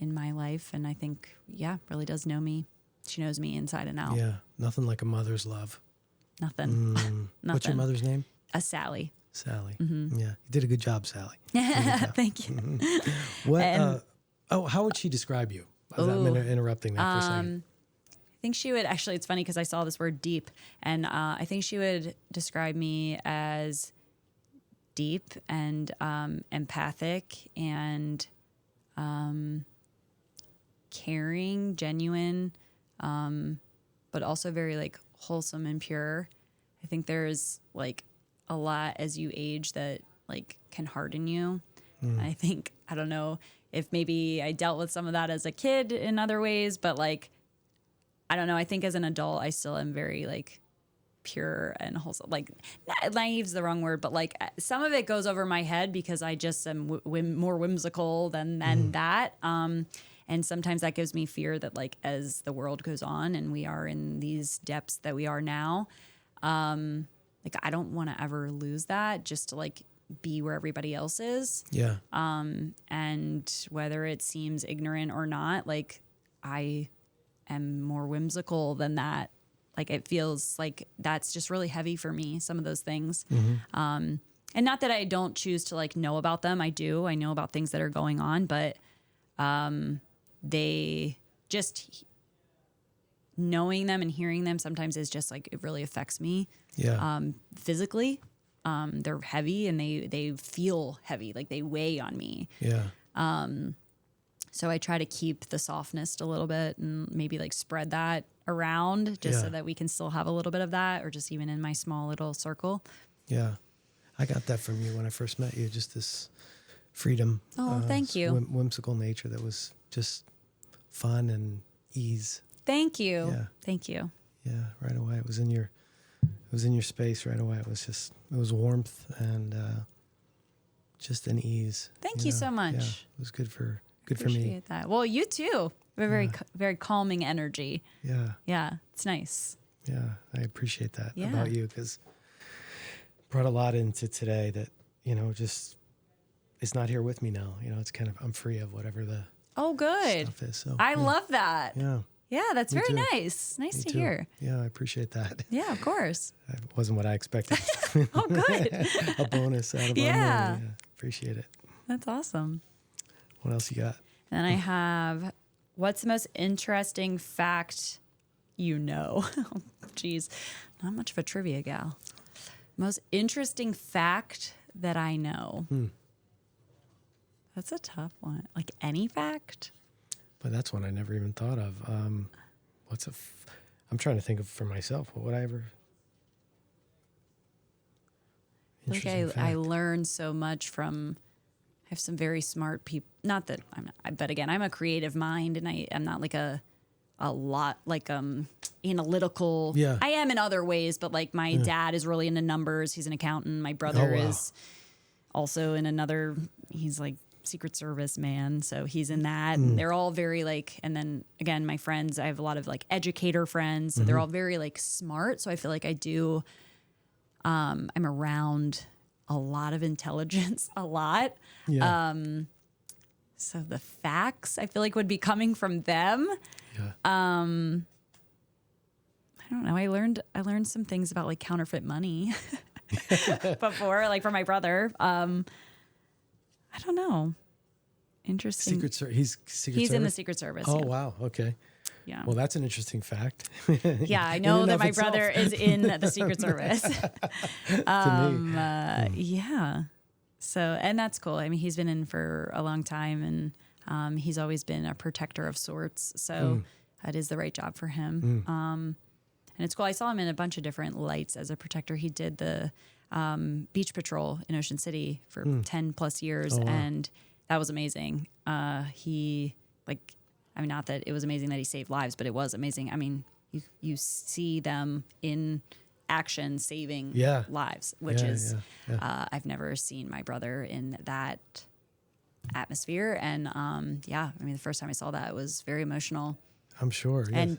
my life. And I think, really does know me. She knows me inside and out. Yeah. Nothing like a mother's love. Nothing. Nothing. What's your mother's name? Sally. Sally. Mm-hmm. Yeah. You did a good job, Sally. Thank you. Mm-hmm. What, how would she describe you? I'm interrupting that for a second. I think she would actually, it's funny because I saw this word deep, and I think she would describe me as deep and empathic and caring, genuine, but also very like wholesome and pure. I think there's like a lot as you age that like can harden you. I think, I don't know if maybe I dealt with some of that as a kid in other ways, but like, I don't know. I think as an adult, I still am very like pure and wholesome. Like naive's the wrong word, but like some of it goes over my head because I just am more whimsical than that. And sometimes that gives me fear that like as the world goes on and we are in these depths that we are now, like I don't want to ever lose that just to like be where everybody else is. Yeah. And whether it seems ignorant or not, like I am more whimsical than that. Like it feels like that's just really heavy for me, some of those things. And not that I don't choose to like know about them. I do. I know about things that are going on, but they just knowing them and hearing them sometimes is just like it really affects me. Yeah. Physically. They're heavy and they feel heavy, like they weigh on me. Yeah. So I try to keep the softness a little bit and maybe like spread that around just so that we can still have a little bit of that, or just even in my small little circle. Yeah. I got that from you when I first met you, just this freedom. Oh, thank you. Whimsical nature that was just fun and ease. Thank you. Yeah. Thank you. Yeah. Right away. It was in your space right away. It was warmth and just an ease. Thank you so much. Yeah, it was good for me. Appreciate that. Well, you too. We have very, very calming energy. Yeah. Yeah. It's nice. Yeah. I appreciate that Yeah. about you because brought a lot into today that, just is not here with me now. It's kind of, I'm free of whatever the good. stuff is. So I love that. Yeah. Yeah, that's Me very too. nice. Nice Me to too. hear. Yeah, I appreciate that. Yeah, of course. That wasn't what I expected. Oh, good. A bonus out of Yeah. our appreciate it. That's awesome. What else you got? Then I have, what's the most interesting fact you know? Oh, geez, not much of a trivia gal. Most interesting fact that I know. That's a tough one. Like any fact? But that's one I never even thought of. I'm trying to think of for myself. What would I ever? Like I learned so much from. I have some very smart people. Not that I'm not, but again, I'm a creative mind, and I'm not like a lot like analytical. Yeah. I am in other ways, but like my dad is really into numbers. He's an accountant. My brother is also in another. He's like Secret Service man, so he's in that. And they're all very like, and then again, my friends, I have a lot of like educator friends, so they're all very like smart. So I feel like I do, I'm around a lot of intelligence, a lot. Yeah. So the facts I feel like would be coming from them. Yeah. I don't know. I learned some things about like counterfeit money before, like from my brother. I don't know. Interesting. He's in the Secret Service. Oh, yeah. wow. Okay. Yeah. Well, that's an interesting fact. Yeah, I know that my brother is in the Secret Service. Yeah. So, and that's cool. I mean, he's been in for a long time, and he's always been a protector of sorts. So that is the right job for him. And And it's cool. I saw him in a bunch of different lights as a protector. He did the beach patrol in Ocean City for 10 plus years. Oh, wow. And that was amazing. Not that it was amazing that he saved lives, but it was amazing. I mean, you see them in action saving lives, which is I've never seen my brother in that atmosphere. And the first time I saw that, it was very emotional. I'm sure. Yes. And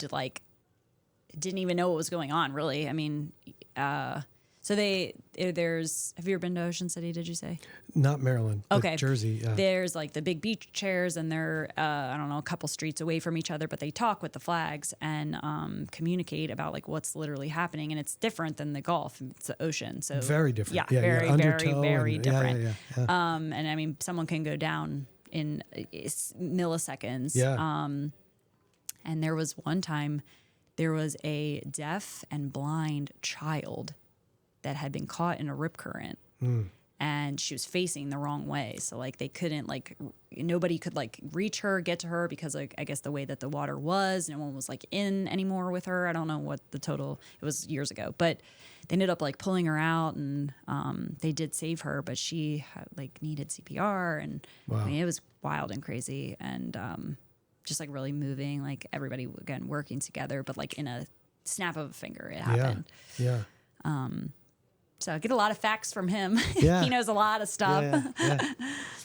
didn't even know what was going on, really. I mean, so have you ever been to Ocean City, did you say? Not Maryland, but okay. Jersey. Yeah. There's like the big beach chairs, and they're, a couple streets away from each other, but they talk with the flags and communicate about like what's literally happening. And it's different than the Gulf. It's the ocean. So very different. Yeah, very, very, very different. Yeah. And I mean, someone can go down in milliseconds. Yeah. And there was one time there was a deaf and blind child that had been caught in a rip current, and she was facing the wrong way. So like they couldn't nobody could reach her, get to her, because I guess the way that the water was, no one was in anymore with her. I don't know what it was years ago, but they ended up pulling her out, and they did save her, but she needed CPR, and wow. I mean, it was wild and crazy, and just really moving, everybody again working together, but in a snap of a finger it happened. Yeah. So I get a lot of facts from him. Yeah. He knows a lot of stuff.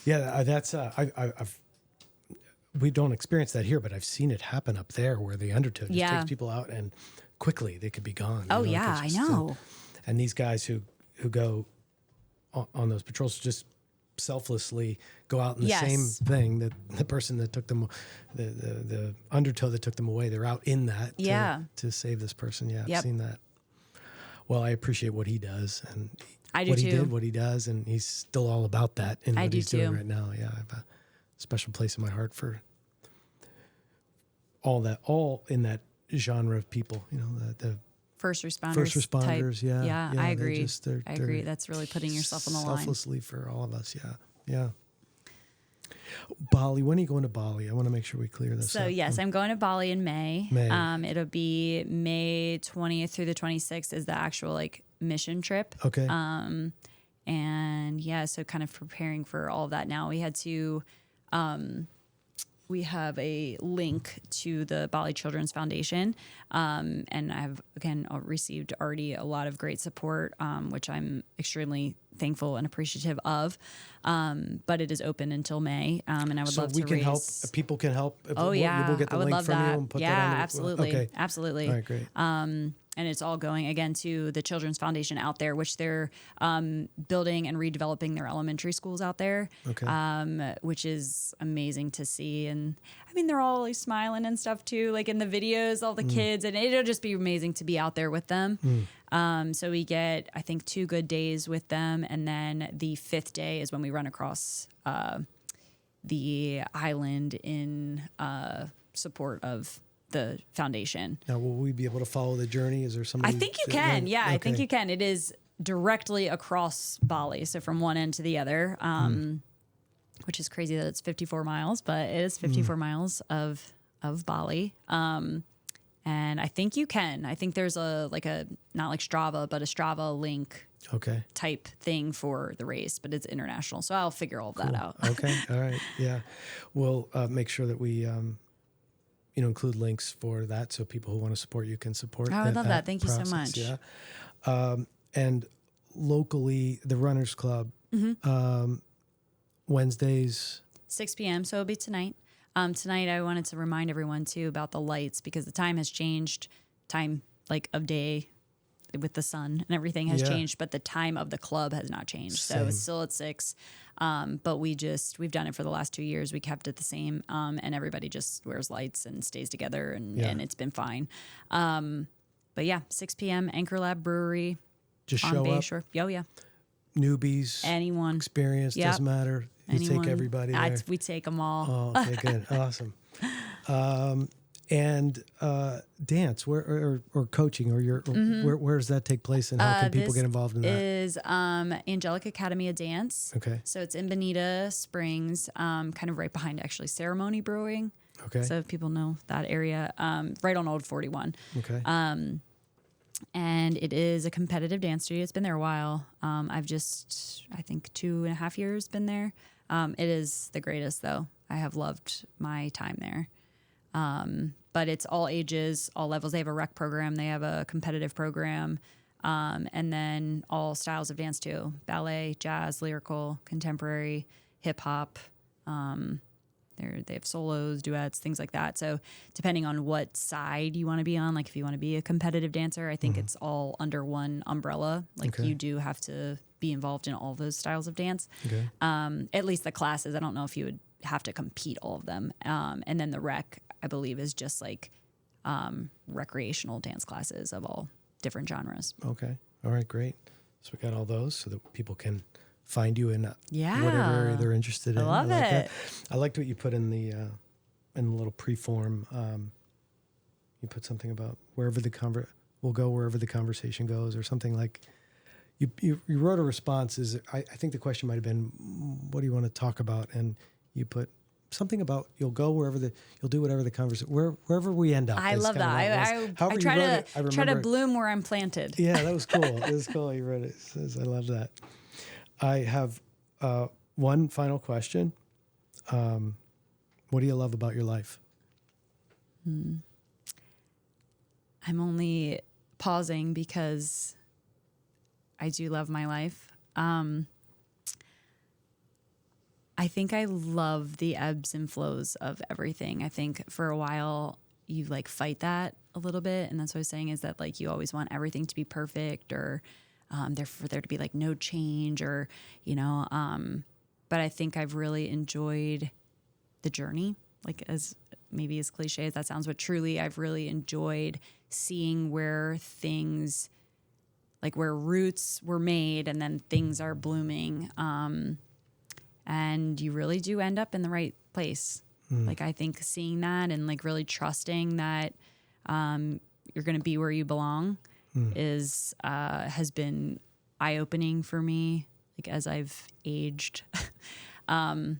Yeah. That's we don't experience that here, but I've seen it happen up there where the undertow just takes people out, and quickly they could be gone. Oh yeah, I know. And these guys who go on those patrols just selflessly go out in the same thing that the person that took them, the undertow that took them away, they're out in that to save this person. Yeah, I've seen that. Well, I appreciate what he does, and he did, what he does, and he's still all about that in what he's doing right now. Yeah, I have a special place in my heart for all in that genre of people. The first responders. Type. Yeah, I agree. I agree. That's really putting yourself on the line. Selflessly for all of us. Yeah. Bali. When are you going to Bali? I want to make sure we clear this up. So yes, I'm going to Bali in May. It'll be May 20th through the 26th is the actual mission trip. Okay. And so kind of preparing for all of that now. We had to, we have a link to the Bali Children's Foundation. And I've, again, received already a lot of great support, which I'm extremely thankful and appreciative of. But it is open until May. And I would love to raise... help. People can help. We'll get the link from you and put that on absolutely. Okay. Absolutely. All right, great. And it's all going, again, to the Children's Foundation out there, which they're building and redeveloping their elementary schools out there, which is amazing to see. And, I mean, they're all smiling and stuff, too, in the videos, all the kids. And it'll just be amazing to be out there with them. So we get, I think, 2 good days with them. And then the 5th day is when we run across the island in support of the foundation. Now, will we be able to follow the journey? Is there somebody? I think you can. Yeah, okay. I think you can. It is directly across Bali, so from one end to the other, which is crazy that it's 54 miles, but it is 54 miles of Bali. And I think you can. I think there's a not like Strava, but a Strava link type thing for the race, but it's international. So I'll figure all of that out. Okay. All right. Yeah. We'll make sure that we include links for that, so people who want to support you can support. I would love that. Thank you so much. Yeah. And locally, the Runners Club, Wednesdays, 6 p.m. So it'll be tonight. Tonight, I wanted to remind everyone too about the lights, because the time has changed. Time of day with the sun and everything has changed, but the time of the club has not changed. Same. So it's still at 6. But we've done it for the last 2 years. We kept it the same. And everybody just wears lights and stays together, and it's been fine. But 6 p.m. Anchor Lab Brewery. Just on show up. Bayshore. Oh yeah. Newbies. Anyone. Experience. Doesn't matter. You take everybody there. We take them all. Oh, okay, good. Awesome. And dance, or coaching, or where does that take place, and how can people get involved in that? Is Angelic Academy of Dance. Okay. So it's in Bonita Springs, kind of right behind actually Ceremony Brewing. Okay. So if people know that area, right on Old 41. Okay. And it is a competitive dance studio. It's been there a while. I've just, I think 2.5 years been there. It is the greatest though. I have loved my time there. But it's all ages, all levels. They have a rec program. They have a competitive program. And then all styles of dance too. Ballet, jazz, lyrical, contemporary, hip hop. They have solos, duets, things like that. So depending on what side you want to be on, like if you want to be a competitive dancer, I think it's all under one umbrella. Like you do have to be involved in all those styles of dance. Okay. At least the classes. I don't know if you would have to compete all of them. And then the rec, I believe, is just like recreational dance classes of all different genres. Okay. All right, great. So we got all those so that people can find you in whatever area they're interested in. I love it. I liked what you put in the little pre-form. You put something about we'll go wherever the conversation goes, or something like. You wrote a response. I think the question might have been, what do you want to talk about? And you put something about you'll do whatever the conversation, wherever we end up. I love that. I try to bloom where I'm planted. Yeah, that was cool. It was cool. You wrote it. I love that. I have one final question. What do you love about your life? I'm only pausing because I do love my life. I think I love the ebbs and flows of everything. I think for a while you like fight that a little bit. And that's what I was saying is that like you always want everything to be perfect or for there to be like no change or, but I think I've really enjoyed the journey, like as maybe as cliche as that sounds, but truly I've really enjoyed seeing where things, like where roots were made and then things are blooming. And you really do end up in the right place. Like I think seeing that and like really trusting that you're going to be where you belong has been eye-opening for me, like as I've aged. But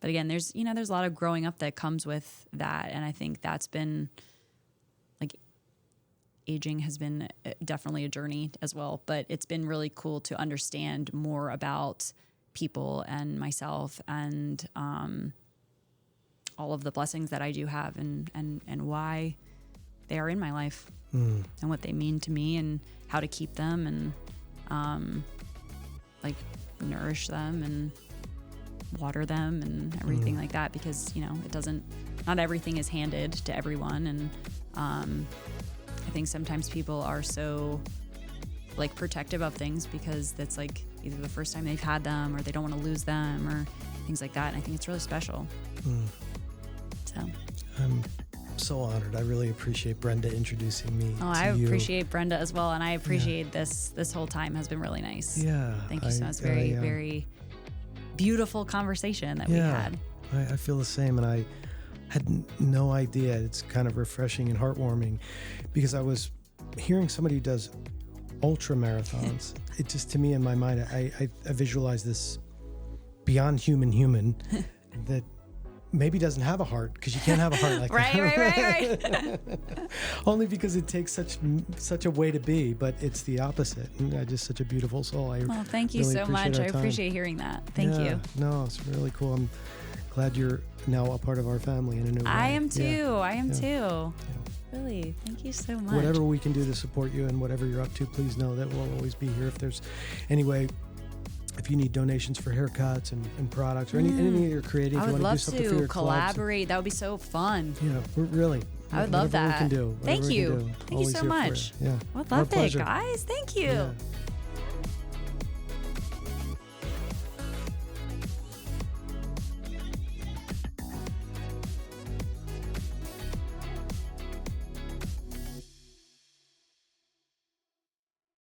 again, there's a lot of growing up that comes with that. And I think that's been like aging has been definitely a journey as well, but it's been really cool to understand more about people and myself and all of the blessings that I do have and why they are in my life and what they mean to me and how to keep them and like nourish them and water them and everything like that, because not everything is handed to everyone. And I think sometimes people are so like protective of things because that's like either the first time they've had them or they don't want to lose them or things like that. And I think it's really special. So I'm so honored. I really appreciate Brenda introducing me to I you. appreciate Brenda as well. And I appreciate this whole time has been really nice. Yeah. Thank you so much. Very, very beautiful conversation that we had. I feel the same. And I had no idea. It's kind of refreshing and heartwarming because I was hearing somebody who does ultramarathons. It just, to me in my mind, I visualize this beyond human that maybe doesn't have a heart, because you can't have a heart like that. Right. Only because it takes such a way to be, but it's the opposite. And just such a beautiful soul. Well, thank you so much. I appreciate hearing that. Thank you. No, it's really cool. I'm glad you're now a part of our family in a new way. I am too. I am too. Yeah. Really, thank you so much. Whatever we can do to support you and whatever you're up to, please know that we'll always be here. If there's any way, if you need donations for haircuts and products or anything that you're creating, I if you would want love to do something for your collaborate. That would be so fun. Really. I would love that. We can do. Thank you. Thank you so much. Yeah. I love it, guys. Thank you. Yeah.